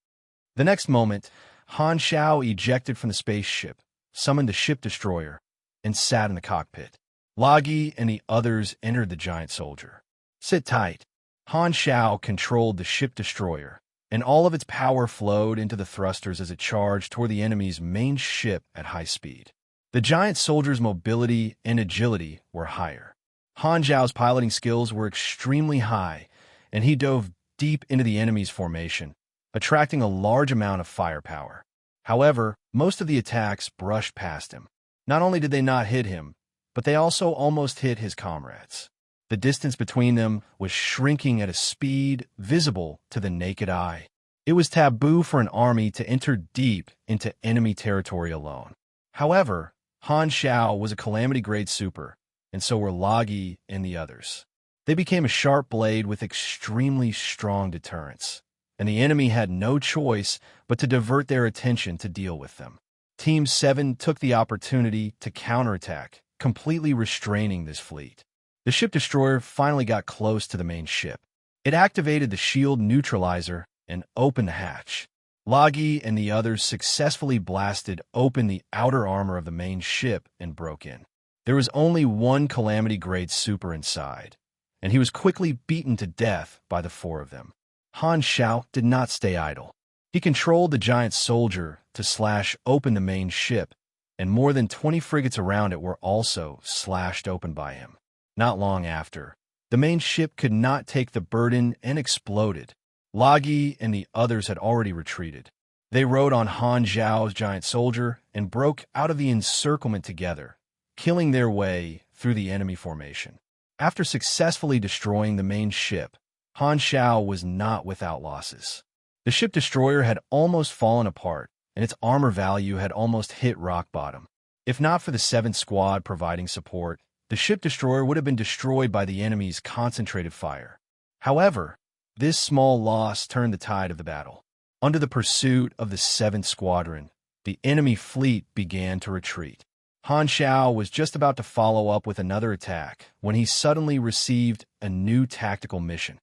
The next moment, Han Xiao ejected from the spaceship, summoned the ship destroyer, and sat in the cockpit. Logi and the others entered the giant soldier. "Sit tight." Han Xiao controlled the ship destroyer, and all of its power flowed into the thrusters as it charged toward the enemy's main ship at high speed. The giant soldier's mobility and agility were higher. Han Zhao's piloting skills were extremely high, and he dove deep into the enemy's formation, attracting a large amount of firepower. However, most of the attacks brushed past him. Not only did they not hit him, but they also almost hit his comrades. The distance between them was shrinking at a speed visible to the naked eye. It was taboo for an army to enter deep into enemy territory alone. However, Han Zhao was a calamity-grade super, and so were Lagi and the others. They became a sharp blade with extremely strong deterrence, and the enemy had no choice but to divert their attention to deal with them. Team 7 took the opportunity to counterattack, completely restraining this fleet. The ship destroyer finally got close to the main ship. It activated the shield neutralizer and opened the hatch. Lagi and the others successfully blasted open the outer armor of the main ship and broke in. There was only one calamity-grade super inside, and he was quickly beaten to death by the four of them. Han Zhao did not stay idle. He controlled the giant soldier to slash open the main ship, and more than 20 frigates around it were also slashed open by him. Not long after, the main ship could not take the burden and exploded. Lagi and the others had already retreated. They rode on Han Zhao's giant soldier and broke out of the encirclement together, killing their way through the enemy formation. After successfully destroying the main ship, Han Zhao was not without losses. The ship destroyer had almost fallen apart, and its armor value had almost hit rock bottom. If not for the 7th Squad providing support, the ship destroyer would have been destroyed by the enemy's concentrated fire. However, this small loss turned the tide of the battle. Under the pursuit of the 7th Squadron, the enemy fleet began to retreat. Han Zhao was just about to follow up with another attack when he suddenly received a new tactical mission.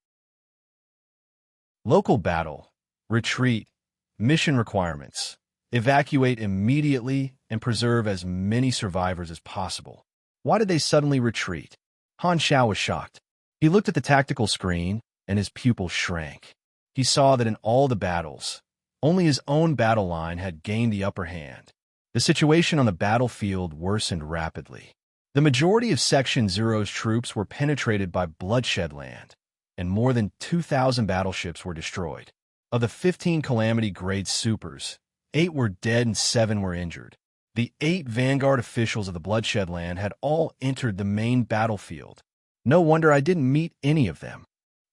Local battle, retreat, mission requirements, evacuate immediately and preserve as many survivors as possible. Why did they suddenly retreat? Han Zhao was shocked. He looked at the tactical screen, and his pupils shrank. He saw that in all the battles, only his own battle line had gained the upper hand. The situation on the battlefield worsened rapidly. The majority of Section Zero's troops were penetrated by bloodshed land, and more than 2,000 battleships were destroyed. Of the 15 Calamity-grade supers, 8 were dead and 7 were injured. The 8 Vanguard officials of the bloodshed land had all entered the main battlefield. No wonder I didn't meet any of them.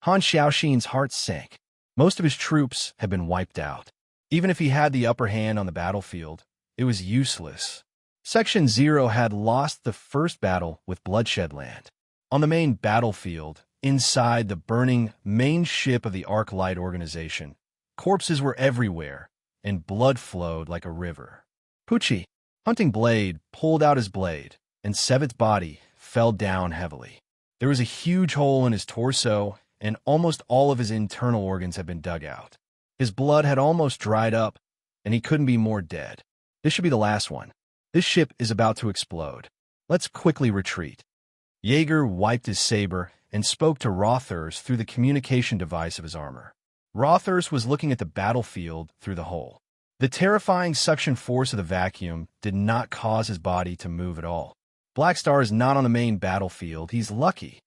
Han Xiaoxin's heart sank. Most of his troops had been wiped out. Even if he had the upper hand on the battlefield, it was useless. Section 0 had lost the first battle with bloodshed land. On the main battlefield, inside the burning main ship of the Arc Light organization, corpses were everywhere, and blood flowed like a river. Pucci, Hunting Blade, pulled out his blade, and Sevet's body fell down heavily. There was a huge hole in his torso, and almost all of his internal organs had been dug out. His blood had almost dried up, and he couldn't be more dead. This should be the last one. This ship is about to explode. Let's quickly retreat. Jaeger wiped his saber and spoke to Rothers through the communication device of his armor. Rothers was looking at the battlefield through the hole. The terrifying suction force of the vacuum did not cause his body to move at all. Blackstar is not on the main battlefield. He's lucky.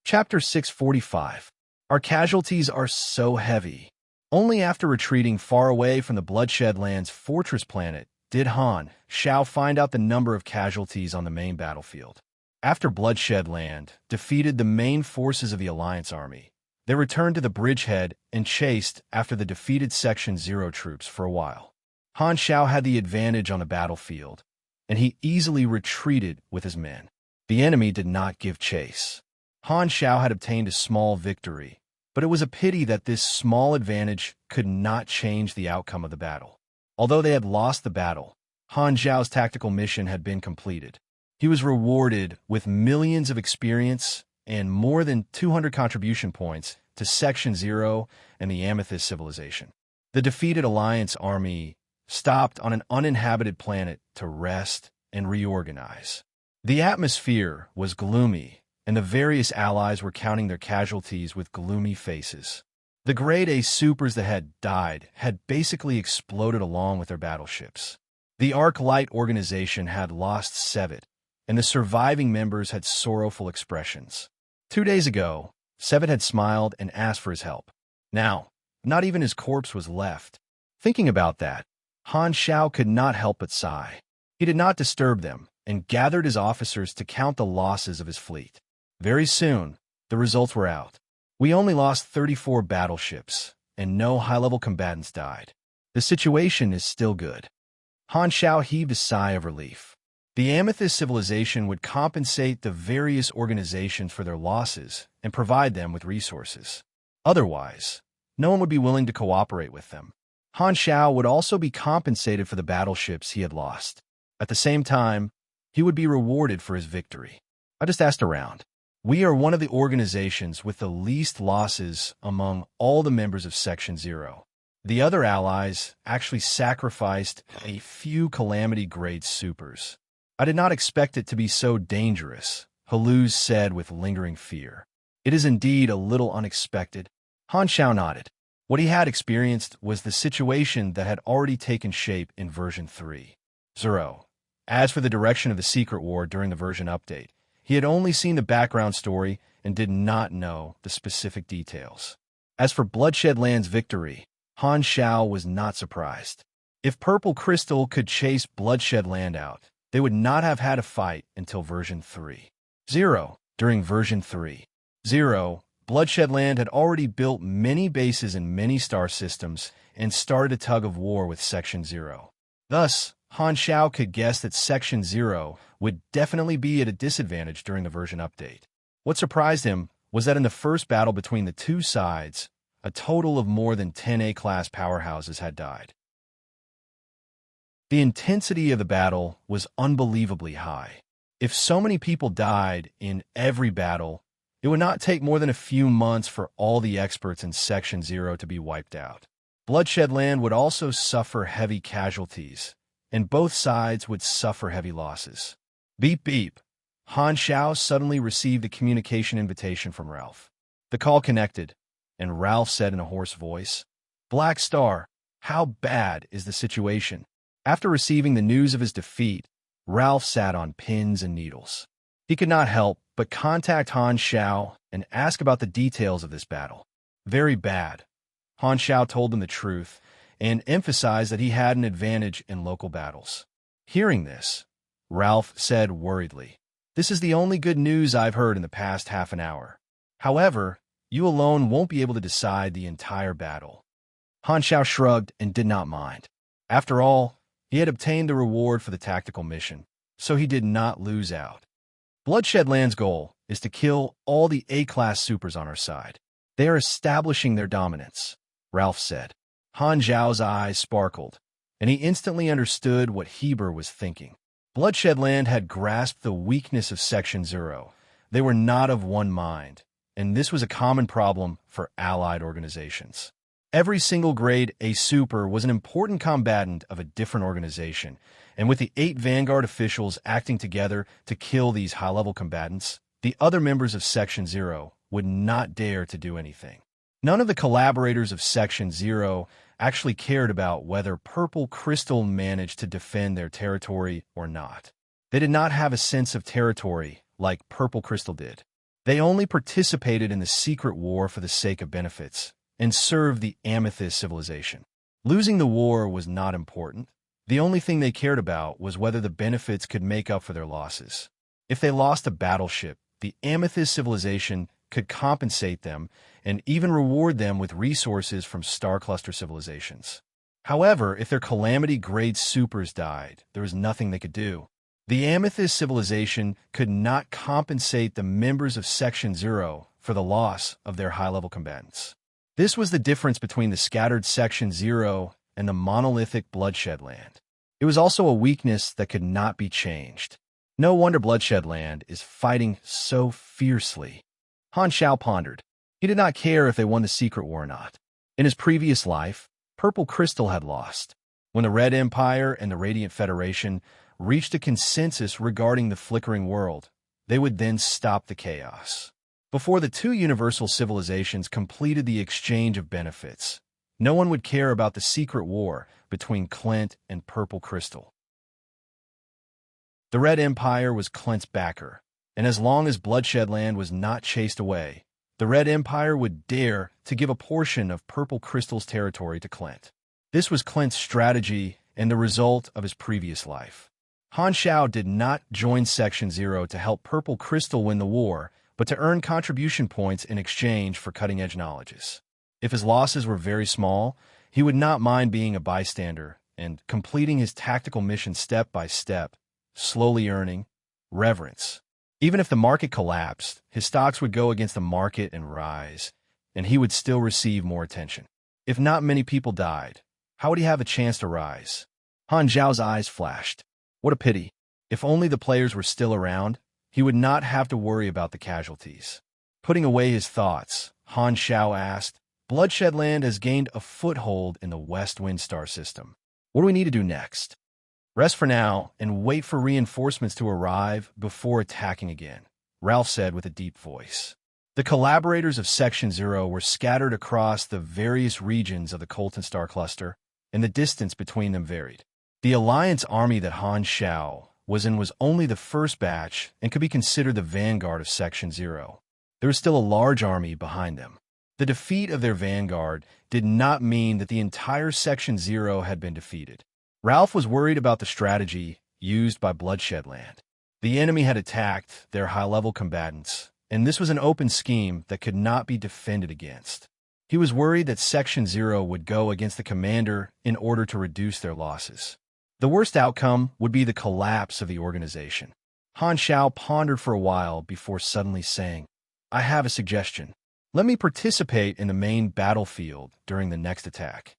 Chapter 645. Our casualties are so heavy. Only after retreating far away from the Bloodshed Land's fortress planet did Han Zhao find out the number of casualties on the main battlefield. After Bloodshed Land defeated the main forces of the Alliance Army, they returned to the bridgehead and chased after the defeated Section 0 troops for a while. Han Zhao had the advantage on the battlefield, and he easily retreated with his men. The enemy did not give chase. Han Zhao had obtained a small victory, but it was a pity that this small advantage could not change the outcome of the battle. Although they had lost the battle, Han Zhao's tactical mission had been completed. He was rewarded with millions of experience and more than 200 contribution points to Section 0 and the Amethyst civilization. The defeated Alliance army stopped on an uninhabited planet to rest and reorganize. The atmosphere was gloomy, and the various allies were counting their casualties with gloomy faces. The Grade A supers that had died had basically exploded along with their battleships. The Arc Light organization had lost Sevet, and the surviving members had sorrowful expressions. 2 days ago, Sevet had smiled and asked for his help. Now, not even his corpse was left. Thinking about that, Han Shao could not help but sigh. He did not disturb them and gathered his officers to count the losses of his fleet. Very soon, the results were out. We only lost 34 battleships, and no high-level combatants died. The situation is still good. Han Shao heaved a sigh of relief. The Amethyst civilization would compensate the various organizations for their losses and provide them with resources. Otherwise, no one would be willing to cooperate with them. Han Shao would also be compensated for the battleships he had lost. At the same time, he would be rewarded for his victory. I just asked around. We are one of the organizations with the least losses among all the members of Section 0. The other allies actually sacrificed a few calamity-grade supers. I did not expect it to be so dangerous, Haluz said with lingering fear. It is indeed a little unexpected. Han Shao nodded. What he had experienced was the situation that had already taken shape in version 3.0. As for the direction of the Secret War during the version update, he had only seen the background story and did not know the specific details. As for Bloodshed Land's victory, Han Shao was not surprised. If Purple Crystal could chase Bloodshed Land out, they would not have had a fight until version 3.0. During version 3.0, Bloodshed Land had already built many bases in many star systems and started a tug of war with Section 0. Thus, Han Shao could guess that Section 0 would definitely be at a disadvantage during the version update. What surprised him was that in the first battle between the two sides, a total of more than 10 A-class powerhouses had died. The intensity of the battle was unbelievably high. If so many people died in every battle, it would not take more than a few months for all the experts in Section 0 to be wiped out. Bloodshed Land would also suffer heavy casualties, and both sides would suffer heavy losses. Beep beep. Han Shao suddenly received a communication invitation from Ralph. The call connected, and Ralph said in a hoarse voice, "Black Star, how bad is the situation?" After receiving the news of his defeat, Ralph sat on pins and needles. He could not help but contact Han Shao and ask about the details of this battle. Very bad. Han Shao told him the truth and emphasized that he had an advantage in local battles. Hearing this, Ralph said worriedly, "This is the only good news I've heard in the past half an hour. However, you alone won't be able to decide the entire battle." Han Shao shrugged and did not mind. After all, he had obtained the reward for the tactical mission, so he did not lose out. Bloodshed Land's goal is to kill all the A-class supers on our side. They are establishing their dominance, Ralph said. Han Zhao's eyes sparkled, and he instantly understood what Heber was thinking. Bloodshed Land had grasped the weakness of Section 0. They were not of one mind, and this was a common problem for allied organizations. Every single grade A super was an important combatant of a different organization, and with the 8 Vanguard officials acting together to kill these high-level combatants, the other members of Section 0 would not dare to do anything. None of the collaborators of Section 0 actually cared about whether Purple Crystal managed to defend their territory or not. They did not have a sense of territory like Purple Crystal did. They only participated in the secret war for the sake of benefits and served the Amethyst civilization. Losing the war was not important. The only thing they cared about was whether the benefits could make up for their losses. If they lost a battleship, the Amethyst civilization could compensate them and even reward them with resources from star cluster civilizations. However, if their calamity-grade supers died, there was nothing they could do. The Amethyst civilization could not compensate the members of Section 0 for the loss of their high-level combatants. This was the difference between the scattered Section 0 and the monolithic Bloodshed Land. It was also a weakness that could not be changed. No wonder Bloodshed Land is fighting so fiercely. Han Shao pondered. He did not care if they won the secret war or not. In his previous life, Purple Crystal had lost. When the Red Empire and the Radiant Federation reached a consensus regarding the flickering world, they would then stop the chaos. Before the two universal civilizations completed the exchange of benefits, no one would care about the secret war between Clint and Purple Crystal. The Red Empire was Clint's backer, and as long as Bloodshed Land was not chased away, the Red Empire would dare to give a portion of Purple Crystal's territory to Clint. This was Clint's strategy and the result of his previous life. Han Xiao did not join Section Zero to help Purple Crystal win the war, but to earn contribution points in exchange for cutting-edge knowledges. If his losses were very small, he would not mind being a bystander and completing his tactical mission step by step, slowly earning reverence. Even if the market collapsed, his stocks would go against the market and rise, and he would still receive more attention. If not many people died, how would he have a chance to rise? Han Zhao's eyes flashed. What a pity. If only the players were still around, he would not have to worry about the casualties. Putting away his thoughts, Han Xiao asked, Bloodshed Land has gained a foothold in the West Wind Star system. What do we need to do next? Rest for now and wait for reinforcements to arrive before attacking again, Ralph said with a deep voice. The collaborators of Section Zero were scattered across the various regions of the Colton Star cluster, and the distance between them varied. The Alliance army that Han Xiao was in was only the first batch and could be considered the vanguard of Section Zero. There was still a large army behind them. The defeat of their vanguard did not mean that the entire Section Zero had been defeated. Ralph was worried about the strategy used by Bloodshed Land. The enemy had attacked their high-level combatants, and this was an open scheme that could not be defended against. He was worried that Section Zero would go against the commander in order to reduce their losses. The worst outcome would be the collapse of the organization. Han Xiao pondered for a while before suddenly saying, I have a suggestion. Let me participate in the main battlefield during the next attack.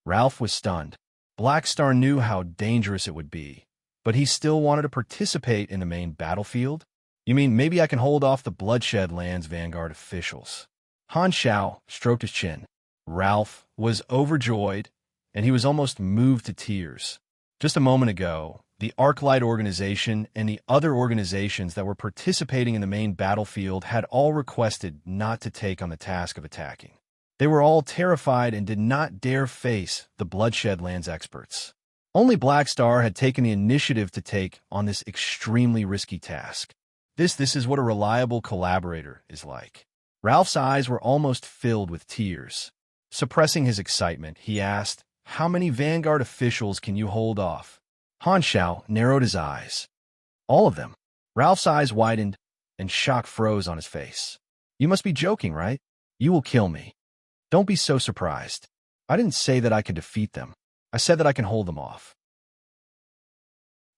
Ralph was stunned. Black Star knew how dangerous it would be, but he still wanted to participate in the main battlefield? You mean maybe I can hold off the Bloodshed Land's vanguard officials? Han Xiao stroked his chin. Ralph was overjoyed, and he was almost moved to tears. Just a moment ago, the Arclight organization and the other organizations that were participating in the main battlefield had all requested not to take on the task of attacking. They were all terrified and did not dare face the Bloodshed Land's experts. Only Black Star had taken the initiative to take on this extremely risky task. This is what a reliable collaborator is like. Ralph's eyes were almost filled with tears. Suppressing his excitement, he asked, How many Vanguard officials can you hold off? Han Xiao narrowed his eyes. All of them. Ralph's eyes widened, and shock froze on his face. You must be joking, right? You will kill me. Don't be so surprised. I didn't say that I could defeat them. I said that I can hold them off.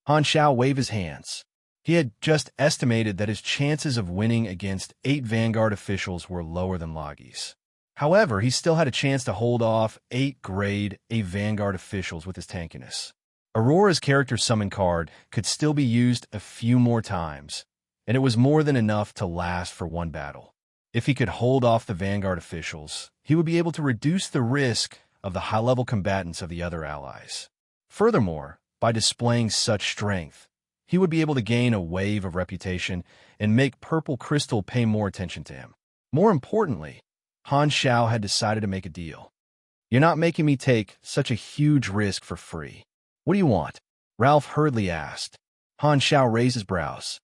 Han Xiao waved his hands. He had just estimated that his chances of winning against 8 Vanguard officials were lower than Logi's. However, he still had a chance to hold off 8 grade A Vanguard officials with his tankiness. Aurora's character summon card could still be used a few more times, and it was more than enough to last for one battle. If he could hold off the Vanguard officials, he would be able to reduce the risk of the high-level combatants of the other allies. Furthermore, by displaying such strength, he would be able to gain a wave of reputation and make Purple Crystal pay more attention to him. More importantly, Han Xiao had decided to make a deal. You're not making me take such a huge risk for free. What do you want? Ralph hurriedly asked. Han Xiao raised his brows.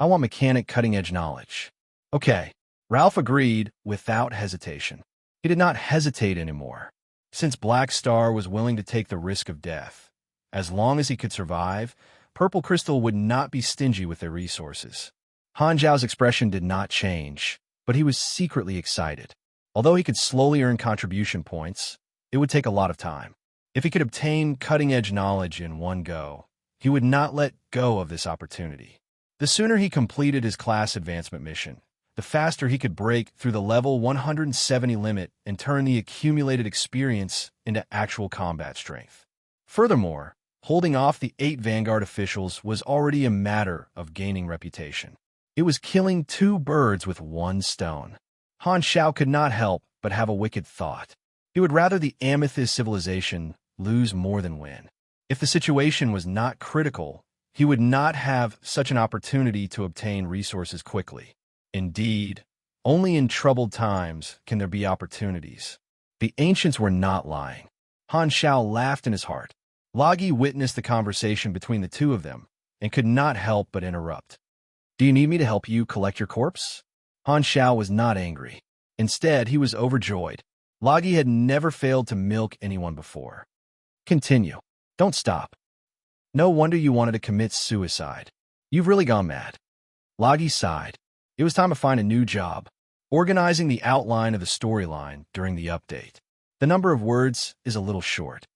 I want mechanic cutting-edge knowledge. Okay. Ralph agreed without hesitation. He did not hesitate anymore. Since Black Star was willing to take the risk of death, as long as he could survive, Purple Crystal would not be stingy with their resources. Han Zhao's expression did not change, but he was secretly excited. Although he could slowly earn contribution points, it would take a lot of time. If he could obtain cutting-edge knowledge in one go, he would not let go of this opportunity. The sooner he completed his class advancement mission, the faster he could break through the level 170 limit and turn the accumulated experience into actual combat strength. Furthermore, holding off the 8 Vanguard officials was already a matter of gaining reputation. It was killing 2 birds with 1 stone. Han Xiao could not help but have a wicked thought. He would rather the Amethyst civilization lose more than win. If the situation was not critical, he would not have such an opportunity to obtain resources quickly. Indeed, Only in troubled times can there be opportunities. The ancients were not lying. Han Shao laughed in his heart. Lagi witnessed the conversation between the two of them and could not help but interrupt. Do you need me to help you collect your corpse? Han Shao was not angry. Instead, he was overjoyed. Lagi had never failed to milk anyone before. Continue. Don't stop. No wonder you wanted to commit suicide. You've really gone mad. Lagi sighed. It was time to find a new job, organizing the outline of the storyline during the update. The number of words is a little short.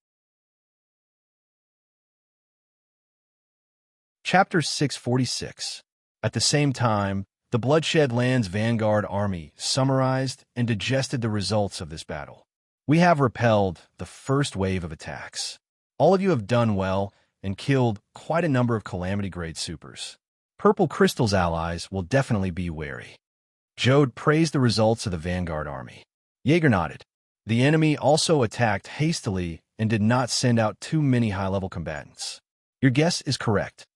Chapter 646. At the same time, the Bloodshed Lands Vanguard Army summarized and digested the results of this battle. We have repelled the first wave of attacks. All of you have done well and killed quite a number of Calamity-grade supers. Purple Crystal's allies will definitely be wary. Jode praised the results of the Vanguard Army. Jaeger nodded. The enemy also attacked hastily and did not send out too many high-level combatants. Your guess is correct.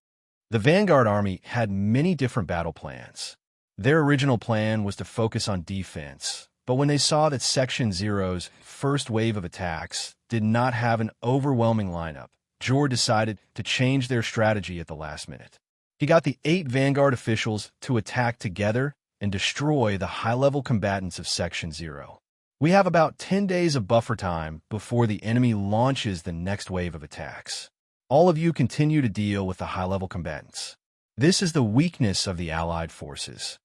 The Vanguard Army had many different battle plans. Their original plan was to focus on defense, but when they saw that Section Zero's first wave of attacks did not have an overwhelming lineup, Jor decided to change their strategy at the last minute. He got the 8 Vanguard officials to attack together and destroy the high-level combatants of Section Zero. We have about 10 days of buffer time before the enemy launches the next wave of attacks. All of you continue to deal with the high-level combatants. This is the weakness of the Allied forces.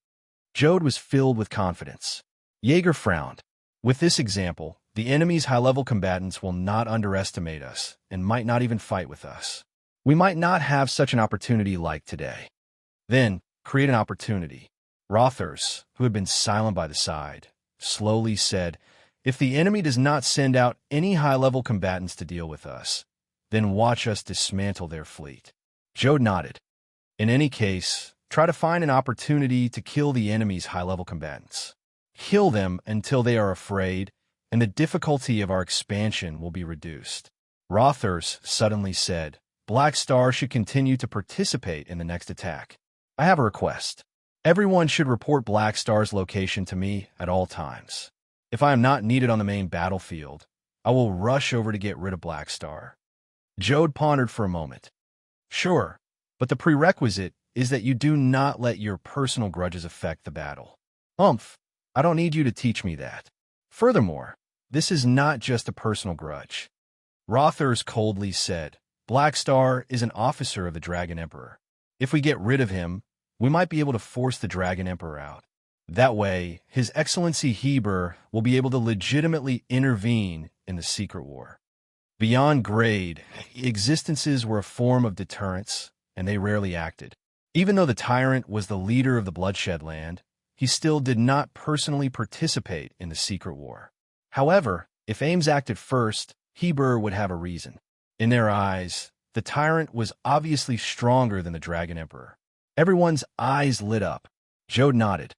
Jode was filled with confidence. Jaeger frowned. With this example, the enemy's high-level combatants will not underestimate us and might not even fight with us. We might not have such an opportunity like today. Then, create an opportunity. Rothers, who had been silent by the side, slowly said, if the enemy does not send out any high-level combatants to deal with us, then watch us dismantle their fleet. Jode nodded. In any case, try to find an opportunity to kill the enemy's high-level combatants. Kill them until they are afraid, and the difficulty of our expansion will be reduced. Rothers suddenly said, Black Star should continue to participate in the next attack. I have a request. Everyone should report Black Star's location to me at all times. If I am not needed on the main battlefield, I will rush over to get rid of Black Star. Jode pondered for a moment. Sure, but the prerequisite is that you do not let your personal grudges affect the battle. I don't need you to teach me that. Furthermore, this is not just a personal grudge. Rothers coldly said, Black Star is an officer of the Dragon Emperor. If we get rid of him, we might be able to force the Dragon Emperor out. That way, His Excellency Heber will be able to legitimately intervene in the secret war. Beyond grade, existences were a form of deterrence, and they rarely acted. Even though the tyrant was the leader of the Bloodshed Land, he still did not personally participate in the secret war. However, if Ames acted first, Heber would have a reason. In their eyes, the tyrant was obviously stronger than the Dragon Emperor. Everyone's eyes lit up. Jode nodded.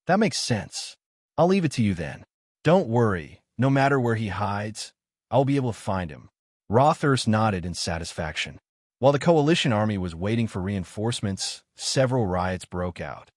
That makes sense. I'll leave it to you then. Don't worry, no matter where he hides, I'll be able to find him. Rothers nodded in satisfaction. While the coalition army was waiting for reinforcements, several riots broke out.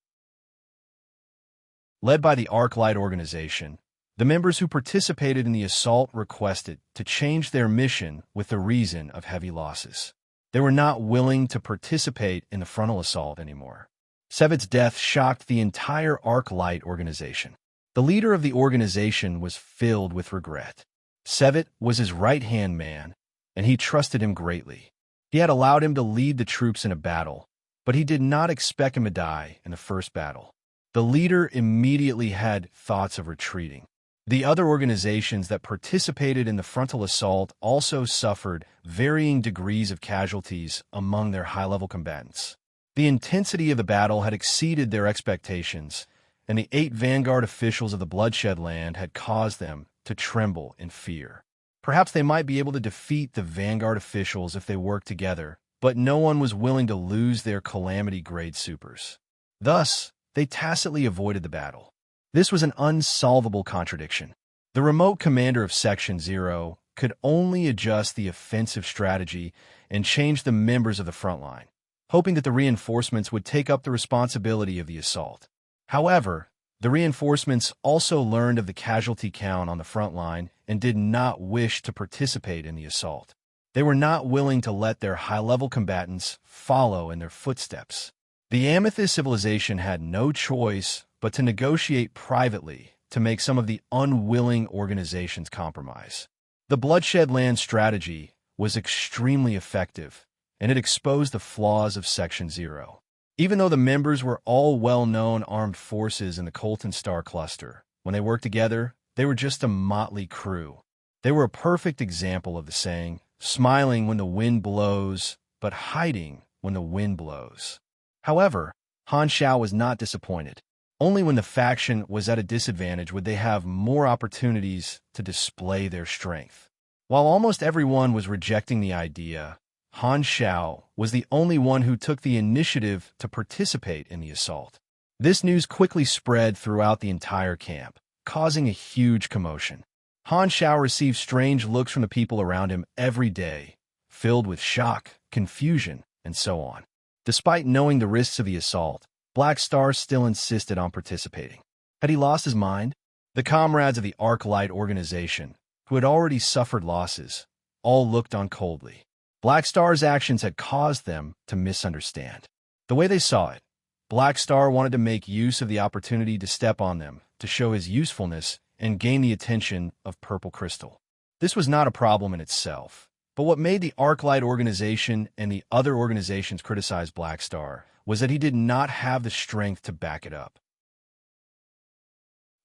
Led by the Arclight organization, the members who participated in the assault requested to change their mission with the reason of heavy losses. They were not willing to participate in the frontal assault anymore. Sevit's death shocked the entire Arclight organization. The leader of the organization was filled with regret. Sevit was his right-hand man, and he trusted him greatly. He had allowed him to lead the troops in a battle, but he did not expect him to die in the first battle. The leader immediately had thoughts of retreating. The other organizations that participated in the frontal assault also suffered varying degrees of casualties among their high-level combatants. The intensity of the battle had exceeded their expectations, and the 8 Vanguard officials of the Bloodshed Land had caused them to tremble in fear. Perhaps they might be able to defeat the Vanguard officials if they worked together, but no one was willing to lose their Calamity-grade supers. Thus, they tacitly avoided the battle. This was an unsolvable contradiction. The remote commander of Section Zero could only adjust the offensive strategy and change the members of the front line, hoping that the reinforcements would take up the responsibility of the assault. However, The reinforcements also learned of the casualty count on the front line and did not wish to participate in the assault. They were not willing to let their high-level combatants follow in their footsteps. The Amethyst civilization had no choice but to negotiate privately to make some of the unwilling organizations compromise. The Bloodshed Land strategy was extremely effective, and it exposed the flaws of Section 0. Even though the members were all well-known armed forces in the Colton Star Cluster, when they worked together, they were just a motley crew. They were a perfect example of the saying, smiling when the wind blows, but hiding when the wind blows. However, Han Shao was not disappointed. Only when the faction was at a disadvantage would they have more opportunities to display their strength. While almost everyone was rejecting the idea, Han Shao was the only one who took the initiative to participate in the assault. This news quickly spread throughout the entire camp, causing a huge commotion. Han Shao received strange looks from the people around him every day, filled with shock, confusion, and so on. Despite knowing the risks of the assault, Black Star still insisted on participating. Had he lost his mind? The comrades of the Arclight organization, who had already suffered losses, all looked on coldly. Black Star's actions had caused them to misunderstand. The way they saw it, Black Star wanted to make use of the opportunity to step on them, to show his usefulness and gain the attention of Purple Crystal. This was not a problem in itself, but what made the Arclight organization and the other organizations criticize Black Star was that he did not have the strength to back it up.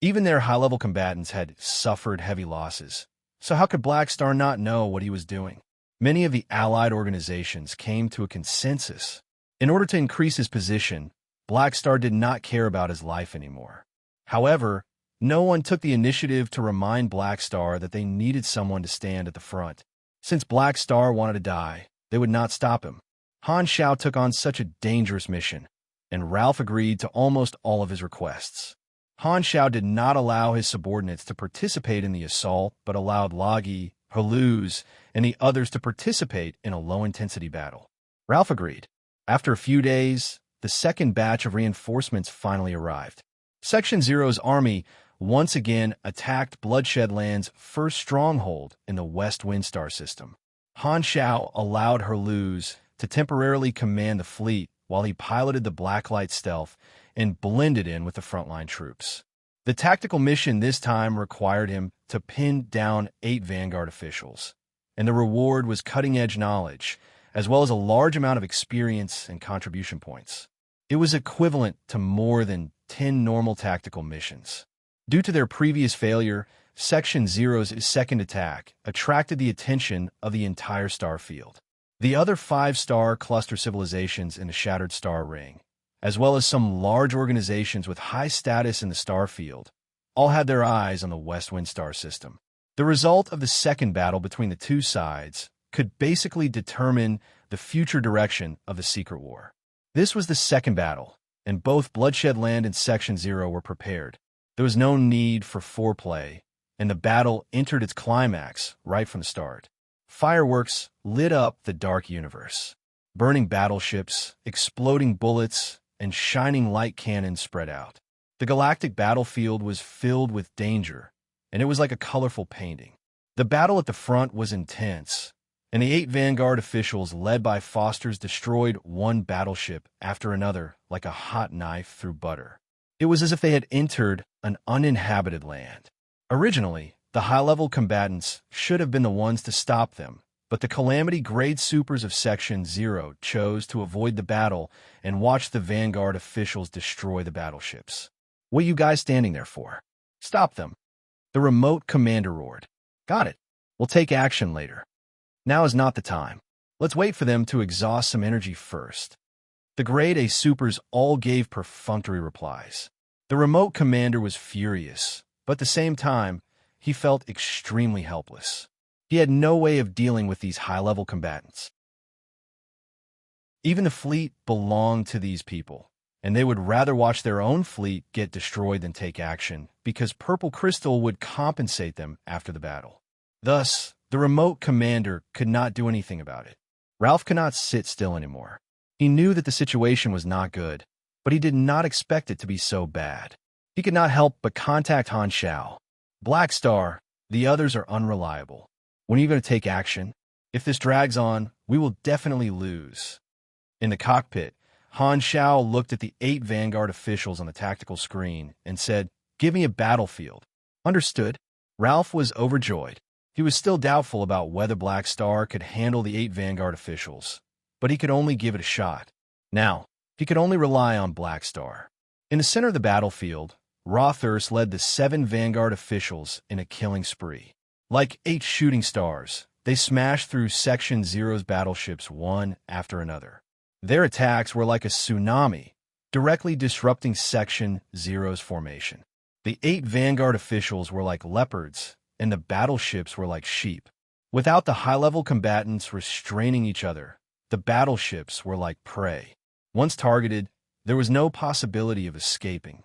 Even their high-level combatants had suffered heavy losses, so how could Black Star not know what he was doing? Many of the allied organizations came to a consensus. In order to increase his position, Black Star did not care about his life anymore. However, no one took the initiative to remind Black Star that they needed someone to stand at the front. Since Black Star wanted to die, they would not stop him. Han Shao took on such a dangerous mission, and Ralph agreed to almost all of his requests. Han Shao did not allow his subordinates to participate in the assault, but allowed Lagi, Haluz, and the others to participate in a low-intensity battle. Ralph agreed. After a few days, the second batch of reinforcements finally arrived. Section Zero's army once again attacked Bloodshed Land's first stronghold in the West Windstar system. Han Shao allowed Haluz to temporarily command the fleet while he piloted the Blacklight stealth and blended in with the frontline troops. The tactical mission this time required him to pin down 8 Vanguard officials, and the reward was cutting-edge knowledge, as well as a large amount of experience and contribution points. It was equivalent to more than 10 normal tactical missions. Due to their previous failure, Section Zero's second attack attracted the attention of the entire star field. The other 5-star cluster civilizations in the Shattered Star Ring, as well as some large organizations with high status in the star field, all had their eyes on the West Windstar system. The result of the second battle between the two sides could basically determine the future direction of the Secret War. This was the second battle, and both Bloodshed Land and Section Zero were prepared. There was no need for foreplay, and the battle entered its climax right from the start. Fireworks lit up the dark universe. Burning battleships, exploding bullets, and shining light cannons spread out. The galactic battlefield was filled with danger, and it was like a colorful painting. The battle at the front was intense, and the 8 Vanguard officials led by Fosters destroyed one battleship after another like a hot knife through butter. It was as if they had entered an uninhabited land. Originally, the high-level combatants should have been the ones to stop them, but the Calamity-grade supers of Section Zero chose to avoid the battle and watch the Vanguard officials destroy the battleships. What are you guys standing there for? Stop them. The remote commander roared. Got it. We'll take action later. Now is not the time. Let's wait for them to exhaust some energy first. The Grade A supers all gave perfunctory replies. The remote commander was furious, but at the same time, he felt extremely helpless. He had no way of dealing with these high-level combatants. Even the fleet belonged to these people, and they would rather watch their own fleet get destroyed than take action, because Purple Crystal would compensate them after the battle. Thus, the remote commander could not do anything about it. Ralph could not sit still anymore. He knew that the situation was not good, but he did not expect it to be so bad. He could not help but contact Han Xiao. Black Star, the others are unreliable. When are you going to take action? If this drags on, we will definitely lose. In the cockpit, Han Xiao looked at the 8 Vanguard officials on the tactical screen and said, "Give me a battlefield." Understood. Ralph was overjoyed. He was still doubtful about whether Black Star could handle the 8 Vanguard officials, but he could only give it a shot. Now, he could only rely on Black Star. In the center of the battlefield, Rothurst led the 7 Vanguard officials in a killing spree. Like 8 shooting stars, they smashed through Section Zero's battleships one after another. Their attacks were like a tsunami, directly disrupting Section Zero's formation. The 8 Vanguard officials were like leopards, and the battleships were like sheep. Without the high-level combatants restraining each other, the battleships were like prey. Once targeted, there was no possibility of escaping.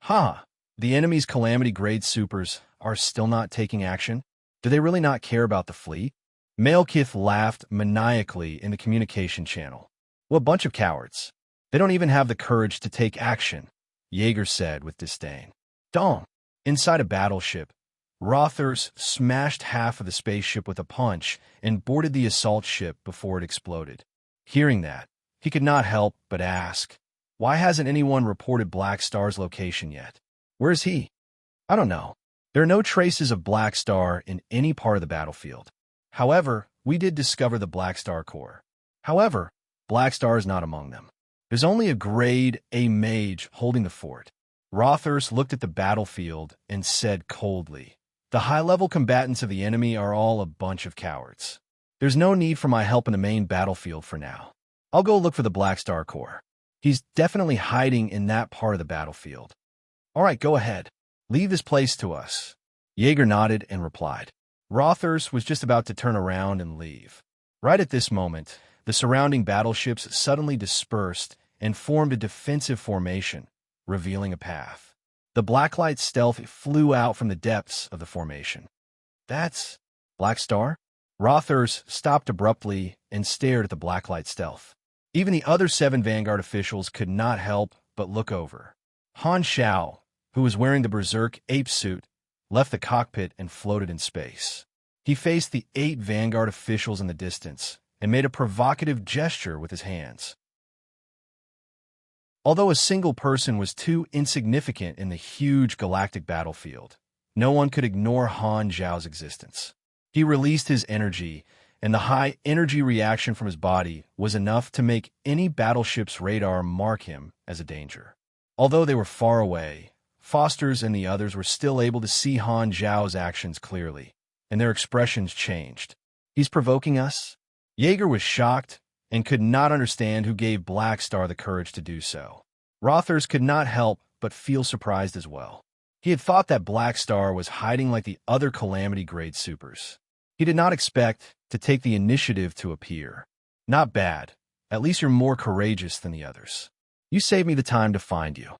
The enemy's Calamity-grade supers are still not taking action? Do they really not care about the fleet? Malekith laughed maniacally in the communication channel. What a bunch of cowards. They don't even have the courage to take action, Jaeger said with disdain. Dong! Inside a battleship, Rothurst smashed half of the spaceship with a punch and boarded the assault ship before it exploded. Hearing that, he could not help but ask, why hasn't anyone reported Black Star's location yet? Where is he? I don't know. There are no traces of Black Star in any part of the battlefield. However, we did discover the Black Star core. However, Black Star is not among them. There's only a grade A mage holding the fort. Rothurst looked at the battlefield and said coldly, the high-level combatants of the enemy are all a bunch of cowards. There's no need for my help in the main battlefield for now. I'll go look for the Black Star core. He's definitely hiding in that part of the battlefield. All right, go ahead. Leave this place to us. Jaeger nodded and replied. Rothurst was just about to turn around and leave. Right at this moment, the surrounding battleships suddenly dispersed and formed a defensive formation, revealing a path. The Blacklight stealth flew out from the depths of the formation. That's Black Star? Rothurst stopped abruptly and stared at the Blacklight stealth. Even the other 7 Vanguard officials could not help but look over. Han Xiao, who was wearing the Berserk ape suit, left the cockpit and floated in space. He faced the 8 Vanguard officials in the distance and made a provocative gesture with his hands. Although a single person was too insignificant in the huge galactic battlefield, no one could ignore Han Xiao's existence. He released his energy, and the high energy reaction from his body was enough to make any battleship's radar mark him as a danger. Although they were far away, Foster's and the others were still able to see Han Xiao's actions clearly, and their expressions changed. He's provoking us? Jaeger was shocked and could not understand who gave Black Star the courage to do so. Rothurst could not help but feel surprised as well. He had thought that Black Star was hiding like the other Calamity-grade supers. He did not expect to take the initiative to appear. Not bad. At least you're more courageous than the others. You saved me the time to find you.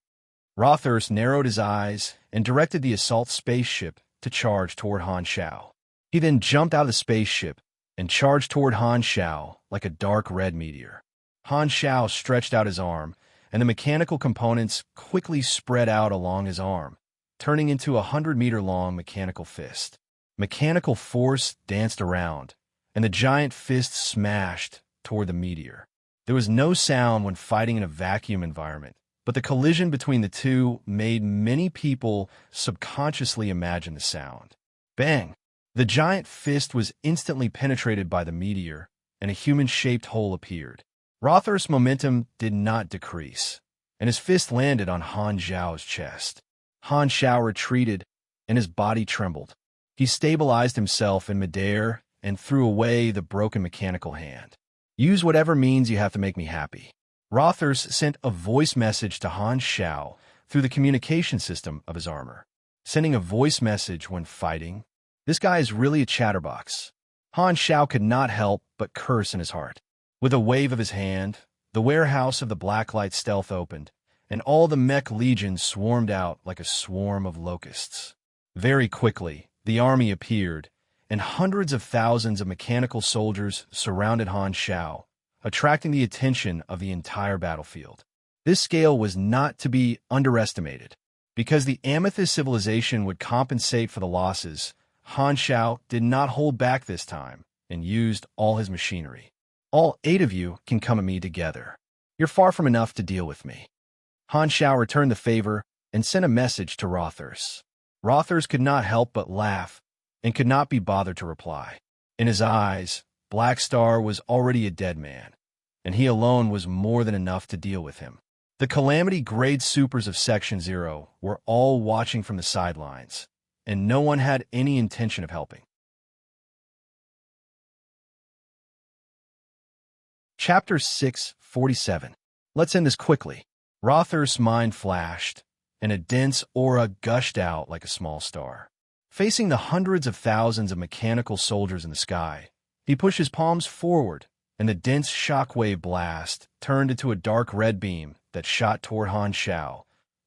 Rothurst narrowed his eyes and directed the assault spaceship to charge toward Han Xiao. He then jumped out of the spaceship and charged toward Han Xiao like a dark red meteor. Han Xiao stretched out his arm, and the mechanical components quickly spread out along his arm, turning into a 100-meter-long mechanical fist. Mechanical force danced around, and the giant fist smashed toward the meteor. There was no sound when fighting in a vacuum environment, but the collision between the two made many people subconsciously imagine the sound. Bang! The giant fist was instantly penetrated by the meteor, and a human-shaped hole appeared. Rothurst's momentum did not decrease, and his fist landed on Han Xiao's chest. Han Xiao retreated, and his body trembled. He stabilized himself in midair and threw away the broken mechanical hand. Use whatever means you have to make me happy. Rothurst sent a voice message to Han Xiao through the communication system of his armor. Sending a voice message when fighting? This guy is really a chatterbox. Han Xiao could not help but curse in his heart. With a wave of his hand, the warehouse of the Blacklight stealth opened, and all the mech legions swarmed out like a swarm of locusts. Very quickly, the army appeared, and hundreds of thousands of mechanical soldiers surrounded Han Xiao, attracting the attention of the entire battlefield. This scale was not to be underestimated. Because the Amethyst civilization would compensate for the losses, Han Xiao did not hold back this time and used all his machinery. All 8 of you can come at me together. You're far from enough to deal with me. Han Xiao returned the favor and sent a message to Rothers. Rothers could not help but laugh and could not be bothered to reply. In his eyes, Black Star was already a dead man, and he alone was more than enough to deal with him. The Calamity Grade Supers of Section 0 were all watching from the sidelines, and no one had any intention of helping. Chapter 647. Let's end this quickly. Rother's mind flashed, and a dense aura gushed out like a small star. Facing the hundreds of thousands of mechanical soldiers in the sky, he pushed his palms forward, and the dense shockwave blast turned into a dark red beam that shot toward Han Xiao,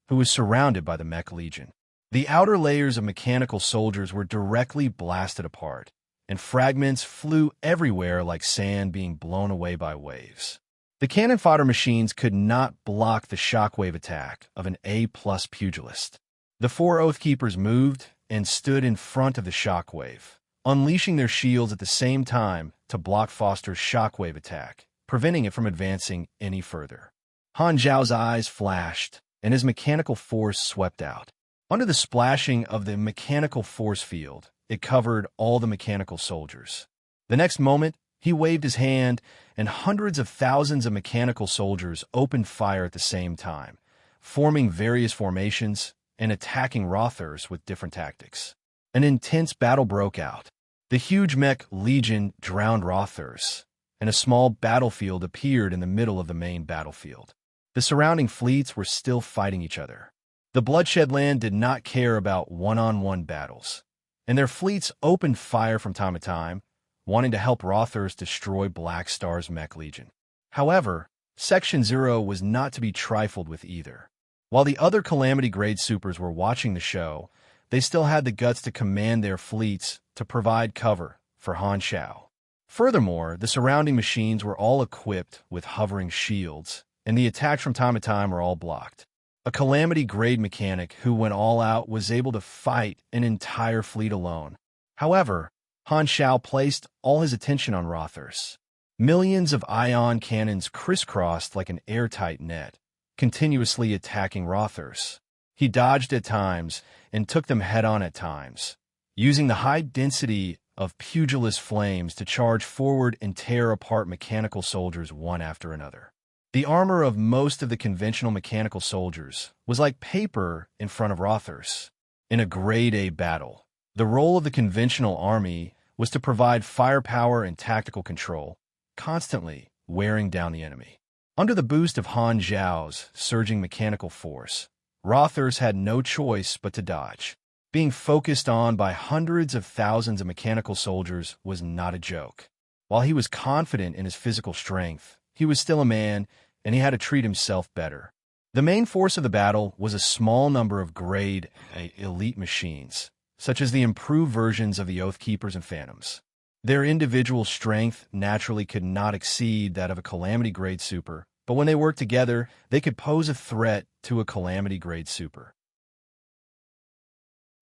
who was surrounded by the Mech Legion. The outer layers of mechanical soldiers were directly blasted apart, and fragments flew everywhere like sand being blown away by waves. The cannon fodder machines could not block the shockwave attack of an A-plus pugilist. The 4 Oathkeepers moved and stood in front of the shockwave, unleashing their shields at the same time to block Foster's shockwave attack, preventing it from advancing any further. Han Zhao's eyes flashed, and his mechanical force swept out. Under the splashing of the mechanical force field, it covered all the mechanical soldiers. The next moment, he waved his hand, and hundreds of thousands of mechanical soldiers opened fire at the same time, forming various formations and attacking Rothers with different tactics. An intense battle broke out. The huge Mech Legion drowned Rothers, and a small battlefield appeared in the middle of the main battlefield. The surrounding fleets were still fighting each other. The Bloodshed Land did not care about one-on-one battles, and their fleets opened fire from time to time, wanting to help Rothers destroy Black Star's Mech Legion. However, Section 0 was not to be trifled with either. While the other Calamity Grade Supers were watching the show, they still had the guts to command their fleets to provide cover for Han Xiao. Furthermore, the surrounding machines were all equipped with hovering shields, and the attacks from time to time were all blocked. A Calamity Grade mechanic who went all out was able to fight an entire fleet alone. However, Han Xiao placed all his attention on Rothers. Millions of ion cannons crisscrossed like an airtight net, continuously attacking Rothers. He dodged at times and took them head-on at times, using the high density of pugilist flames to charge forward and tear apart mechanical soldiers one after another. The armor of most of the conventional mechanical soldiers was like paper in front of Rothers. In a Grade A battle, the role of the conventional army was to provide firepower and tactical control, constantly wearing down the enemy. Under the boost of Han Zhao's surging mechanical force, Rothers had no choice but to dodge. Being focused on by hundreds of thousands of mechanical soldiers was not a joke. While he was confident in his physical strength, he was still a man, and he had to treat himself better. The main force of the battle was a small number of Grade A elite machines, such as the improved versions of the Oathkeepers and Phantoms. Their individual strength naturally could not exceed that of a Calamity Grade Super, but when they worked together, they could pose a threat to a Calamity Grade Super.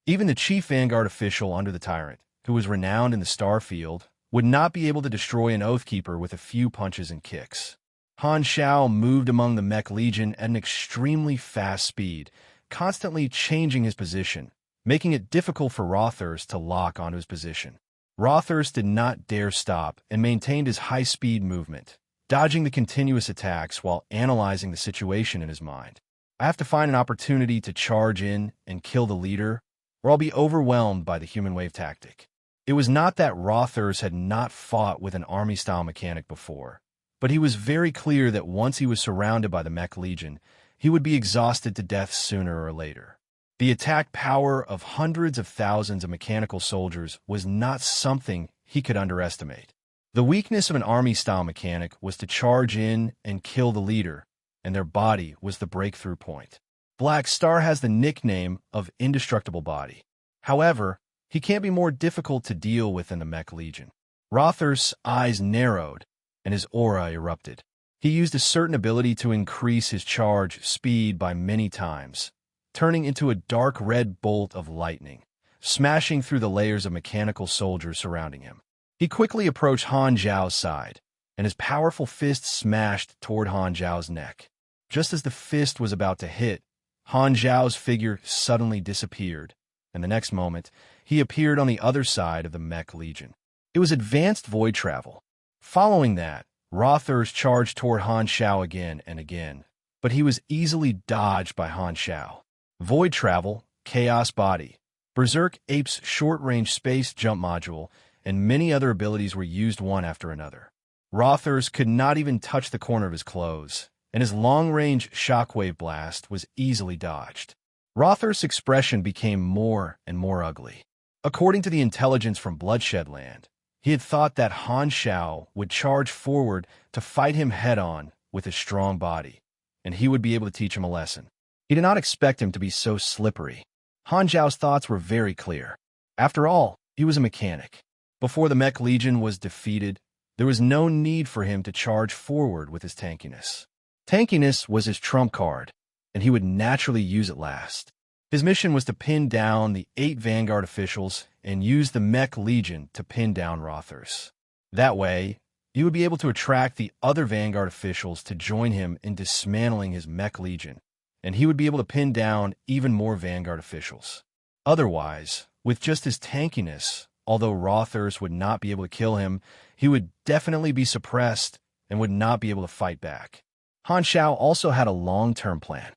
Even the chief Vanguard official under the Tyrant, who was renowned in the Star Field, would not be able to destroy an Oathkeeper with a few punches and kicks. Han Xiao moved among the Mech Legion at an extremely fast speed, constantly changing his position, making it difficult for Rothers to lock onto his position. Rothers did not dare stop and maintained his high-speed movement, dodging the continuous attacks while analyzing the situation in his mind. I have to find an opportunity to charge in and kill the leader, or I'll be overwhelmed by the human wave tactic. It was not that Rothers had not fought with an army-style mechanic before, but he was very clear that once he was surrounded by the Mech Legion, he would be exhausted to death sooner or later. The attack power of hundreds of thousands of mechanical soldiers was not something he could underestimate. The weakness of an army-style mechanic was to charge in and kill the leader, and their body was the breakthrough point. Black Star has the nickname of Indestructible Body. However, he can't be more difficult to deal with than the Mech Legion. Rother's eyes narrowed, and his aura erupted. He used a certain ability to increase his charge speed by many times, turning into a dark red bolt of lightning, smashing through the layers of mechanical soldiers surrounding him. He quickly approached Han Zhao's side, and his powerful fist smashed toward Han Zhao's neck. Just as the fist was about to hit, Han Zhao's figure suddenly disappeared, and the next moment, he appeared on the other side of the Mech Legion. It was advanced void travel. Following that, Rothers charged toward Han Zhao again and again, but he was easily dodged by Han Zhao. Void travel, Chaos Body, Berserk Ape's short-range space jump module, and many other abilities were used one after another. Rothers could not even touch the corner of his clothes, and his long-range shockwave blast was easily dodged. Rothers' expression became more and more ugly. According to the intelligence from Bloodshed Land, he had thought that Han Zhao would charge forward to fight him head-on with his strong body, and he would be able to teach him a lesson. He did not expect him to be so slippery. Han Zhao's thoughts were very clear. After all, he was a mechanic. Before the Mech Legion was defeated, there was no need for him to charge forward with his tankiness. Tankiness was his trump card, and he would naturally use it last. His mission was to pin down the 8 Vanguard officials and use the Mech Legion to pin down Rothers. That way, he would be able to attract the other Vanguard officials to join him in dismantling his Mech Legion, and he would be able to pin down even more Vanguard officials. Otherwise, with just his tankiness, although Rothers would not be able to kill him, he would definitely be suppressed and would not be able to fight back. Han Zhao also had a long-term plan.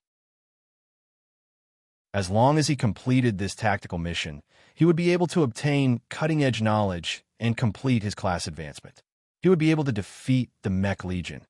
As long as he completed this tactical mission, he would be able to obtain cutting-edge knowledge and complete his class advancement. He would be able to defeat the Mech Legion,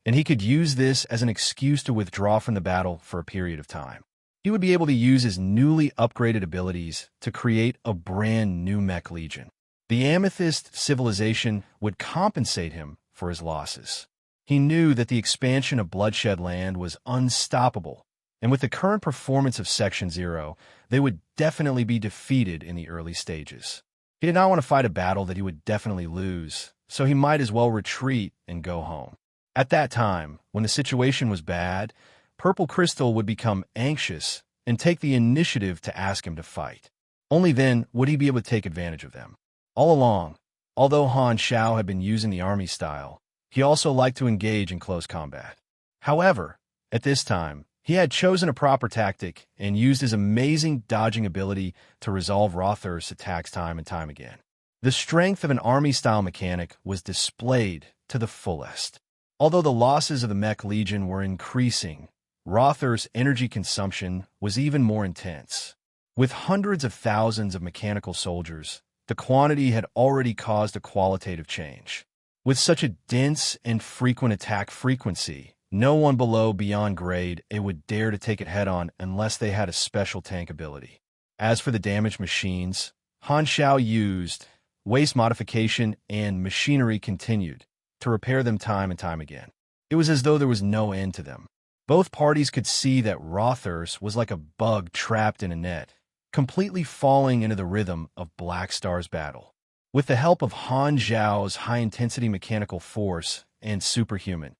and he could use this as an excuse to withdraw from the battle for a period of time. He would be able to use his newly upgraded abilities to create a brand new Mech Legion. The Amethyst civilization would compensate him for his losses. He knew that the expansion of Bloodshed Land was unstoppable, and with the current performance of Section 0, they would definitely be defeated in the early stages. He did not want to fight a battle that he would definitely lose, so he might as well retreat and go home. At that time, when the situation was bad, Purple Crystal would become anxious and take the initiative to ask him to fight. Only then would he be able to take advantage of them. All along, although Han Zhao had been using the army style, he also liked to engage in close combat. However, at this time, he had chosen a proper tactic and used his amazing dodging ability to resolve Rothers' attacks time and time again. The strength of an army-style mechanic was displayed to the fullest. Although the losses of the Mech Legion were increasing, Rothers' energy consumption was even more intense. With hundreds of thousands of mechanical soldiers, the quantity had already caused a qualitative change. With such a dense and frequent attack frequency, no one below beyond grade A would dare to take it head-on unless they had a special tank ability. As for the damaged machines, Han Zhao used waste modification and machinery continued to repair them time and time again. It was as though there was no end to them. Both parties could see that Rothers was like a bug trapped in a net, completely falling into the rhythm of Black Star's battle. With the help of Han Zhao's high-intensity mechanical force and superhuman,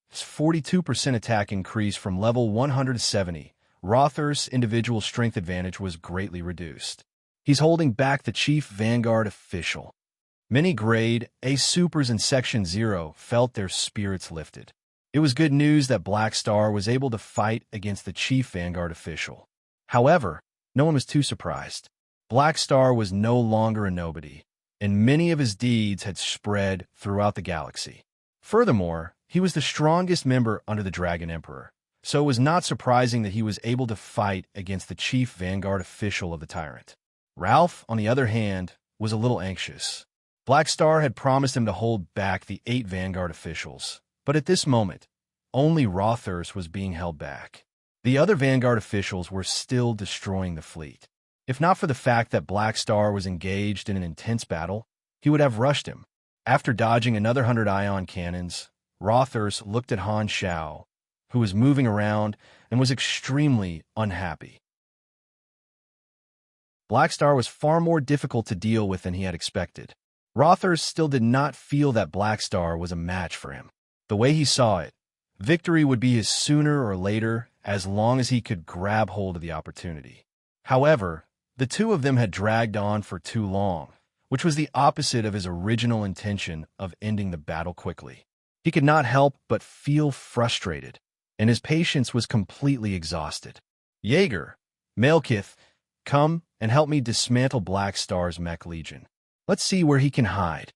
his 42% attack increase from level 170, Rothers' individual strength advantage was greatly reduced. He's holding back the chief Vanguard official. Many grade A supers in Section 0 felt their spirits lifted. It was good news that Black Star was able to fight against the chief Vanguard official. However, no one was too surprised. Black Star was no longer a nobody, and many of his deeds had spread throughout the galaxy. Furthermore, he was the strongest member under the Dragon Emperor, so it was not surprising that he was able to fight against the chief Vanguard official of the Tyrant. Ralph, on the other hand, was a little anxious. Black Star had promised him to hold back the 8 Vanguard officials, but at this moment, only Rothers was being held back. The other Vanguard officials were still destroying the fleet. If not for the fact that Black Star was engaged in an intense battle, he would have rushed him. After dodging another 100 ion cannons, Rothers looked at Han Zhao, who was moving around and was extremely unhappy. Black Star was far more difficult to deal with than he had expected. Rothers still did not feel that Black Star was a match for him. The way he saw it, Victory would be his sooner or later, as long as he could grab hold of the opportunity. However, the two of them had dragged on for too long, which was the opposite of his original intention of ending the battle quickly. He could not help but feel frustrated, and his patience was completely exhausted. Jaeger, Malekith, come and help me dismantle Black Star's mech legion. Let's see where he can hide.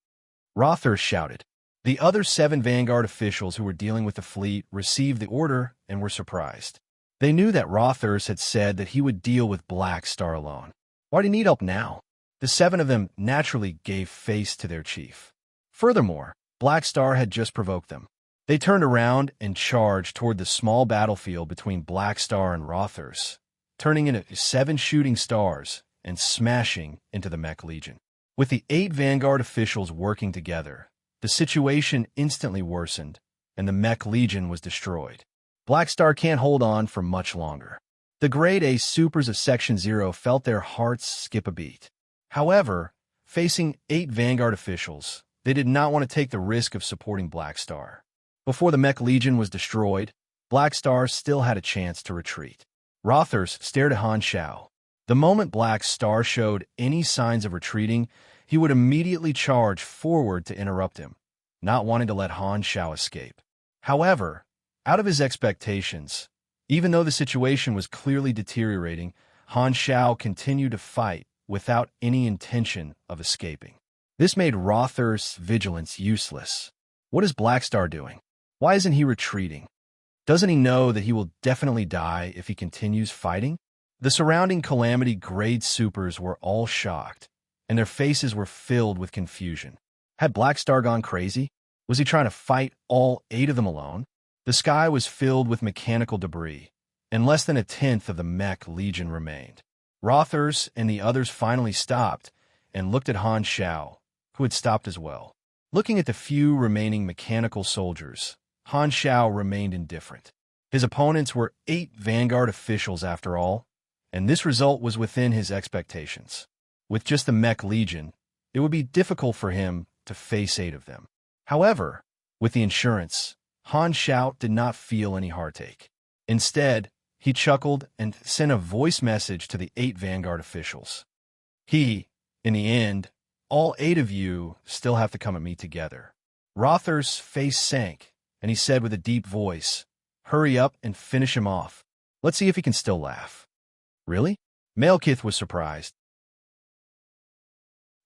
Rother shouted. The other 7 Vanguard officials who were dealing with the fleet received the order and were surprised. They knew that Rothers had said that he would deal with Black Star alone. Why do you need help now? The 7 of them naturally gave face to their chief. Furthermore, Black Star had just provoked them. They turned around and charged toward the small battlefield between Black Star and Rothers, turning into 7 shooting stars and smashing into the mech legion. With the 8 Vanguard officials working together, the situation instantly worsened, and the mech legion was destroyed. Black Star can't hold on for much longer. The Grade A supers of Section 0 felt their hearts skip a beat. However, facing 8 Vanguard officials, they did not want to take the risk of supporting Black Star. Before the mech legion was destroyed, Black Star still had a chance to retreat. Rothers stared at Han Shao. The moment Black Star showed any signs of retreating, he would immediately charge forward to interrupt him, not wanting to let Han Shao escape. However, out of his expectations, even though the situation was clearly deteriorating, Han Shao continued to fight without any intention of escaping. This made Rother's vigilance useless. What is Black Star doing? Why isn't he retreating? Doesn't he know that he will definitely die if he continues fighting? The surrounding Calamity Grade supers were all shocked, and their faces were filled with confusion. Had Black Star gone crazy? Was he trying to fight all 8 of them alone? The sky was filled with mechanical debris, and less than 1/10 of the mech legion remained. Rothers and the others finally stopped and looked at Han Shao, who had stopped as well. Looking at the few remaining mechanical soldiers, Han Shao remained indifferent. His opponents were 8 Vanguard officials after all, and this result was within his expectations. With just the mech legion, it would be difficult for him to face 8 of them. However, with the insurance, Han Shao did not feel any heartache. Instead, he chuckled and sent a voice message to the 8 Vanguard officials. In the end, all 8 of you still have to come at me together. Rother's face sank, and he said with a deep voice, "Hurry up and finish him off. Let's see if he can still laugh." Really? Malekith was surprised.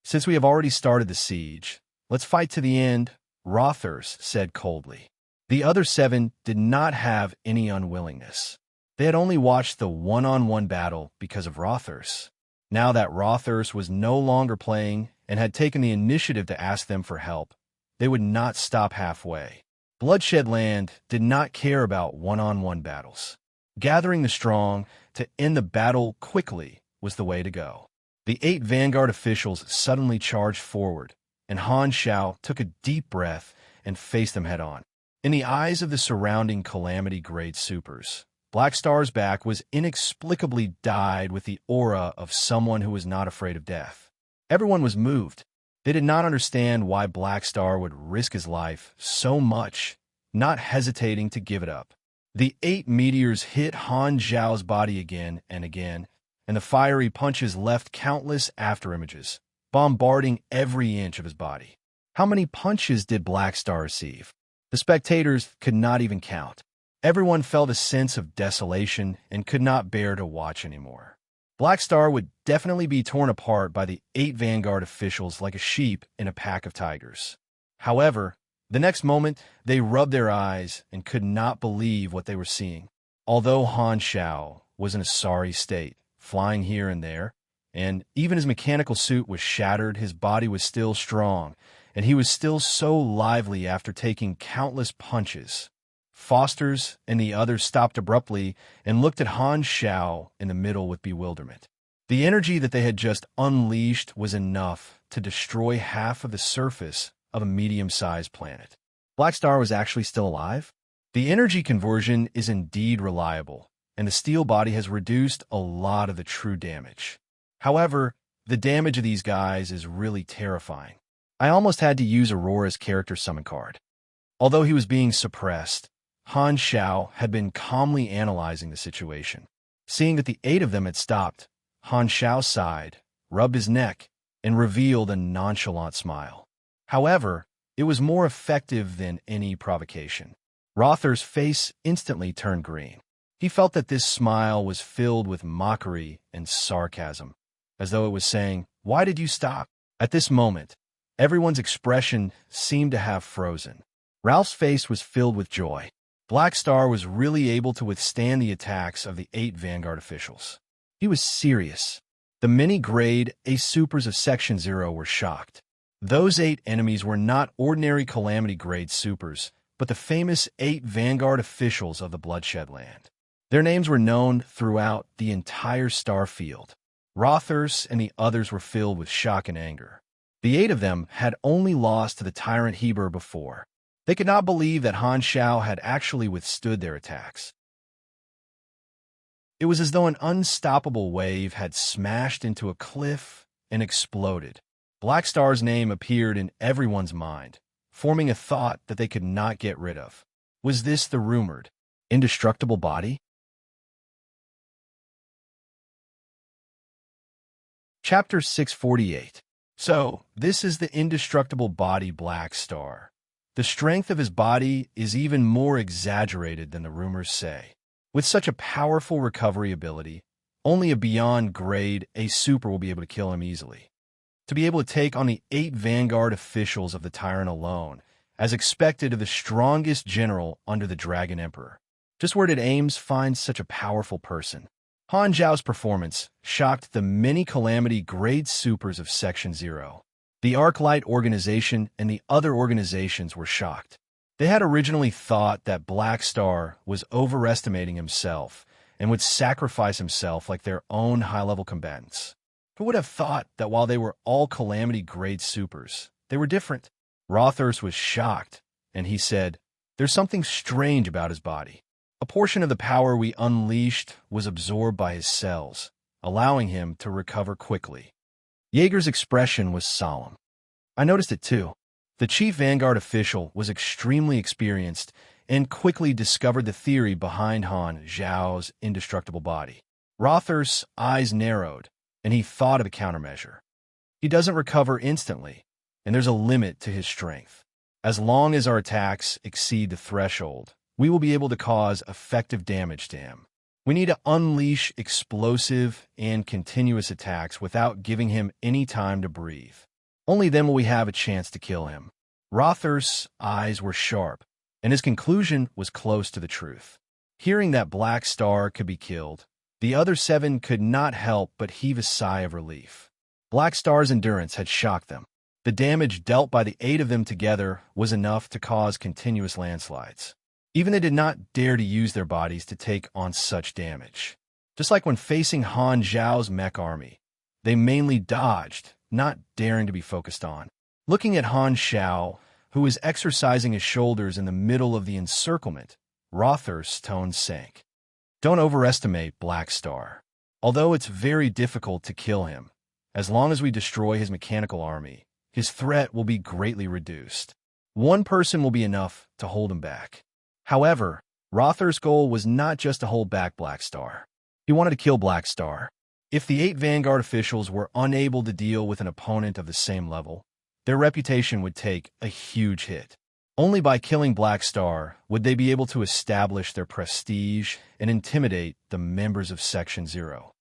Since we have already started the siege, let's fight to the end, Rothers said coldly. The other 7 did not have any unwillingness. They had only watched the one-on-one battle because of Rothers. Now that Rothers was no longer playing and had taken the initiative to ask them for help, they would not stop halfway. Bloodshed Land did not care about one-on-one battles. Gathering the strong to end the battle quickly was the way to go. The 8 Vanguard officials suddenly charged forward, and Han Shao took a deep breath and faced them head-on. In the eyes of the surrounding Calamity Grade supers, Black Star's back was inexplicably dyed with the aura of someone who was not afraid of death. Everyone was moved. They did not understand why Black Star would risk his life so much, not hesitating to give it up. The 8 meteors hit Han Zhao's body again and again, and the fiery punches left countless afterimages, bombarding every inch of his body. How many punches did Black Star receive? The spectators could not even count. Everyone felt a sense of desolation and could not bear to watch anymore. Black Star would definitely be torn apart by the 8 Vanguard officials like a sheep in a pack of tigers. However, the next moment, they rubbed their eyes and could not believe what they were seeing. Although Han Shao was in a sorry state, flying here and there, and even his mechanical suit was shattered, his body was still strong, and he was still so lively after taking countless punches. Foster's and the others stopped abruptly and looked at Han Shao in the middle with bewilderment. The energy that they had just unleashed was enough to destroy half of the surface of a medium-sized planet. Black Star was actually still alive? The energy conversion is indeed reliable, and the steel body has reduced a lot of the true damage. However, the damage of these guys is really terrifying. I almost had to use Aurora's character summon card. Although he was being suppressed, Han Xiao had been calmly analyzing the situation. Seeing that the 8 of them had stopped, Han Xiao sighed, rubbed his neck, and revealed a nonchalant smile. However, it was more effective than any provocation. Rother's face instantly turned green. He felt that this smile was filled with mockery and sarcasm, as though it was saying, "Why did you stop?" At this moment, everyone's expression seemed to have frozen. Ralph's face was filled with joy. Black Star was really able to withstand the attacks of the 8 Vanguard officials. He was serious. The many grade A supers of Section 0 were shocked. Those 8 enemies were not ordinary Calamity grade supers, but the famous 8 Vanguard officials of the Bloodshed Land. Their names were known throughout the entire star field. Rothers and the others were filled with shock and anger. The 8 of them had only lost to the Tyrant Heber before. They could not believe that Han Xiao had actually withstood their attacks. It was as though an unstoppable wave had smashed into a cliff and exploded. Black Star's name appeared in everyone's mind, forming a thought that they could not get rid of. Was this the rumored, indestructible body? Chapter 648. So, this is the indestructible body Black Star. The strength of his body is even more exaggerated than the rumors say. With such a powerful recovery ability, only a beyond grade A super will be able to kill him easily. To be able to take on the 8 Vanguard officials of the Tyrant alone, as expected of the strongest general under the Dragon Emperor. Just where did Ames find such a powerful person? Han Zhao's performance shocked the many Calamity grade supers of Section 0. The Arclight organization and the other organizations were shocked. They had originally thought that Black Star was overestimating himself and would sacrifice himself like their own high-level combatants. Who would have thought that while they were all Calamity grade supers, they were different? Rothers was shocked, and he said, "There's something strange about his body. A portion of the power we unleashed was absorbed by his cells, allowing him to recover quickly." Jaeger's expression was solemn. I noticed it too. The chief Vanguard official was extremely experienced and quickly discovered the theory behind Han Zhao's indestructible body. Rother's eyes narrowed, and he thought of a countermeasure. He doesn't recover instantly, and there's a limit to his strength. As long as our attacks exceed the threshold, we will be able to cause effective damage to him. We need to unleash explosive and continuous attacks without giving him any time to breathe. Only then will we have a chance to kill him. Rother's eyes were sharp, and his conclusion was close to the truth. Hearing that Black Star could be killed, the other 7 could not help but heave a sigh of relief. Black Star's endurance had shocked them. The damage dealt by the 8 of them together was enough to cause continuous landslides. Even they did not dare to use their bodies to take on such damage. Just like when facing Han Zhao's mech army, they mainly dodged, not daring to be focused on. Looking at Han Xiao, who was exercising his shoulders in the middle of the encirclement, Rother's tone sank. Don't overestimate Black Star. Although it's very difficult to kill him, as long as we destroy his mechanical army, his threat will be greatly reduced. One person will be enough to hold him back. However, Rother's goal was not just to hold back Black Star. He wanted to kill Black Star. If the 8 Vanguard officials were unable to deal with an opponent of the same level, their reputation would take a huge hit. Only by killing Black Star would they be able to establish their prestige and intimidate the members of Section 0.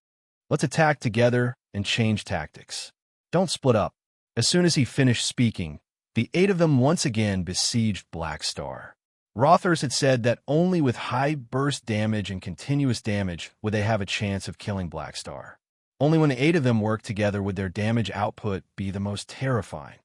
Let's attack together and change tactics. Don't split up. As soon as he finished speaking, the 8 of them once again besieged Black Star. Rothers had said that only with high burst damage and continuous damage would they have a chance of killing Black Star. Only when the 8 of them worked together would their damage output be the most terrifying.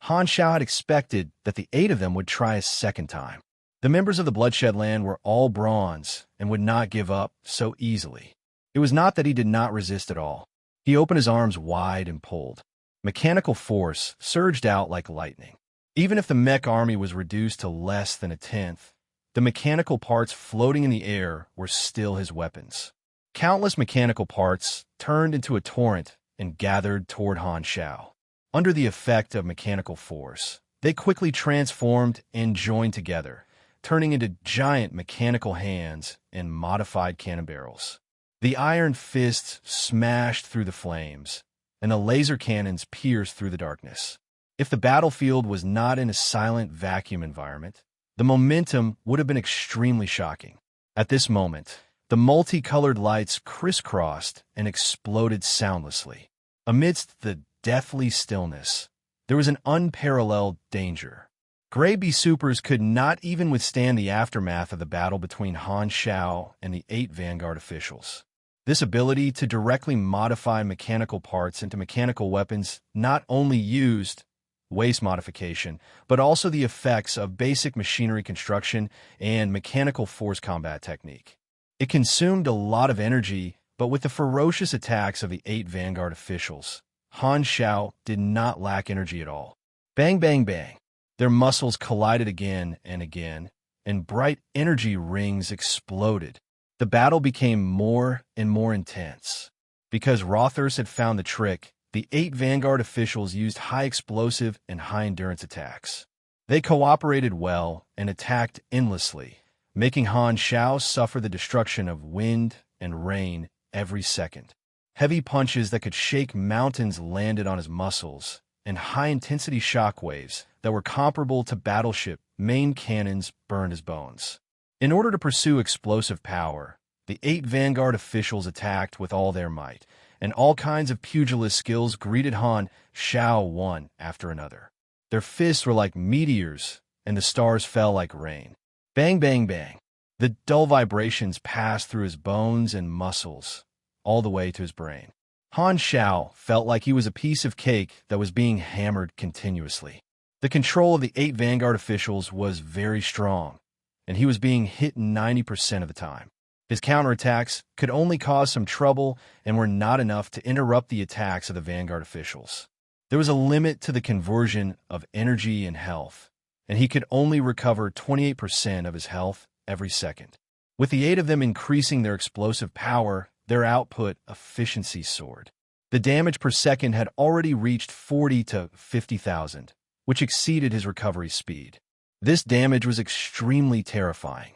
Han Xiao had expected that the 8 of them would try a second time. The members of the Bloodshed Land were all bronze and would not give up so easily. It was not that he did not resist at all. He opened his arms wide and pulled. Mechanical force surged out like lightning. Even if the mech army was reduced to less than a tenth, the mechanical parts floating in the air were still his weapons. Countless mechanical parts turned into a torrent and gathered toward Han Xiao. Under the effect of mechanical force, They quickly transformed and joined together, turning into giant mechanical hands and modified cannon barrels. The iron fists smashed through the flames, and the laser cannons pierced through the darkness. If the battlefield was not in a silent vacuum environment, the momentum would have been extremely shocking. At this moment, the multicolored lights crisscrossed and exploded soundlessly. Amidst the deathly stillness, there was an unparalleled danger. Grey Bee Supers could not even withstand the aftermath of the battle between Han Shao and the 8 Vanguard officials. This ability to directly modify mechanical parts into mechanical weapons not only used waste modification, but also the effects of basic machinery construction and mechanical force combat technique. It consumed a lot of energy, but with the ferocious attacks of the 8 Vanguard officials, Han Shao did not lack energy at all. Bang, bang, bang. Their muscles collided again, and bright energy rings exploded. The battle became more and more intense. Because Rothers had found the trick, the 8 Vanguard officials used high explosive and high endurance attacks. They cooperated well and attacked endlessly, making Han Shao suffer the destruction of wind and rain every second. Heavy punches that could shake mountains landed on his muscles, and high-intensity shockwaves that were comparable to battleship main cannons burned his bones. In order to pursue explosive power, the 8 Vanguard officials attacked with all their might, and all kinds of pugilist skills greeted Han Shao one after another. Their fists were like meteors, and the stars fell like rain. Bang, bang, bang. The dull vibrations passed through his bones and muscles, all the way to his brain. Han Shao felt like he was a piece of cake that was being hammered continuously. The control of the 8 Vanguard officials was very strong, and he was being hit 90% of the time. His counterattacks could only cause some trouble and were not enough to interrupt the attacks of the Vanguard officials. There was a limit to the conversion of energy and health, and he could only recover 28% of his health every second. With the 8 of them increasing their explosive power, their output efficiency soared. The damage per second had already reached 40 to 50,000, which exceeded his recovery speed. This damage was extremely terrifying.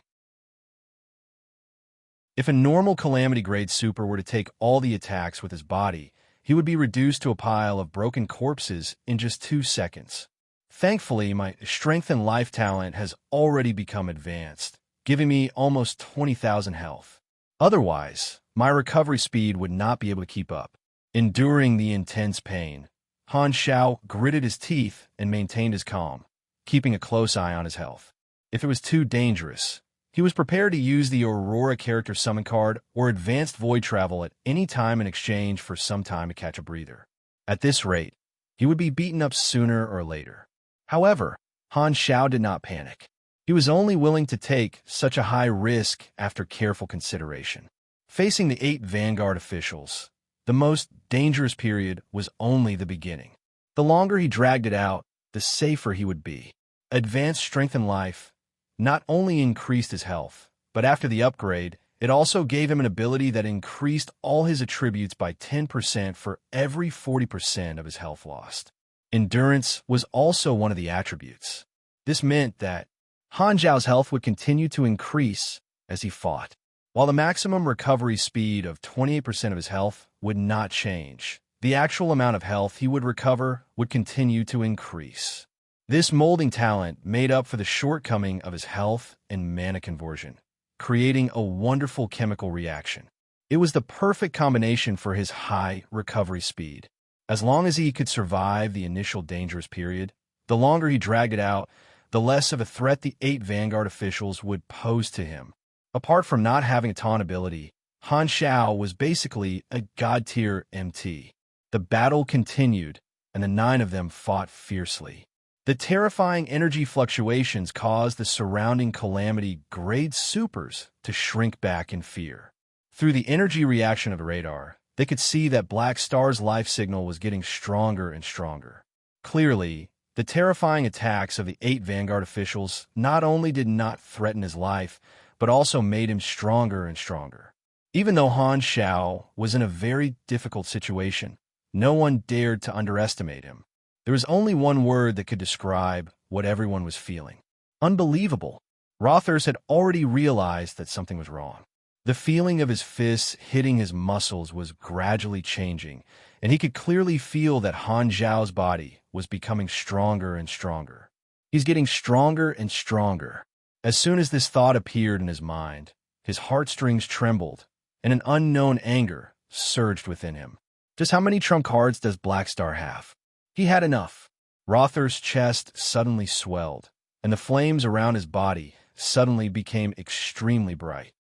If a normal Calamity-grade super were to take all the attacks with his body, he would be reduced to a pile of broken corpses in just 2 seconds. Thankfully, my strength and life talent has already become advanced, giving me almost 20,000 health. Otherwise, my recovery speed would not be able to keep up. Enduring the intense pain, Han Shao gritted his teeth and maintained his calm, keeping a close eye on his health. If it was too dangerous, he was prepared to use the Aurora character summon card or advanced void travel at any time in exchange for some time to catch a breather. At this rate, he would be beaten up sooner or later. However, Han Shao did not panic. He was only willing to take such a high risk after careful consideration. Facing the 8 Vanguard officials, the most dangerous period was only the beginning. The longer he dragged it out, the safer he would be. Advanced strength and life not only increased his health, but after the upgrade, it also gave him an ability that increased all his attributes by 10% for every 40% of his health lost. Endurance was also one of the attributes. This meant that Han Zhao's health would continue to increase as he fought, while the maximum recovery speed of 28% of his health would not change. The actual amount of health he would recover would continue to increase. This molding talent made up for the shortcoming of his health and mana conversion, creating a wonderful chemical reaction. It was the perfect combination for his high recovery speed. As long as he could survive the initial dangerous period, the longer he dragged it out, the less of a threat the 8 Vanguard officials would pose to him. Apart from not having a taunt ability, Han Shao was basically a god-tier MT. The battle continued, and the 9 of them fought fiercely. The terrifying energy fluctuations caused the surrounding Calamity-grade supers to shrink back in fear. Through the energy reaction of the radar, they could see that Black Star's life signal was getting stronger and stronger. Clearly, the terrifying attacks of the 8 Vanguard officials not only did not threaten his life, but also made him stronger and stronger. Even though Han Shao was in a very difficult situation, no one dared to underestimate him. There was only one word that could describe what everyone was feeling. Unbelievable. Rothers had already realized that something was wrong. The feeling of his fists hitting his muscles was gradually changing, and he could clearly feel that Han Zhao's body was becoming stronger and stronger. He's getting stronger and stronger. As soon as this thought appeared in his mind, his heartstrings trembled, and an unknown anger surged within him. Just how many trump cards does Black Star have? He had enough. Rother's chest suddenly swelled, and the flames around his body suddenly became extremely bright.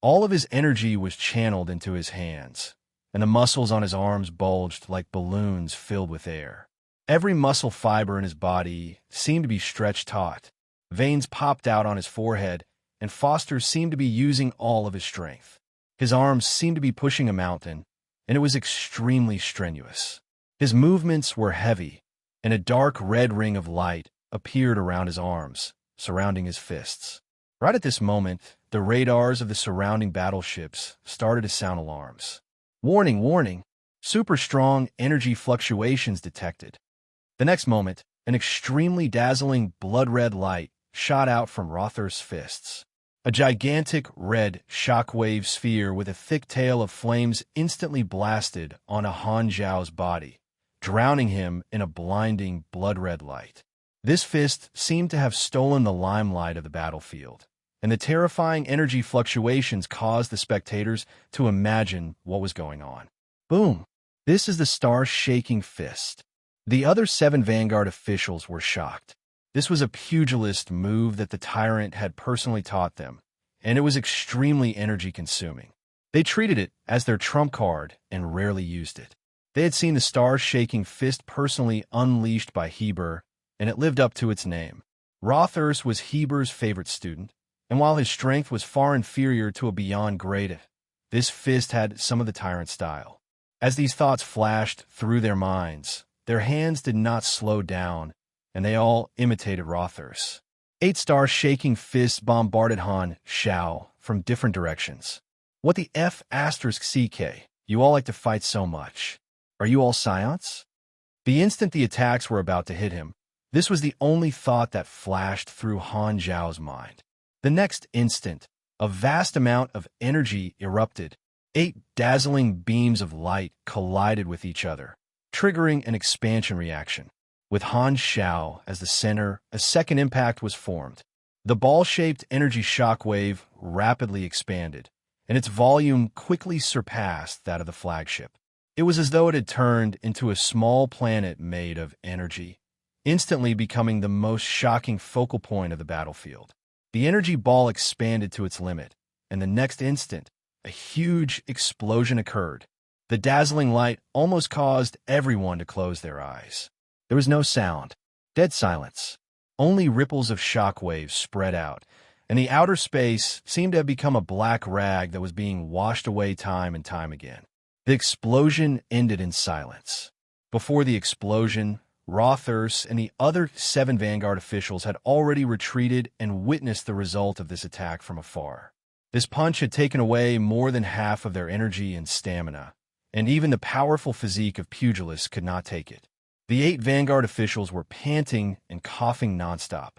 All of his energy was channeled into his hands, and the muscles on his arms bulged like balloons filled with air. Every muscle fiber in his body seemed to be stretched taut. Veins popped out on his forehead, and Foster seemed to be using all of his strength. His arms seemed to be pushing a mountain, and it was extremely strenuous. His movements were heavy, and a dark red ring of light appeared around his arms, surrounding his fists. Right at this moment, the radars of the surrounding battleships started to sound alarms. Warning, warning! Super strong energy fluctuations detected. The next moment, an extremely dazzling blood-red light shot out from Rother's fists. A gigantic red shockwave sphere with a thick tail of flames instantly blasted onto Han Zhao's body, drowning him in a blinding blood-red light. This fist seemed to have stolen the limelight of the battlefield, and the terrifying energy fluctuations caused the spectators to imagine what was going on. Boom! This is the star-shaking fist. The other 7 Vanguard officials were shocked. This was a pugilist move that the tyrant had personally taught them, and it was extremely energy-consuming. They treated it as their trump card and rarely used it. They had seen the star-shaking fist personally unleashed by Heber, and it lived up to its name. Rothers was Heber's favorite student, and while his strength was far inferior to a beyond grade, this fist had some of the tyrant style. As these thoughts flashed through their minds, their hands did not slow down, and they all imitated Rothers. 8 star-shaking fists bombarded Han Zhao from different directions. What the F*** CK? You all like to fight so much. Are you all scions? The instant the attacks were about to hit him, this was the only thought that flashed through Han Zhao's mind. The next instant, a vast amount of energy erupted. 8 dazzling beams of light collided with each other, triggering an expansion reaction. With Han Zhao as the center, a second impact was formed. The ball-shaped energy shockwave rapidly expanded, and its volume quickly surpassed that of the flagship. It was as though it had turned into a small planet made of energy, instantly becoming the most shocking focal point of the battlefield. The energy ball expanded to its limit, and the next instant, a huge explosion occurred. The dazzling light almost caused everyone to close their eyes. There was no sound, dead silence. Only ripples of shock waves spread out, and the outer space seemed to have become a black rag that was being washed away time and time again. The explosion ended in silence. Before the explosion, Rothers and the other 7 Vanguard officials had already retreated and witnessed the result of this attack from afar. This punch had taken away more than half of their energy and stamina, and even the powerful physique of pugilists could not take it. The 8 Vanguard officials were panting and coughing nonstop.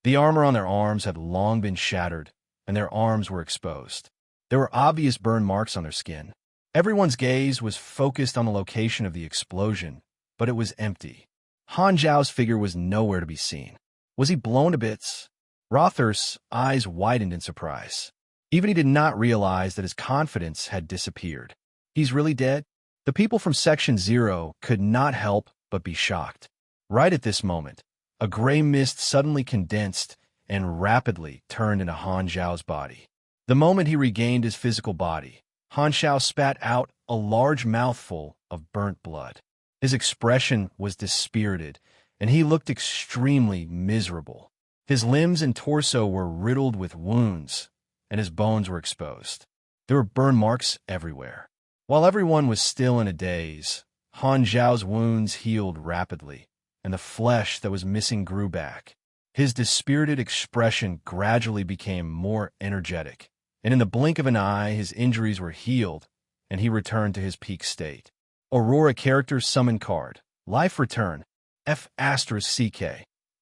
The armor on their arms had long been shattered, and their arms were exposed. There were obvious burn marks on their skin. Everyone's gaze was focused on the location of the explosion, but it was empty. Han Zhao's figure was nowhere to be seen. Was he blown to bits? Rother's eyes widened in surprise. Even he did not realize that his confidence had disappeared. He's really dead? The people from Section 0 could not help but be shocked. Right at this moment, a gray mist suddenly condensed and rapidly turned into Han Zhao's body. The moment he regained his physical body, Han Zhao spat out a large mouthful of burnt blood. His expression was dispirited, and he looked extremely miserable. His limbs and torso were riddled with wounds, and his bones were exposed. There were burn marks everywhere. While everyone was still in a daze, Han Zhao's wounds healed rapidly, and the flesh that was missing grew back. His dispirited expression gradually became more energetic, and in the blink of an eye his injuries were healed, and he returned to his peak state. Aurora character summon card. Life return. F***CK.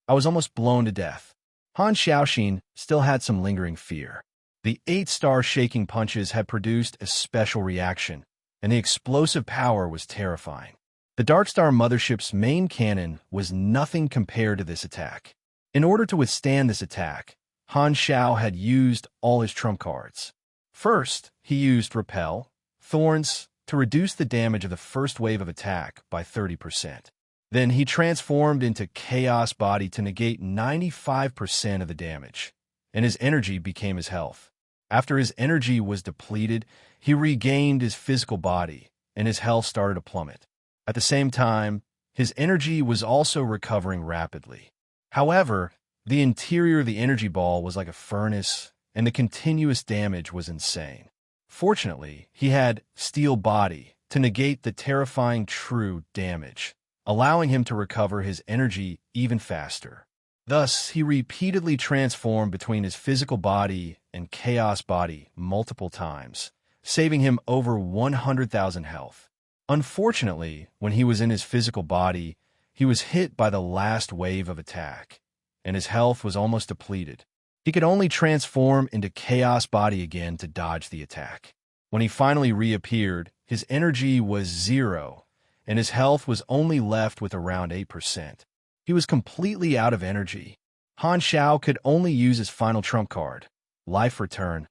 I was almost blown to death. Han Xiaoxin still had some lingering fear. The 8-star shaking punches had produced a special reaction, and the explosive power was terrifying. The Darkstar Mothership's main cannon was nothing compared to this attack. In order to withstand this attack, Han Xiao had used all his trump cards. First, he used Repel, Thorns, to reduce the damage of the first wave of attack by 30%. Then he transformed into Chaos Body to negate 95% of the damage, and his energy became his health. After his energy was depleted, he regained his physical body, and his health started to plummet. At the same time, his energy was also recovering rapidly. However, the interior of the energy ball was like a furnace, and the continuous damage was insane. Fortunately, he had Steel Body to negate the terrifying true damage, allowing him to recover his energy even faster. Thus, he repeatedly transformed between his physical body and Chaos Body multiple times, saving him over 100,000 health. Unfortunately, when he was in his physical body, he was hit by the last wave of attack, and his health was almost depleted. He could only transform into Chaos Body again to dodge the attack. When he finally reappeared, his energy was 0, and his health was only left with around 8%. He was completely out of energy. Han Xiao could only use his final trump card, Life Return,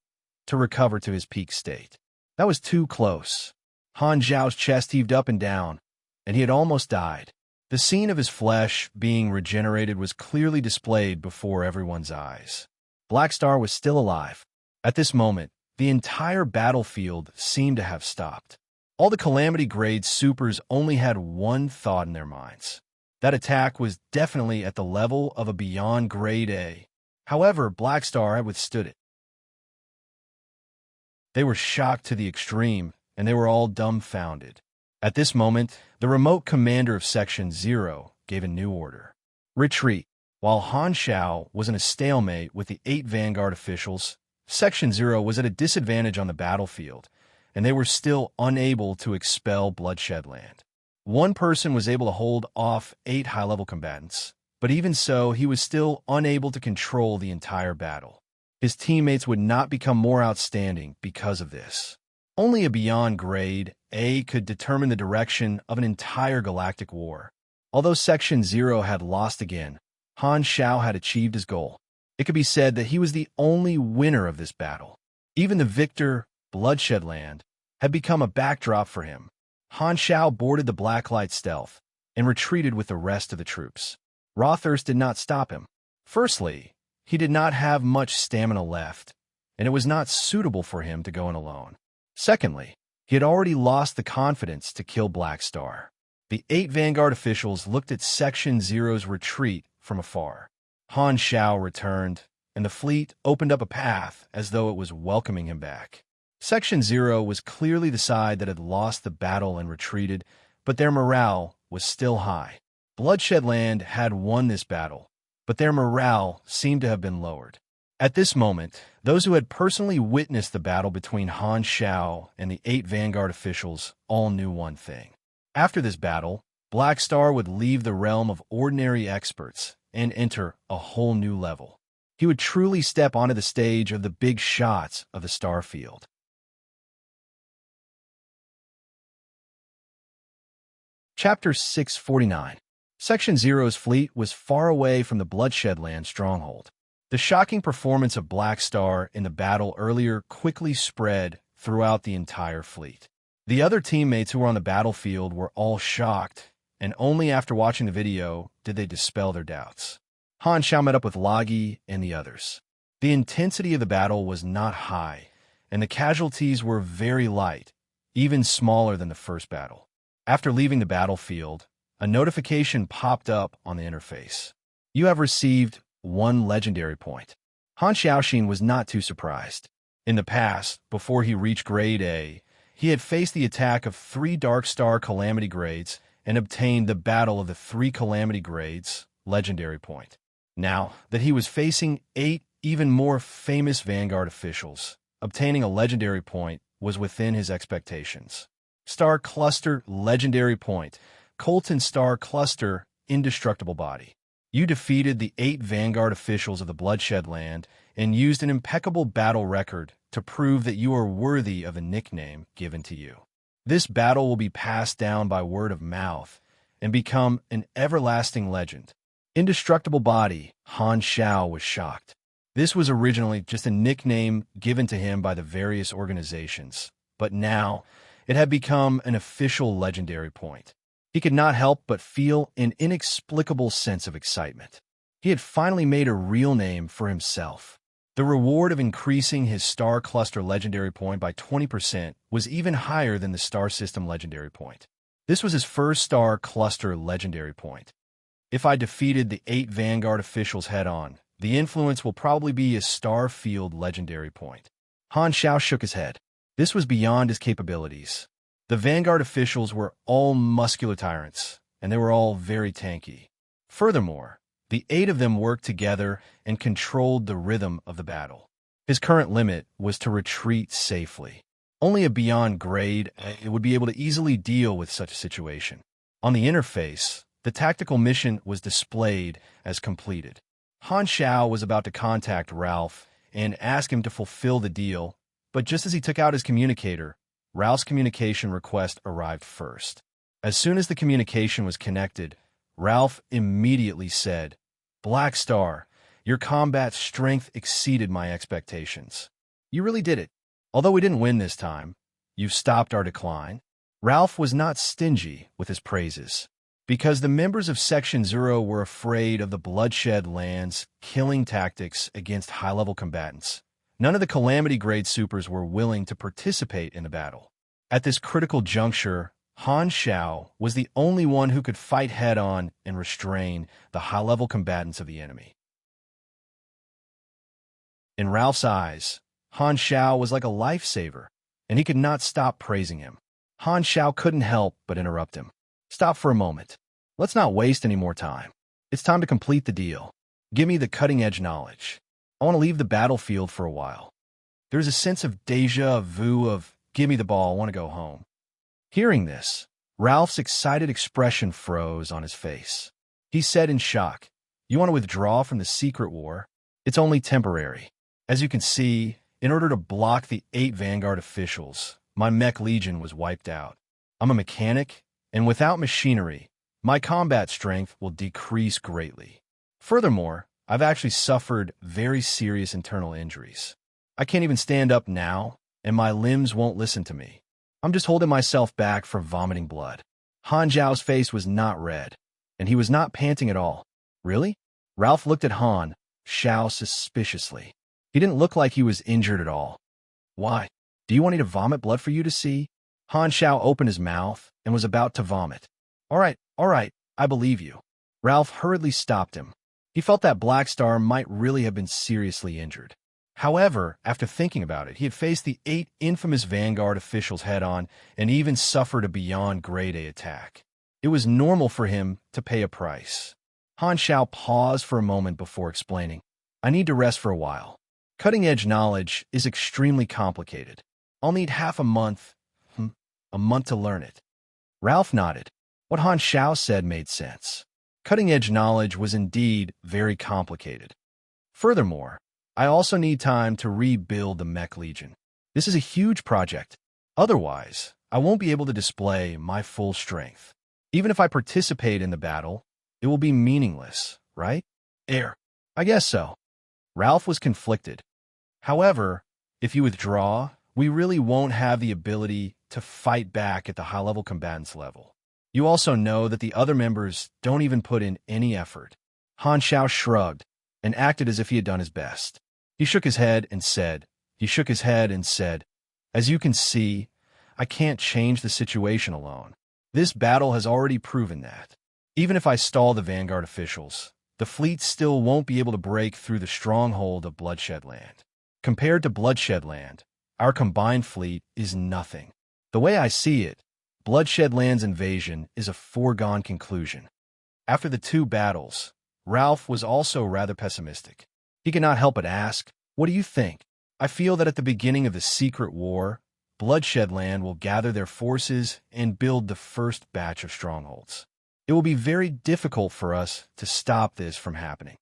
to recover to his peak state. That was too close. Han Xiao's chest heaved up and down, and he had almost died. The scene of his flesh being regenerated was clearly displayed before everyone's eyes. Blackstar was still alive. At this moment, the entire battlefield seemed to have stopped. All the Calamity Grade supers only had one thought in their minds. That attack was definitely at the level of a Beyond Grade A. However, Blackstar had withstood it. They were shocked to the extreme, and they were all dumbfounded. At this moment, the remote commander of Section 0 gave a new order. Retreat. While Han Xiao was in a stalemate with the 8 Vanguard officials, Section 0 was at a disadvantage on the battlefield, and they were still unable to expel Bloodshed Land. One person was able to hold off 8 high-level combatants, but even so, he was still unable to control the entire battle. His teammates would not become more outstanding because of this. Only a Beyond Grade A could determine the direction of an entire galactic war. Although Section 0 had lost again, Han Xiao had achieved his goal. It could be said that he was the only winner of this battle. Even the victor, Bloodshed Land, had become a backdrop for him. Han Xiao boarded the Blacklight stealth and retreated with the rest of the troops. Rawthirst did not stop him. Firstly, he did not have much stamina left, and it was not suitable for him to go in alone. Secondly, he had already lost the confidence to kill Blackstar. The 8 Vanguard officials looked at Section 0's retreat from afar. Han Xiao returned, and the fleet opened up a path as though it was welcoming him back. Section 0 was clearly the side that had lost the battle and retreated, but their morale was still high. Bloodshed Land had won this battle, but their morale seemed to have been lowered. At this moment, those who had personally witnessed the battle between Han Xiao and the 8 Vanguard officials all knew one thing. After this battle, Blackstar would leave the realm of ordinary experts and enter a whole new level. He would truly step onto the stage of the big shots of the starfield. Chapter 649. Section 0's fleet was far away from the Bloodshed Land stronghold. The shocking performance of Blackstar in the battle earlier quickly spread throughout the entire fleet. The other teammates who were on the battlefield were all shocked, and only after watching the video did they dispel their doubts. Han Xiao met up with Lagi and the others. The intensity of the battle was not high, and the casualties were very light, even smaller than the first battle. After leaving the battlefield, a notification popped up on the interface. You have received 1 legendary point. Han Xiaoxin was not too surprised. In the past, before he reached Grade A, he had faced the attack of 3 Darkstar Calamity Grades and obtained the Battle of the 3 Calamity Grades legendary point. Now that he was facing 8 even more famous Vanguard officials, obtaining a legendary point was within his expectations. Star Cluster Legendary Point. Colton Star Cluster Indestructible Body. You defeated the 8 Vanguard officials of the Bloodshed Land and used an impeccable battle record to prove that you are worthy of a nickname given to you. This battle will be passed down by word of mouth and become an everlasting legend. Indestructible Body. Han Xiao was shocked. This was originally just a nickname given to him by the various organizations, but now it had become an official legendary point. He could not help but feel an inexplicable sense of excitement. He had finally made a real name for himself. The reward of increasing his Star Cluster Legendary Point by 20% was even higher than the Star System Legendary Point. This was his first Star Cluster Legendary Point. If I defeated the 8 Vanguard officials head-on, the influence will probably be a Star Field Legendary Point. Han Xiao shook his head. This was beyond his capabilities. The Vanguard officials were all muscular tyrants, and they were all very tanky. Furthermore, the 8 of them worked together and controlled the rhythm of the battle. His current limit was to retreat safely. Only a beyond grade would be able to easily deal with such a situation. On the interface, the tactical mission was displayed as completed. Han Xiao was about to contact Ralph and ask him to fulfill the deal, but just as he took out his communicator, Ralph's communication request arrived first. As soon as the communication was connected, Ralph immediately said, "Black Star, your combat strength exceeded my expectations. You really did it. Although we didn't win this time, you've stopped our decline." Ralph was not stingy with his praises. Because the members of Section 0 were afraid of the Bloodshed Land's killing tactics against high-level combatants, none of the Calamity Grade Supers were willing to participate in the battle. At this critical juncture, Han Xiao was the only one who could fight head-on and restrain the high-level combatants of the enemy. In Ralph's eyes, Han Xiao was like a lifesaver, and he could not stop praising him. Han Xiao couldn't help but interrupt him. "Stop for a moment. Let's not waste any more time. It's time to complete the deal. Give me the cutting-edge knowledge. I want to leave the battlefield for a while." There's a sense of déjà vu of, "Give me the ball, I want to go home." Hearing this, Ralph's excited expression froze on his face. He said in shock, "You want to withdraw from the secret war? It's only temporary. As you can see, in order to block the 8 Vanguard officials, my mech legion was wiped out. I'm a mechanic, and without machinery, my combat strength will decrease greatly. Furthermore, I've actually suffered very serious internal injuries. I can't even stand up now, and my limbs won't listen to me. I'm just holding myself back from vomiting blood." Han Zhao's face was not red, and he was not panting at all. "Really?" Ralph looked at Han Xiao suspiciously. He didn't look like he was injured at all. "Why? Do you want me to vomit blood for you to see?" Han Xiao opened his mouth and was about to vomit. All right, I believe you." Ralph hurriedly stopped him. He felt that Black Star might really have been seriously injured. However, after thinking about it, he had faced the 8 infamous Vanguard officials head-on and even suffered a beyond grade A attack. It was normal for him to pay a price. Han Xiao paused for a moment before explaining, "I need to rest for a while. Cutting-edge knowledge is extremely complicated. I'll need half a month to learn it." Ralph nodded. What Han Xiao said made sense. Cutting-edge knowledge was indeed very complicated. Furthermore, I also need time to rebuild the Mech Legion. This is a huge project. Otherwise, I won't be able to display my full strength. Even if I participate in the battle, it will be meaningless, right? I guess so. Ralph was conflicted. However, if you withdraw, we really won't have the ability to fight back at the high-level combatants level. You also know that the other members don't even put in any effort. Han Xiao shrugged and acted as if he had done his best. He shook his head and said, "As you can see, I can't change the situation alone. This battle has already proven that. Even if I stall the Vanguard officials, the fleet still won't be able to break through the stronghold of Bloodshed Land. Compared to Bloodshed Land, our combined fleet is nothing. The way I see it, Bloodshed Land's invasion is a foregone conclusion." After the 2 battles, Ralph was also rather pessimistic. He could not help but ask, "What do you think?" "I feel that at the beginning of the secret war, Bloodshed Land will gather their forces and build the first batch of strongholds. It will be very difficult for us to stop this from happening.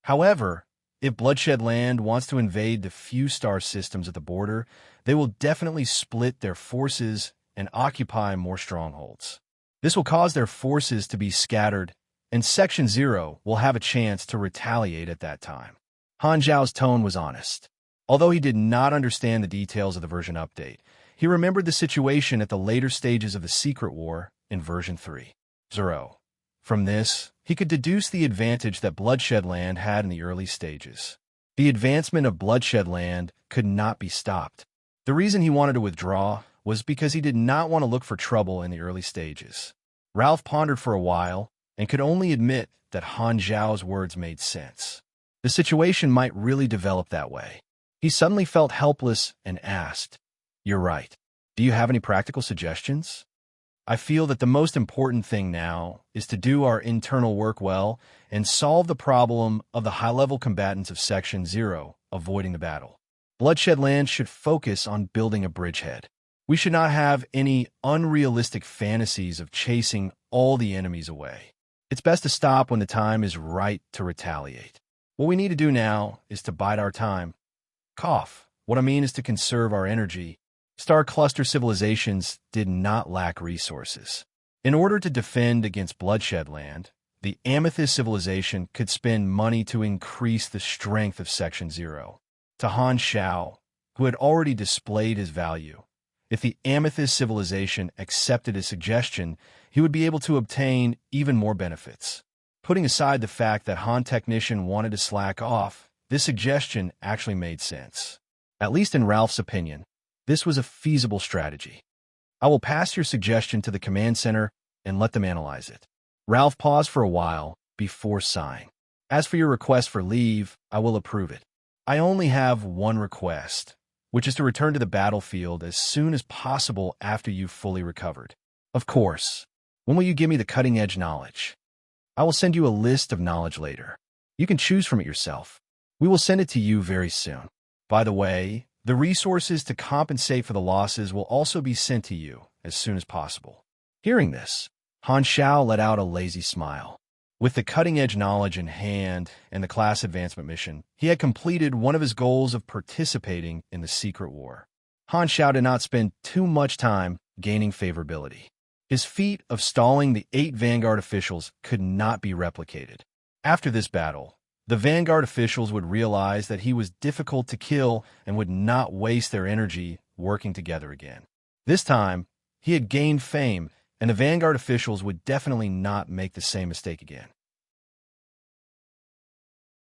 However, if Bloodshed Land wants to invade the few star systems at the border, they will definitely split their forces and occupy more strongholds. This will cause their forces to be scattered, and Section 0 will have a chance to retaliate at that time. Han Zhao's tone was honest. Although he did not understand the details of the version update, he remembered the situation at the later stages of the Secret War in version 3.0. From this, he could deduce the advantage that Bloodshed Land had in the early stages. The advancement of Bloodshed Land could not be stopped. The reason he wanted to withdraw was because he did not want to look for trouble in the early stages. Ralph pondered for a while and could only admit that Han Zhao's words made sense. The situation might really develop that way. He suddenly felt helpless and asked, "You're right. Do you have any practical suggestions?" "I feel that the most important thing now is to do our internal work well and solve the problem of the high-level combatants of Section 0 avoiding the battle. Bloodshed Land should focus on building a bridgehead. We should not have any unrealistic fantasies of chasing all the enemies away. It's best to stop when the time is right to retaliate. What we need to do now is to bide our time. What I mean is to conserve our energy. Star cluster civilizations did not lack resources. In order to defend against Bloodshed Land, the Amethyst civilization could spend money to increase the strength of Section 0. To Han Zhao, who had already displayed his value, if the Amethyst civilization accepted his suggestion, he would be able to obtain even more benefits. Putting aside the fact that Han Technician wanted to slack off, this suggestion actually made sense. At least in Ralph's opinion, this was a feasible strategy. "I will pass your suggestion to the command center and let them analyze it." Ralph paused for a while before sighing. "As for your request for leave, I will approve it. I only have one request, which is to return to the battlefield as soon as possible after you've fully recovered." "Of course. When will you give me the cutting-edge knowledge?" "I will send you a list of knowledge later. You can choose from it yourself. We will send it to you very soon. By the way, the resources to compensate for the losses will also be sent to you as soon as possible." Hearing this, Han Zhao let out a lazy smile. With the cutting-edge knowledge in hand and the class advancement mission, he had completed one of his goals of participating in the Secret War. Han Zhao did not spend too much time gaining favorability. His feat of stalling the 8 Vanguard officials could not be replicated. After this battle, the Vanguard officials would realize that he was difficult to kill and would not waste their energy working together again. This time, he had gained fame, and the Vanguard officials would definitely not make the same mistake again.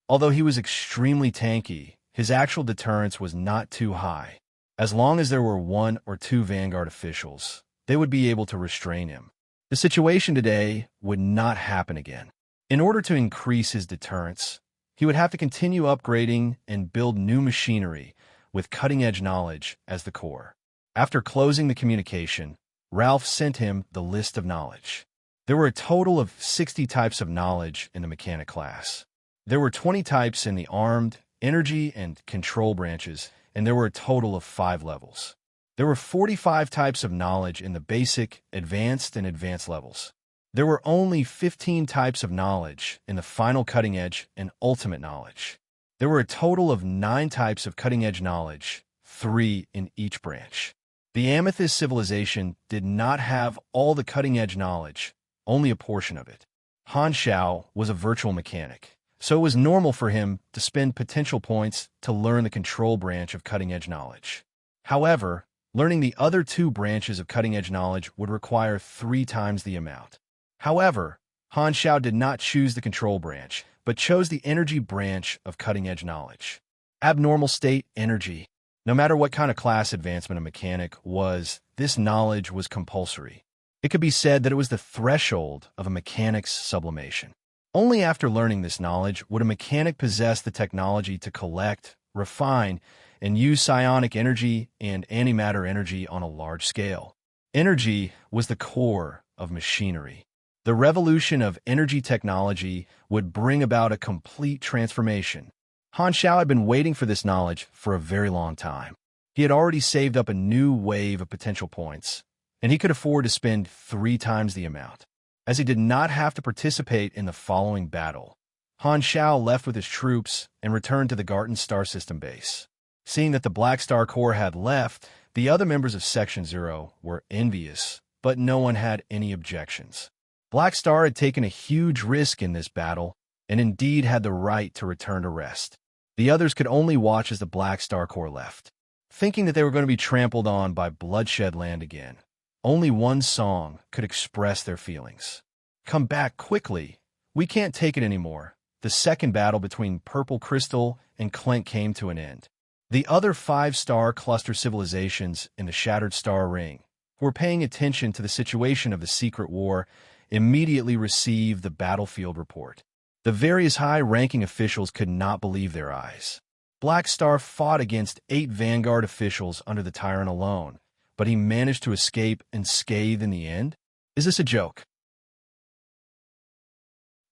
Although he was extremely tanky, his actual deterrence was not too high. As long as there were 1 or 2 Vanguard officials, they would be able to restrain him. The situation today would not happen again. In order to increase his deterrence, he would have to continue upgrading and build new machinery with cutting-edge knowledge as the core. After closing the communication, Ralph sent him the list of knowledge. There were a total of 60 types of knowledge in the mechanic class. There were 20 types in the armed, energy, and control branches, and there were a total of 5 levels. There were 45 types of knowledge in the basic, advanced, and advanced levels. There were only 15 types of knowledge in the final cutting edge and ultimate knowledge. There were a total of 9 types of cutting-edge knowledge, 3 in each branch. The Amethyst civilization did not have all the cutting-edge knowledge, only a portion of it. Han Zhao was a virtual mechanic, so it was normal for him to spend potential points to learn the control branch of cutting-edge knowledge. However, learning the other 2 branches of cutting-edge knowledge would require 3 times the amount. However, Han Zhao did not choose the control branch, but chose the energy branch of cutting-edge knowledge. Abnormal state energy. No matter what kind of class advancement a mechanic was, this knowledge was compulsory. It could be said that it was the threshold of a mechanic's sublimation. Only after learning this knowledge would a mechanic possess the technology to collect, refine, and use psionic energy and antimatter energy on a large scale. Energy was the core of machinery. The revolution of energy technology would bring about a complete transformation. Han Xiao had been waiting for this knowledge for a very long time. He had already saved up a new wave of potential points, and he could afford to spend 3 times the amount, as he did not have to participate in the following battle. Han Xiao left with his troops and returned to the Garten Star System base. Seeing that the Black Star Corps had left, the other members of Section 0 were envious, but no one had any objections. Black Star had taken a huge risk in this battle, and indeed had the right to return to rest. The others could only watch as the Black Star Corps left. Thinking that they were going to be trampled on by bloodshed land again, only one song could express their feelings. "Come back quickly. We can't take it anymore." The second battle between Purple Crystal and Clink came to an end. The other 5-star cluster civilizations in the Shattered Star Ring, who were paying attention to the situation of the Secret War, immediately received the battlefield report. The various high-ranking officials could not believe their eyes. Black Star fought against 8 Vanguard officials under the Tyrant alone, but he managed to escape unscathed in the end? Is this a joke?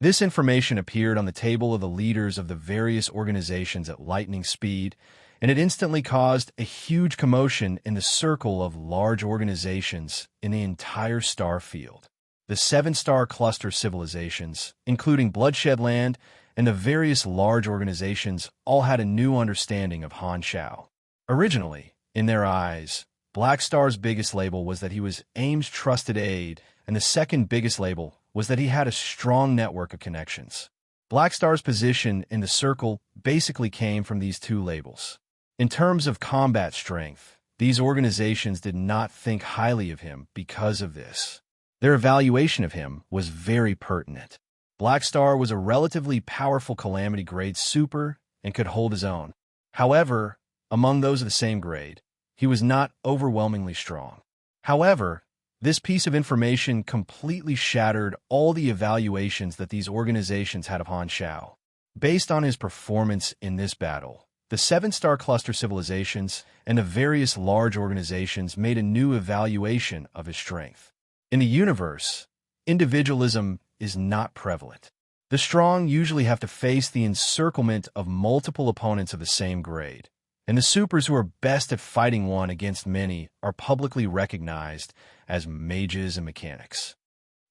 This information appeared on the table of the leaders of the various organizations at lightning speed, and it instantly caused a huge commotion in the circle of large organizations in the entire star field. The 7-star cluster civilizations, including Bloodshed Land, and the various large organizations all had a new understanding of Han Xiao. Originally, in their eyes, Black Star's biggest label was that he was AIM's trusted aide, and the second biggest label was that he had a strong network of connections. Black Star's position in the circle basically came from these 2 labels. In terms of combat strength, these organizations did not think highly of him because of this. Their evaluation of him was very pertinent. Black Star was a relatively powerful Calamity grade super and could hold his own. However, among those of the same grade, he was not overwhelmingly strong. However, this piece of information completely shattered all the evaluations that these organizations had of Han Xiao. Based on his performance in this battle, the 7-star cluster civilizations and the various large organizations made a new evaluation of his strength. In the universe, individualism is not prevalent. The strong usually have to face the encirclement of multiple opponents of the same grade, and the supers who are best at fighting one against many are publicly recognized as mages and mechanics.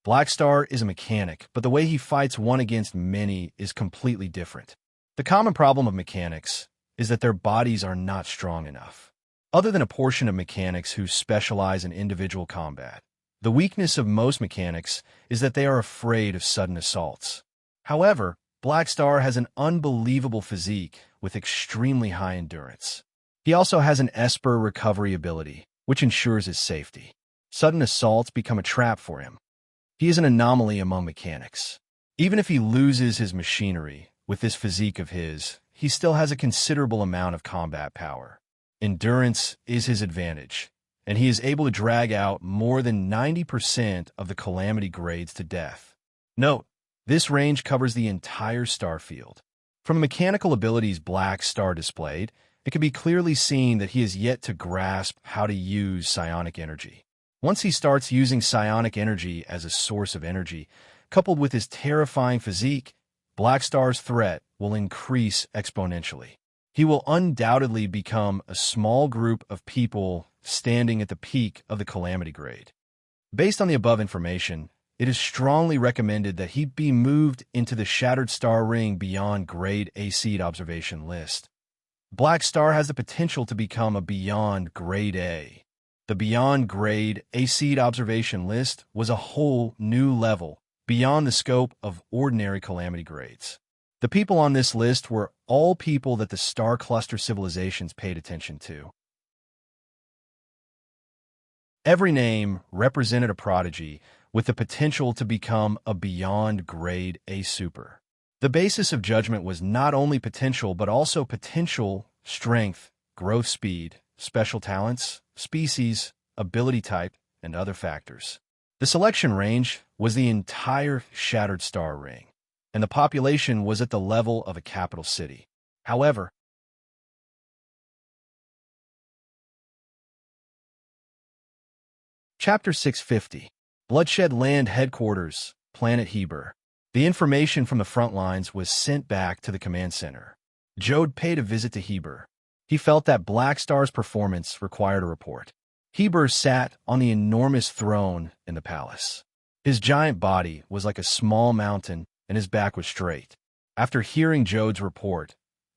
Black Star is a mechanic, but the way he fights one against many is completely different. The common problem of mechanics is that their bodies are not strong enough. Other than a portion of mechanics who specialize in individual combat, the weakness of most mechanics is that they are afraid of sudden assaults. However, Black Star has an unbelievable physique with extremely high endurance. He also has an Esper recovery ability, which ensures his safety. Sudden assaults become a trap for him. He is an anomaly among mechanics. Even if he loses his machinery, with this physique of his, he still has a considerable amount of combat power. Endurance is his advantage, and he is able to drag out more than 90% of the Calamity grades to death. Note, this range covers the entire star field. From the mechanical abilities Black Star displayed, it can be clearly seen that he has yet to grasp how to use psionic energy. Once he starts using psionic energy as a source of energy, coupled with his terrifying physique, Black Star's threat will increase exponentially. He will undoubtedly become a small group of people standing at the peak of the Calamity grade. Based on the above information, it is strongly recommended that he be moved into the Shattered Star Ring beyond Grade A Seed observation list. Black Star has the potential to become a Beyond Grade A. The Beyond Grade A Seed observation list was a whole new level beyond the scope of ordinary Calamity grades. The people on this list were all people that the star cluster civilizations paid attention to. Every name represented a prodigy with the potential to become a Beyond Grade A super. The basis of judgment was not only potential, but also potential, strength, growth speed, special talents, species, ability type, and other factors. The selection range was the entire Shattered Star Ring, and the population was at the level of a capital city. However, Chapter 650, Bloodshed Land Headquarters, Planet Heber. The information from the front lines was sent back to the command center. Jode paid a visit to Heber. He felt that Black Star's performance required a report. Heber sat on the enormous throne in the palace. His giant body was like a small mountain, and his back was straight. After hearing Jode's report,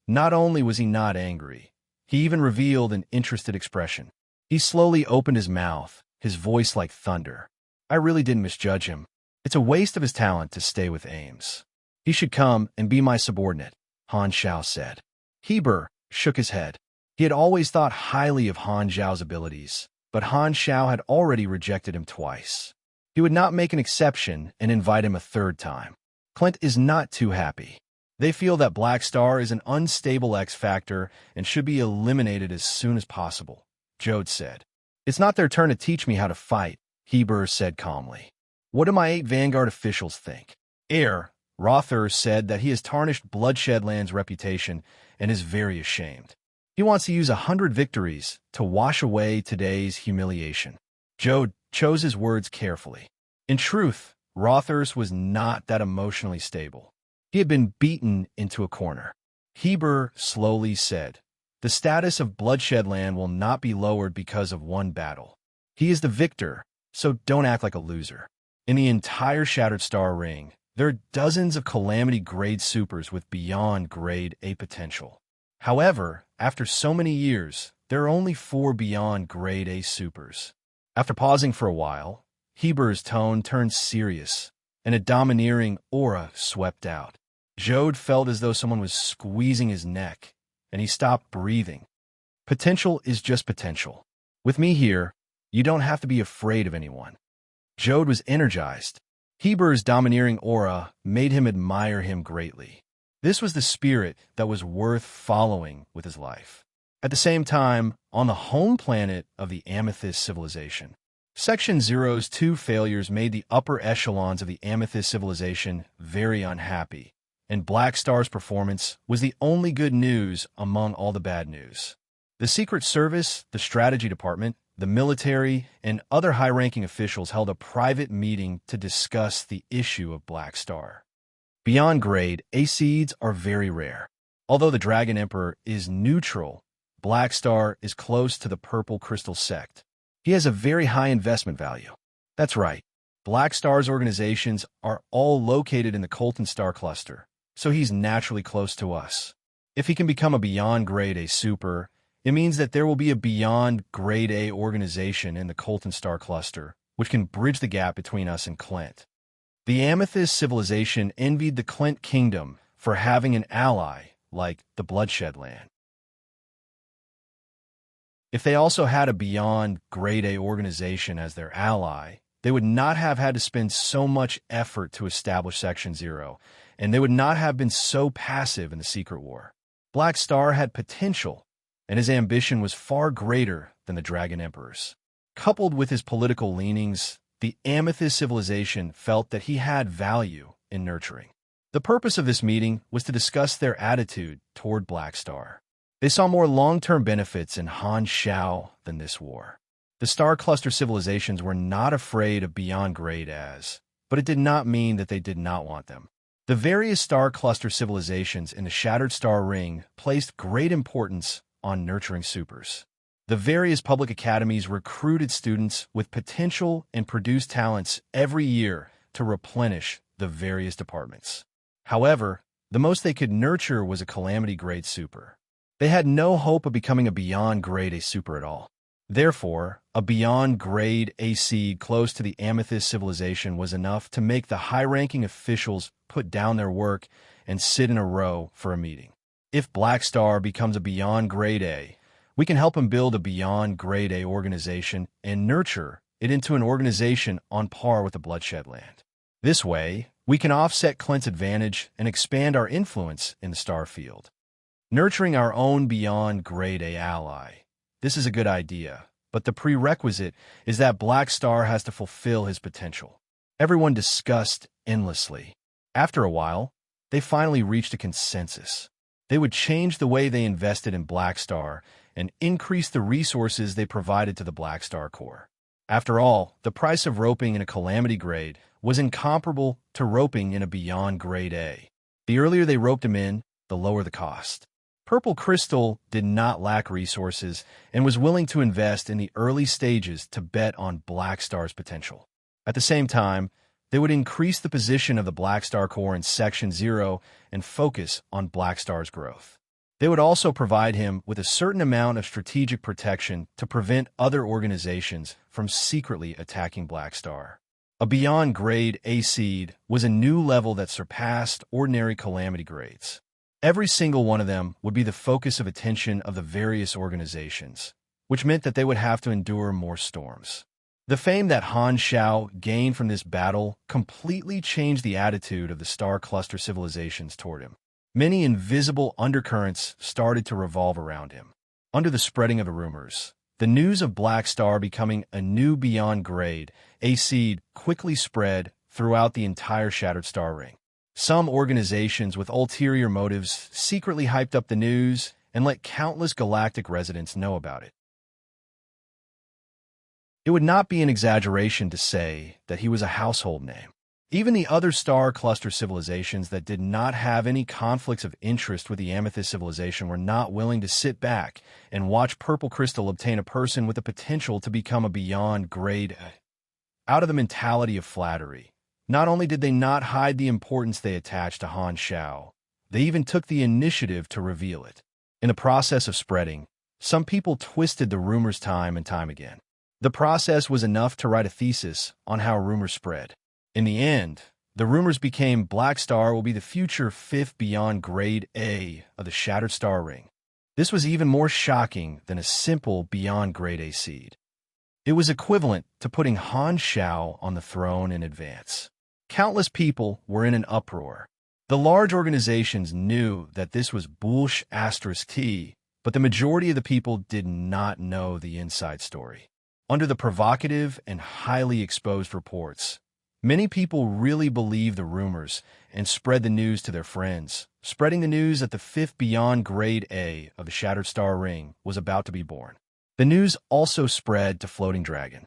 not only was he not angry, he even revealed an interested expression. He slowly opened his mouth, his voice like thunder. I really didn't misjudge him. It's a waste of his talent to stay with Ames. He should come and be my subordinate, Han Xiao said. Heber shook his head. He had always thought highly of Han Xiao's abilities, but Han Xiao had already rejected him twice. He would not make an exception and invite him a third time. Clint is not too happy. They feel that Black Star is an unstable X factor and should be eliminated as soon as possible, Jode said. It's not their turn to teach me how to fight, Heber said calmly. What do my 8 Vanguard officials think? Rother said that he has tarnished Bloodshedland's reputation and is very ashamed. He wants to use 100 victories to wash away today's humiliation. Jode chose his words carefully. In truth, Rother's was not that emotionally stable. He had been beaten into a corner. Heber slowly said, the status of Bloodshedland will not be lowered because of one battle. He is the victor, so don't act like a loser. In the entire Shattered Star Ring, there are dozens of Calamity Grade supers with beyond Grade A potential. However, after so many years, there are only 4 beyond Grade A supers. After pausing for a while, Heber's tone turned serious, and a domineering aura swept out. Jode felt as though someone was squeezing his neck, and he stopped breathing. Potential is just potential. With me here, you don't have to be afraid of anyone. Jode was energized. Heber's domineering aura made him admire him greatly. This was the spirit that was worth following with his life. At the same time, on the home planet of the Amethyst civilization, Section Zero's 2 failures made the upper echelons of the Amethyst civilization very unhappy, and Black Star's performance was the only good news among all the bad news. The Secret Service, the Strategy Department, the military, and other high-ranking officials held a private meeting to discuss the issue of Black Star. Beyond grade, A-seeds are very rare. Although the Dragon Emperor is neutral, Black Star is close to the Purple Crystal sect. He has a very high investment value. That's right. Black Star's organizations are all located in the Colton Star cluster, so he's naturally close to us. If he can become a Beyond Grade A super, it means that there will be a Beyond Grade A organization in the Colton Star cluster, which can bridge the gap between us and Clint. The Amethyst civilization envied the Clint Kingdom for having an ally like the Bloodshedland. If they also had a Beyond Grade A organization as their ally, they would not have had to spend so much effort to establish Section Zero, and they would not have been so passive in the Secret War. Black Star had potential, and his ambition was far greater than the Dragon Emperor's. Coupled with his political leanings, the Amethyst civilization felt that he had value in nurturing. The purpose of this meeting was to discuss their attitude toward Black Star. They saw more long-term benefits in Han Xiao than this war. The Star Cluster civilizations were not afraid of Beyond Grade As, but it did not mean that they did not want them. The various Star Cluster civilizations in the Shattered Star Ring placed great importance on nurturing supers. The various public academies recruited students with potential and produced talents every year to replenish the various departments. However, the most they could nurture was a Calamity Grade super. They had no hope of becoming a Beyond Grade A super at all. Therefore, a Beyond Grade A seed close to the Amethyst civilization was enough to make the high-ranking officials put down their work and sit in a row for a meeting. If Black Star becomes a Beyond Grade A, we can help him build a Beyond Grade A organization and nurture it into an organization on par with the Bloodshedland. This way, we can offset Clint's advantage and expand our influence in the star field. Nurturing our own Beyond Grade A ally. This is a good idea, but the prerequisite is that Black Star has to fulfill his potential. Everyone discussed endlessly. After a while, they finally reached a consensus. They would change the way they invested in Black Star and increase the resources they provided to the Black Star Corps. After all, the price of roping in a Calamity Grade was incomparable to roping in a Beyond Grade A. The earlier they roped him in, the lower the cost. Purple Crystal did not lack resources and was willing to invest in the early stages to bet on Black Star's potential. At the same time, they would increase the position of the Black Star Core in Section 0 and focus on Black Star's growth. They would also provide him with a certain amount of strategic protection to prevent other organizations from secretly attacking Black Star. A Beyond Grade A seed was a new level that surpassed ordinary Calamity grades. Every single one of them would be the focus of attention of the various organizations, which meant that they would have to endure more storms. The fame that Han Shao gained from this battle completely changed the attitude of the Star Cluster civilizations toward him. Many invisible undercurrents started to revolve around him. Under the spreading of the rumors, the news of Black Star becoming a new Beyond Grade A seed quickly spread throughout the entire Shattered Star Ring. Some organizations with ulterior motives secretly hyped up the news and let countless galactic residents know about it. It would not be an exaggeration to say that he was a household name. Even the other Star Cluster civilizations that did not have any conflicts of interest with the Amethyst civilization were not willing to sit back and watch Purple Crystal obtain a person with the potential to become a Beyond Grade A. Out of the mentality of flattery, not only did they not hide the importance they attached to Han Shao, they even took the initiative to reveal it. In the process of spreading, some people twisted the rumors time and time again. The process was enough to write a thesis on how rumors spread. In the end, the rumors became Black Star will be the future 5th Beyond Grade A of the Shattered Star Ring. This was even more shocking than a simple Beyond Grade A seed. It was equivalent to putting Han Shao on the throne in advance. Countless people were in an uproar. The large organizations knew that this was *T, but the majority of the people did not know the inside story. Under the provocative and highly exposed reports, many people really believed the rumors and spread the news to their friends, spreading the news that the 5th Beyond Grade A of the Shattered Star Ring was about to be born. The news also spread to Floating Dragon.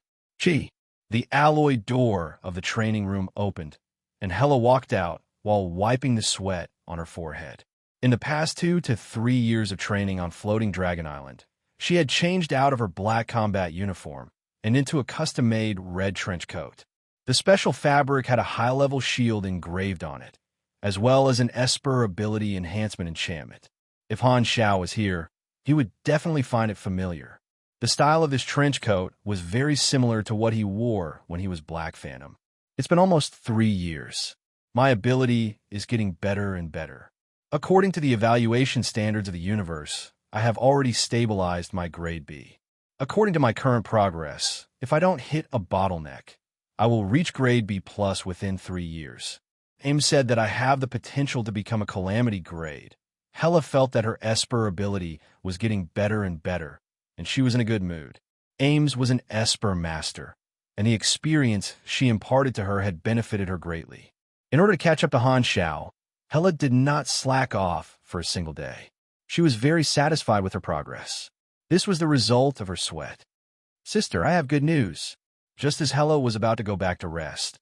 The alloy door of the training room opened, and Hela walked out while wiping the sweat on her forehead. In the past 2 to 3 years of training on Floating Dragon Island, she had changed out of her black combat uniform and into a custom-made red trench coat. The special fabric had a high-level shield engraved on it, as well as an Esper ability enhancement enchantment. If Han Shao was here, he would definitely find it familiar. The style of this trench coat was very similar to what he wore when he was Black Phantom. It's been almost 3 years. My ability is getting better and better. According to the evaluation standards of the universe, I have already stabilized my Grade B. According to my current progress, if I don't hit a bottleneck, I will reach Grade B+ within 3 years. Ames said that I have the potential to become a Calamity grade. Hela felt that her Esper ability was getting better and better, and she was in a good mood. Ames was an Esper master, and the experience she imparted to her had benefited her greatly. In order to catch up to Han Shao, Hela did not slack off for a single day. She was very satisfied with her progress. This was the result of her sweat. "Sister, I have good news." Just as Hela was about to go back to rest,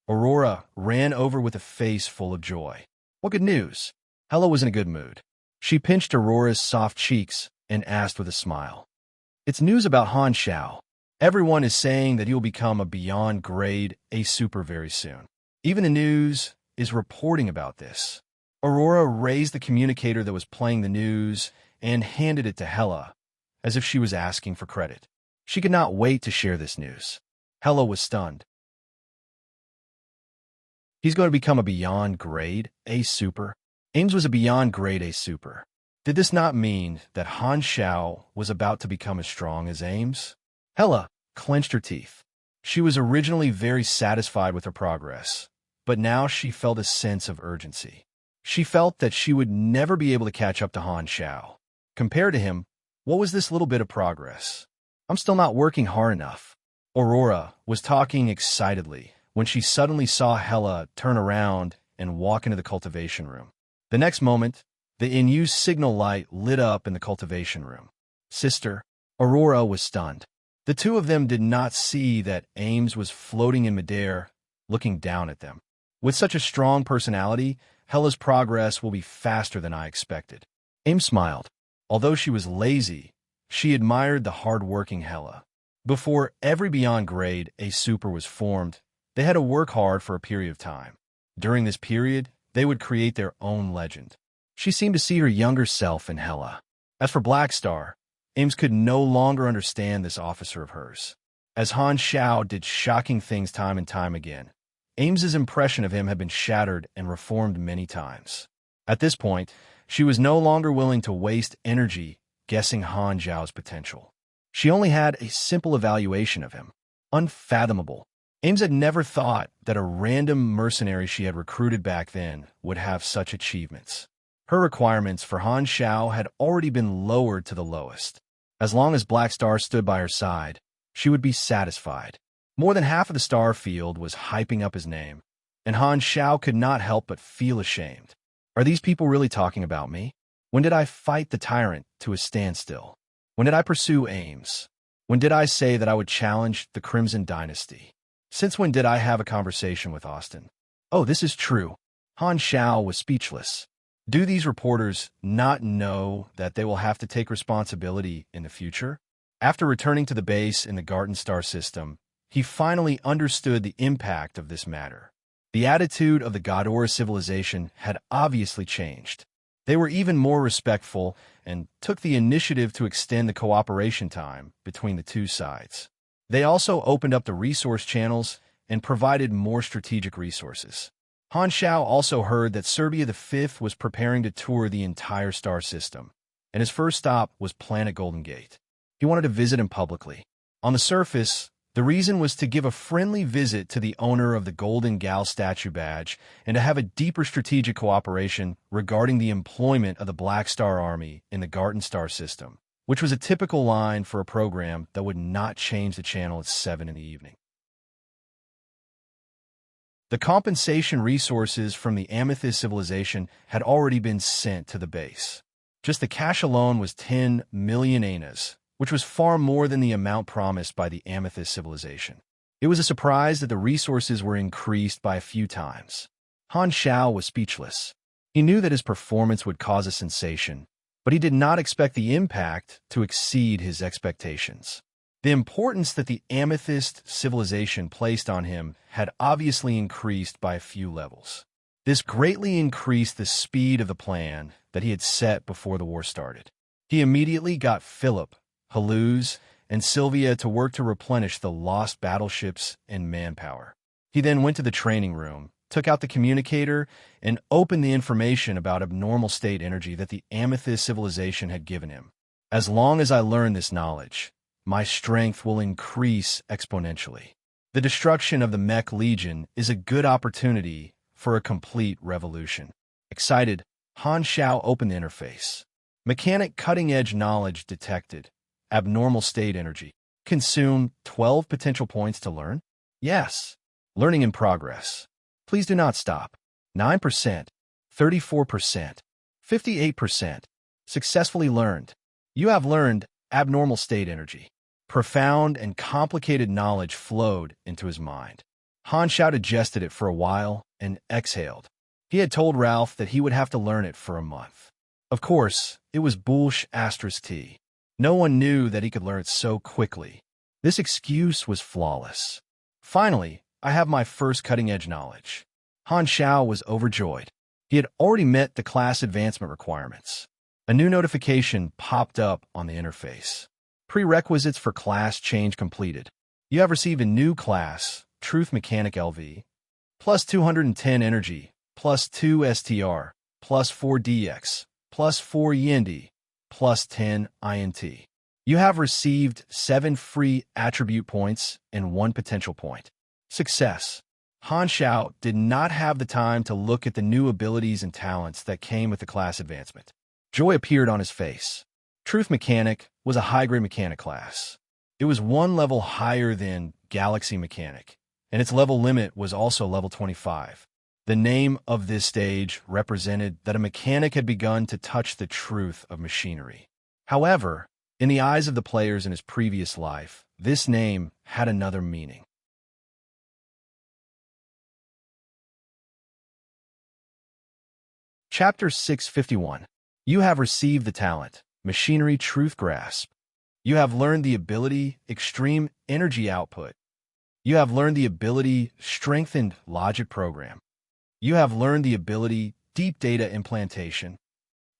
Aurora ran over with a face full of joy. "What good news?" Hela was in a good mood. She pinched Aurora's soft cheeks and asked with a smile. "It's news about Han Shao. Everyone is saying that he will become a Beyond Grade A super very soon. Even the news is reporting about this." Aurora raised the communicator that was playing the news and handed it to Hela, as if she was asking for credit. She could not wait to share this news. Hela was stunned. He's going to become a Beyond Grade A super? Ames was a Beyond Grade A super. Did this not mean that Han Shao was about to become as strong as Ames? Hela clenched her teeth. She was originally very satisfied with her progress, but now she felt a sense of urgency. She felt that she would never be able to catch up to Han Shao. Compared to him, what was this little bit of progress? I'm still not working hard enough. Aurora was talking excitedly when she suddenly saw Hela turn around and walk into the cultivation room. The next moment, the in-use signal light lit up in the cultivation room. "Sister," Aurora was stunned. The two of them did not see that Ames was floating in midair, looking down at them. With such a strong personality, Hela's progress will be faster than I expected. Ames smiled. Although she was lazy, she admired the hard-working Hela. Before every Beyond grade a super was formed, they had to work hard for a period of time. During this period, they would create their own legend. She seemed to see her younger self in Hela. As for Blackstar, Ames could no longer understand this officer of hers. As Han Xiao did shocking things time and time again, Ames's impression of him had been shattered and reformed many times. At this point, she was no longer willing to waste energy guessing Han Xiao's potential. She only had a simple evaluation of him. Unfathomable. Ames had never thought that a random mercenary she had recruited back then would have such achievements. Her requirements for Han Xiao had already been lowered to the lowest. As long as Blackstar stood by her side, she would be satisfied. More than half of the star field was hyping up his name, and Han Xiao could not help but feel ashamed. Are these people really talking about me? When did I fight the tyrant to a standstill? When did I pursue Ames? When did I say that I would challenge the Crimson Dynasty? Since when did I have a conversation with Austin? Oh, this is true. Han Xiao was speechless. Do these reporters not know that they will have to take responsibility in the future? After returning to the base in the Garden Star system, he finally understood the impact of this matter. The attitude of the Godora civilization had obviously changed. They were even more respectful and took the initiative to extend the cooperation time between the two sides. They also opened up the resource channels and provided more strategic resources. Han Xiao also heard that Serbia V was preparing to tour the entire star system, and his first stop was Planet Golden Gate. He wanted to visit him publicly. On the surface, the reason was to give a friendly visit to the owner of the Golden Gal statue badge and to have a deeper strategic cooperation regarding the employment of the Black Star Army in the Garden Star system, which was a typical line for a program that would not change the channel at 7 in the evening. The compensation resources from the Amethyst civilization had already been sent to the base. Just the cash alone was 10 million anas, which was far more than the amount promised by the Amethyst civilization. It was a surprise that the resources were increased by a few times. Han Xiao was speechless. He knew that his performance would cause a sensation, but he did not expect the impact to exceed his expectations. The importance that the Amethyst civilization placed on him had obviously increased by a few levels. This greatly increased the speed of the plan that he had set before the war started. He immediately got Philip, Haluz, and Sylvia to work to replenish the lost battleships and manpower. He then went to the training room, took out the communicator, and opened the information about abnormal state energy that the Amethyst civilization had given him. As long as I learn this knowledge, my strength will increase exponentially. The destruction of the Mech Legion is a good opportunity for a complete revolution. Excited, Han Xiao opened the interface. Mechanic cutting-edge knowledge detected. Abnormal state energy. Consume 12 potential points to learn? Yes. Learning in progress. Please do not stop. 9%, 34%, 58%. Successfully learned. You have learned abnormal state energy. Profound and complicated knowledge flowed into his mind. Han Xiao digested it for a while and exhaled. He had told Ralph that he would have to learn it for a month. Of course, it was bullsh*t. No one knew that he could learn it so quickly. This excuse was flawless. Finally, I have my first cutting-edge knowledge. Han Xiao was overjoyed. He had already met the class advancement requirements. A new notification popped up on the interface. Prerequisites for class change completed. You have received a new class, Truth Mechanic LV, plus 210 energy, plus 2 STR, plus 4 DX, plus 4 Yendi, plus 10 INT. You have received 7 free attribute points and 1 potential point. Success. Han Xiao did not have the time to look at the new abilities and talents that came with the class advancement. Joy appeared on his face. Truth Mechanic was a high-grade mechanic class. It was 1 level higher than Galaxy Mechanic, and its level limit was also level 25. The name of this stage represented that a mechanic had begun to touch the truth of machinery. However, in the eyes of the players in his previous life, this name had another meaning. Chapter 651. You have received the talent, Machinery Truth Grasp. You have learned the ability, Extreme Energy Output. You have learned the ability, Strengthened Logic Program. You have learned the ability, Deep Data Implantation.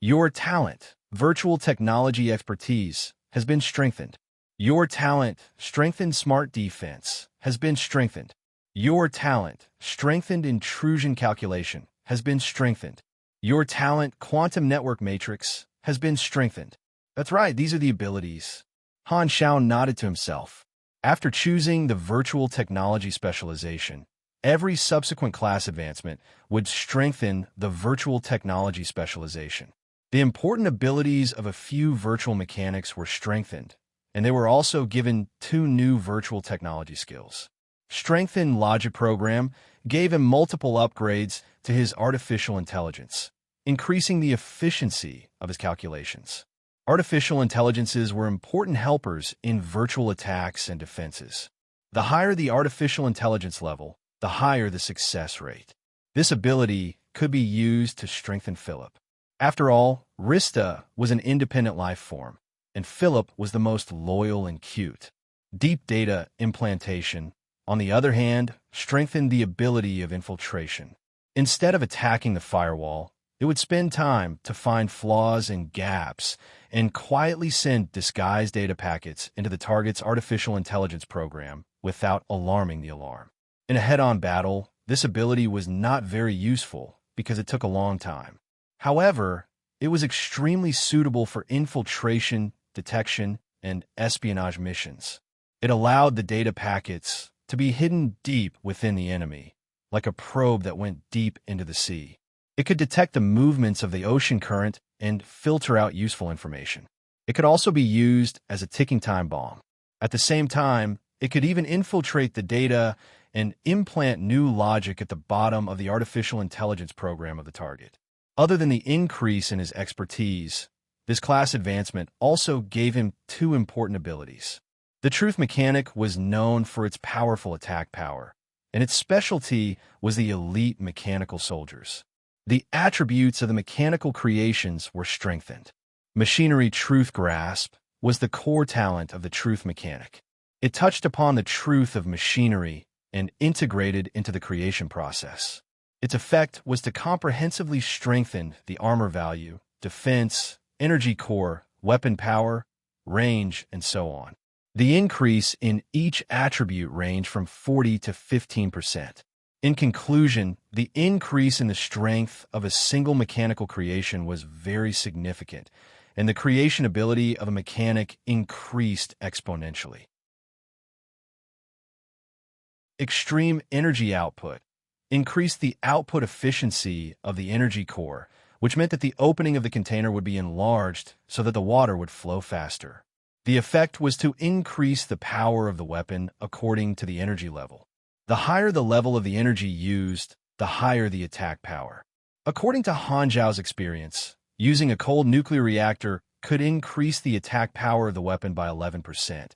Your talent, Virtual Technology Expertise, has been strengthened. Your talent, Strengthened Smart Defense, has been strengthened. Your talent, Strengthened Intrusion Calculation, has been strengthened. Your talent, Quantum Network Matrix, has been strengthened. That's right, these are the abilities. Han Xiao nodded to himself. After choosing the Virtual Technology Specialization, every subsequent class advancement would strengthen the Virtual Technology Specialization. The important abilities of a few virtual mechanics were strengthened, and they were also given 2 new virtual technology skills. Strengthened Logic Program gave him multiple upgrades to his artificial intelligence, increasing the efficiency of his calculations. Artificial intelligences were important helpers in virtual attacks and defenses. The higher the artificial intelligence level, the higher the success rate. This ability could be used to strengthen Philip. After all, Rista was an independent life form, and Philip was the most loyal and cute. Deep Data Implantation, on the other hand, strengthened the ability of infiltration. Instead of attacking the firewall, it would spend time to find flaws and gaps and quietly send disguised data packets into the target's artificial intelligence program without alarming the alarm. In a head-on battle, this ability was not very useful because it took a long time. However, it was extremely suitable for infiltration, detection, and espionage missions. It allowed the data packets to be hidden deep within the enemy, like a probe that went deep into the sea. It could detect the movements of the ocean current and filter out useful information. It could also be used as a ticking time bomb. At the same time, it could even infiltrate the data and implant new logic at the bottom of the artificial intelligence program of the target. Other than the increase in his expertise, this class advancement also gave him 2 important abilities. The Truth Mechanic was known for its powerful attack power, and its specialty was the elite mechanical soldiers. The attributes of the mechanical creations were strengthened. Machinery Truth Grasp was the core talent of the Truth Mechanic. It touched upon the truth of machinery and integrated into the creation process. Its effect was to comprehensively strengthen the armor value, defense, energy core, weapon power, range, and so on. The increase in each attribute ranged from 40 to 15%. In conclusion, the increase in the strength of a single mechanical creation was very significant, and the creation ability of a mechanic increased exponentially. Extreme Energy Output increased the output efficiency of the energy core, which meant that the opening of the container would be enlarged so that the water would flow faster. The effect was to increase the power of the weapon according to the energy level. The higher the level of the energy used, the higher the attack power. According to Han Zhao's experience, using a cold nuclear reactor could increase the attack power of the weapon by 11%,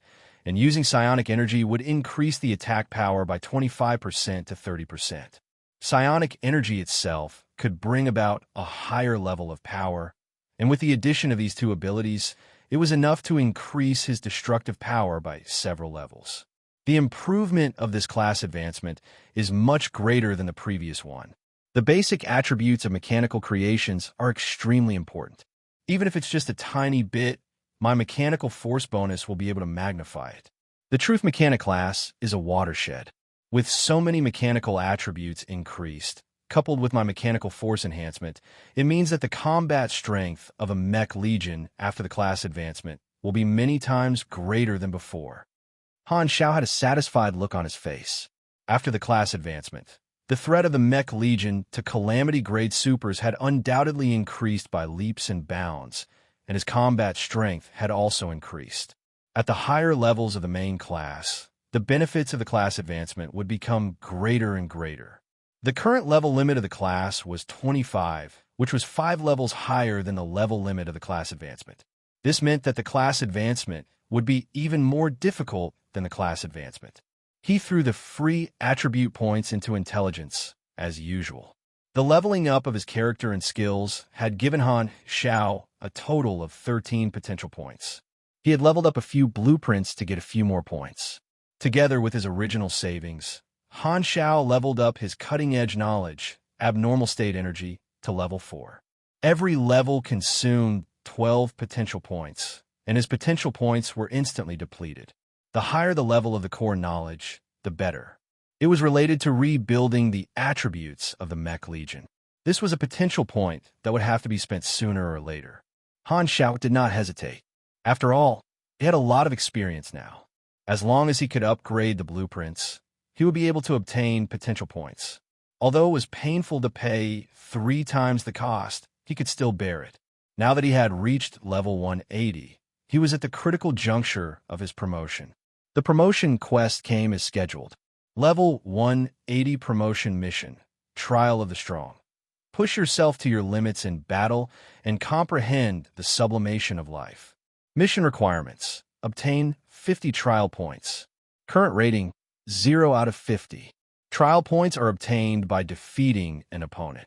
and using psionic energy would increase the attack power by 25% to 30%. Psionic energy itself could bring about a higher level of power, and with the addition of these 2 abilities, it was enough to increase his destructive power by several levels. The improvement of this class advancement is much greater than the previous one. The basic attributes of mechanical creations are extremely important. Even if it's just a tiny bit, my mechanical force bonus will be able to magnify it. The Truth Mechanic class is a watershed. With so many mechanical attributes increased, coupled with my mechanical force enhancement, it means that the combat strength of a mech legion after the class advancement will be many times greater than before. Han Xiao had a satisfied look on his face. After the class advancement, the threat of the mech legion to calamity-grade supers had undoubtedly increased by leaps and bounds, and his combat strength had also increased. At the higher levels of the main class, the benefits of the class advancement would become greater and greater. The current level limit of the class was 25, which was 5 levels higher than the level limit of the class advancement. This meant that the class advancement would be even more difficult than the class advancement. He threw the free attribute points into intelligence, as usual. The leveling up of his character and skills had given Han Xiao a total of 13 potential points. He had leveled up a few blueprints to get a few more points. Together with his original savings, Han Xiao leveled up his cutting-edge knowledge, abnormal state energy, to level 4. Every level consumed 12 potential points, and his potential points were instantly depleted. The higher the level of the core knowledge, the better. It was related to rebuilding the attributes of the Mech Legion. This was a potential point that would have to be spent sooner or later. Han Xiao did not hesitate. After all, he had a lot of experience now. As long as he could upgrade the blueprints, he would be able to obtain potential points. Although it was painful to pay 3 times the cost, he could still bear it. Now that he had reached level 180, he was at the critical juncture of his promotion. The promotion quest came as scheduled. Level 180 promotion mission, Trial of the Strong. Push yourself to your limits in battle and comprehend the sublimation of life. Mission requirements: obtain 50 trial points. Current rating, 0 out of 50. Trial points are obtained by defeating an opponent.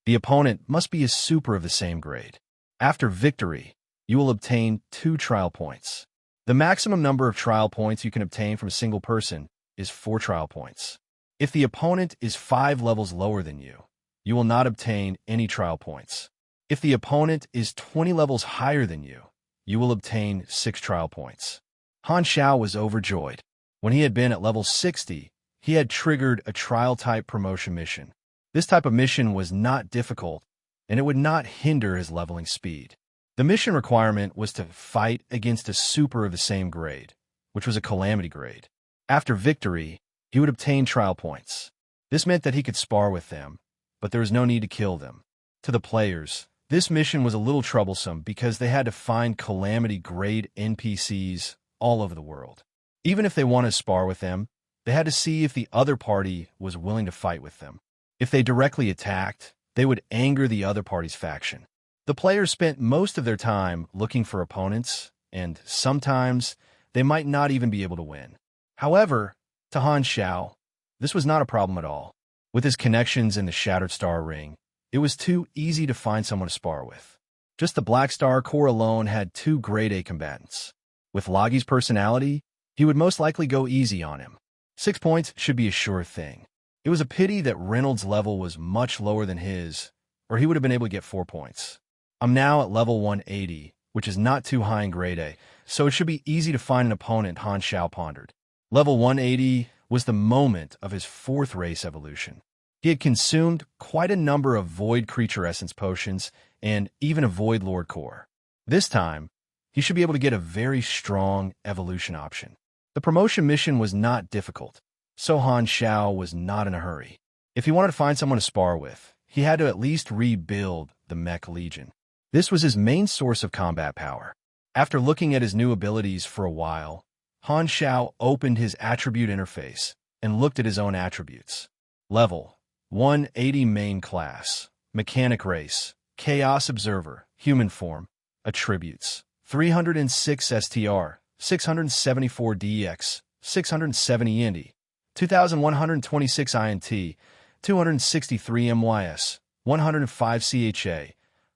The opponent must be a super of the same grade. After victory, you will obtain 2 trial points. The maximum number of trial points you can obtain from a single person is 4 trial points. If the opponent is 5 levels lower than you, you will not obtain any trial points. If the opponent is 20 levels higher than you, you will obtain 6 trial points. Han Xiao was overjoyed. When he had been at level 60, he had triggered a trial-type promotion mission. This type of mission was not difficult, and it would not hinder his leveling speed. The mission requirement was to fight against a super of the same grade, which was a calamity grade. After victory, he would obtain trial points. This meant that he could spar with them, but there was no need to kill them. To the players, this mission was a little troublesome because they had to find calamity grade NPCs all over the world. Even if they wanted to spar with them, they had to see if the other party was willing to fight with them. If they directly attacked, they would anger the other party's faction. The players spent most of their time looking for opponents, and sometimes they might not even be able to win. However, to Han Xiao, this was not a problem at all. With his connections in the Shattered Star Ring, it was too easy to find someone to spar with. Just the Black Star Corps alone had 2 grade A combatants. With Logi's personality, he would most likely go easy on him. 6 points should be a sure thing. It was a pity that Reynolds' level was much lower than his, or he would have been able to get 4 points. I'm now at level 180, which is not too high in grade A, so it should be easy to find an opponent, Han Xiao pondered. Level 180 was the moment of his 4th race evolution. He had consumed quite a number of Void Creature Essence potions and even a Void Lord core. This time, he should be able to get a very strong evolution option. The promotion mission was not difficult, so Han Xiao was not in a hurry. If he wanted to find someone to spar with, he had to at least rebuild the Mech Legion. This was his main source of combat power. After looking at his new abilities for a while, Han Xiao opened his attribute interface and looked at his own attributes. Level 180 main class, mechanic race, chaos observer, human form, attributes, 306 STR, 674 DX, 670 IND, 2126 INT, 263 MYS, 105 CHA,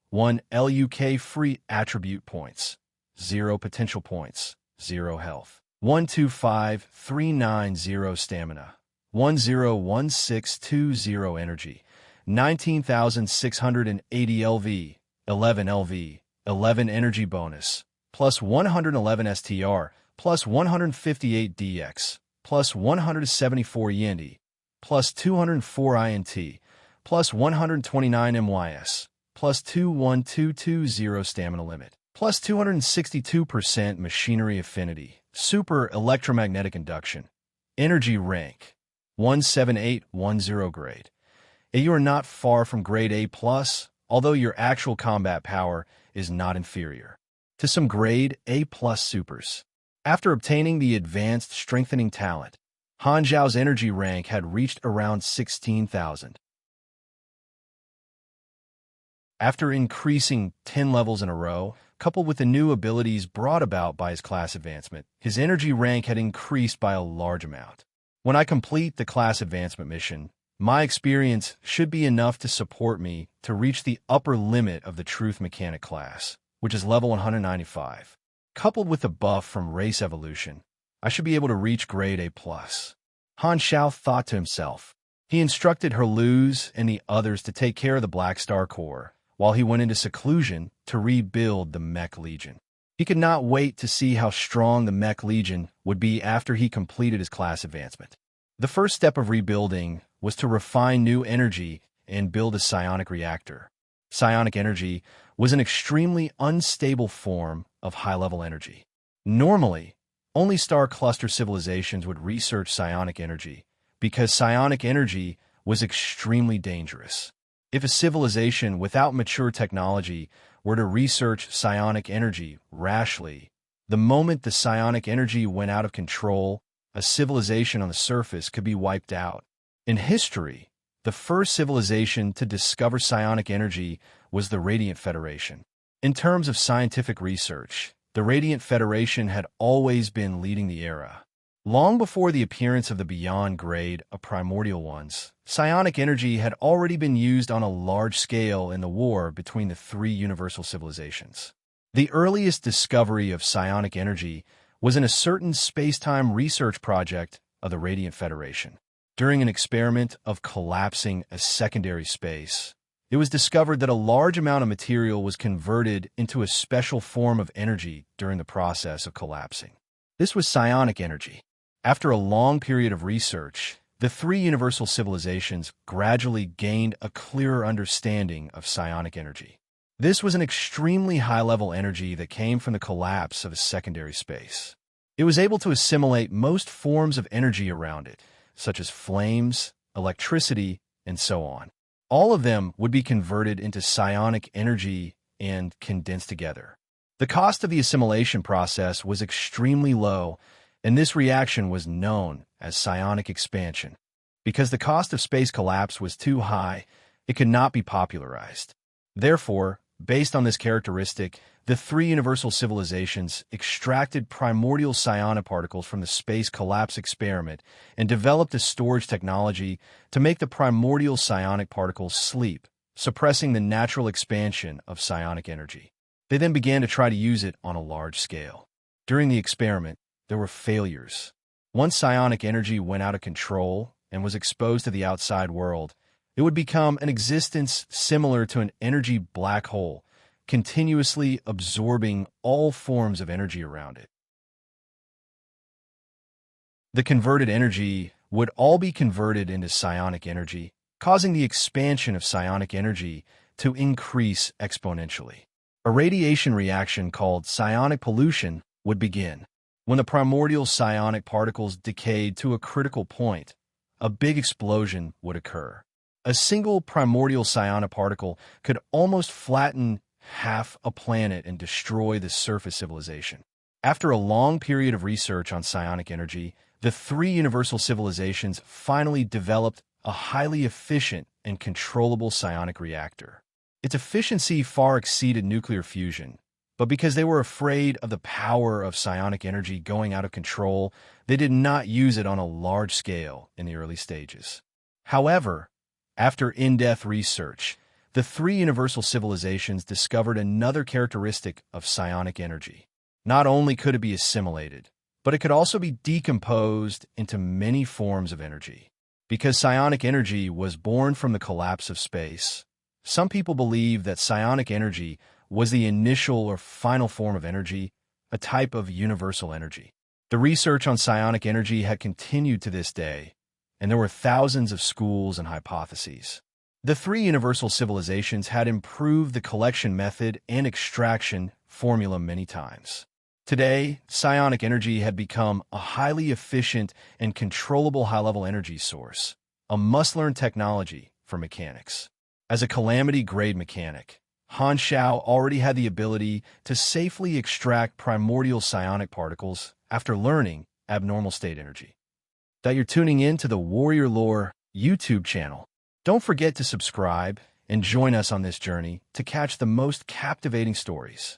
1 LUK free attribute points, 0 potential points, 0 health, 125390 stamina, 101620 energy, 19,680 LV, 11 LV, 11 energy bonus, plus 111 STR, plus 158 DX, plus 174 YND, plus 204 INT, plus 129 MYS, plus 21220 stamina limit, plus 262% machinery affinity, super electromagnetic induction, energy rank, 17810 grade. You are not far from grade A+, although your actual combat power is not inferior to some grade A+ supers. After obtaining the advanced strengthening talent, Han Xiao's energy rank had reached around 16,000. After increasing 10 levels in a row, coupled with the new abilities brought about by his class advancement, his energy rank had increased by a large amount. When I complete the class advancement mission, My experience should be enough to support me to reach the upper limit of the Truth Mechanic class, which is level 195. Coupled with the buff from race evolution, I should be able to reach grade A+. Han Xiao thought to himself. He instructed Herluz and the others to take care of the Black Star Corps, while he went into seclusion to rebuild the Mech Legion. He could not wait to see how strong the Mech Legion would be after he completed his class advancement. The first step of rebuilding was to refine new energy and build a psionic reactor. Psionic energy was an extremely unstable form of high-level energy. Normally, only star cluster civilizations would research psionic energy because psionic energy was extremely dangerous. If a civilization without mature technology were to research psionic energy rashly, the moment the psionic energy went out of control, a civilization on the surface could be wiped out. In history, the first civilization to discover psionic energy was the Radiant Federation. In terms of scientific research, the Radiant Federation had always been leading the era. Long before the appearance of the Beyond grade of primordial ones, psionic energy had already been used on a large scale in the war between the three universal civilizations. The earliest discovery of psionic energy was in a certain space-time research project of the Radiant Federation. During an experiment of collapsing a secondary space, it was discovered that a large amount of material was converted into a special form of energy during the process of collapsing. This was psionic energy. After a long period of research, the three universal civilizations gradually gained a clearer understanding of psionic energy. This was an extremely high-level energy that came from the collapse of a secondary space. It was able to assimilate most forms of energy around it, such as flames, electricity, and so on. All of them would be converted into psionic energy and condensed together. The cost of the assimilation process was extremely low, and this reaction was known as psionic expansion. Because the cost of space collapse was too high, it could not be popularized. Therefore, based on this characteristic, the three universal civilizations extracted primordial psionic particles from the space collapse experiment and developed a storage technology to make the primordial psionic particles sleep, suppressing the natural expansion of psionic energy. They then began to try to use it on a large scale. During the experiment, there were failures. Once psionic energy went out of control and was exposed to the outside world, it would become an existence similar to an energy black hole, continuously absorbing all forms of energy around it. The converted energy would all be converted into psionic energy, causing the expansion of psionic energy to increase exponentially. A radiation reaction called psionic pollution would begin. When the primordial psionic particles decayed to a critical point, a big explosion would occur. A single primordial psionic particle could almost flatten half a planet and destroy the surface civilization. After a long period of research on psionic energy, the three universal civilizations finally developed a highly efficient and controllable psionic reactor. Its efficiency far exceeded nuclear fusion, but because they were afraid of the power of psionic energy going out of control, they did not use it on a large scale in the early stages. However, after in-depth research, the three universal civilizations discovered another characteristic of psionic energy. Not only could it be assimilated, but it could also be decomposed into many forms of energy. Because psionic energy was born from the collapse of space, some people believe that psionic energy was the initial or final form of energy, a type of universal energy. The research on psionic energy had continued to this day, and there were thousands of schools and hypotheses. The three universal civilizations had improved the collection method and extraction formula many times. Today, psionic energy had become a highly efficient and controllable high-level energy source, a must-learn technology for mechanics. As a calamity-grade mechanic, Han Xiao already had the ability to safely extract primordial psionic particles after learning abnormal state energy. That you're tuning in to the Warrior Lore YouTube channel. Don't forget to subscribe and join us on this journey to catch the most captivating stories.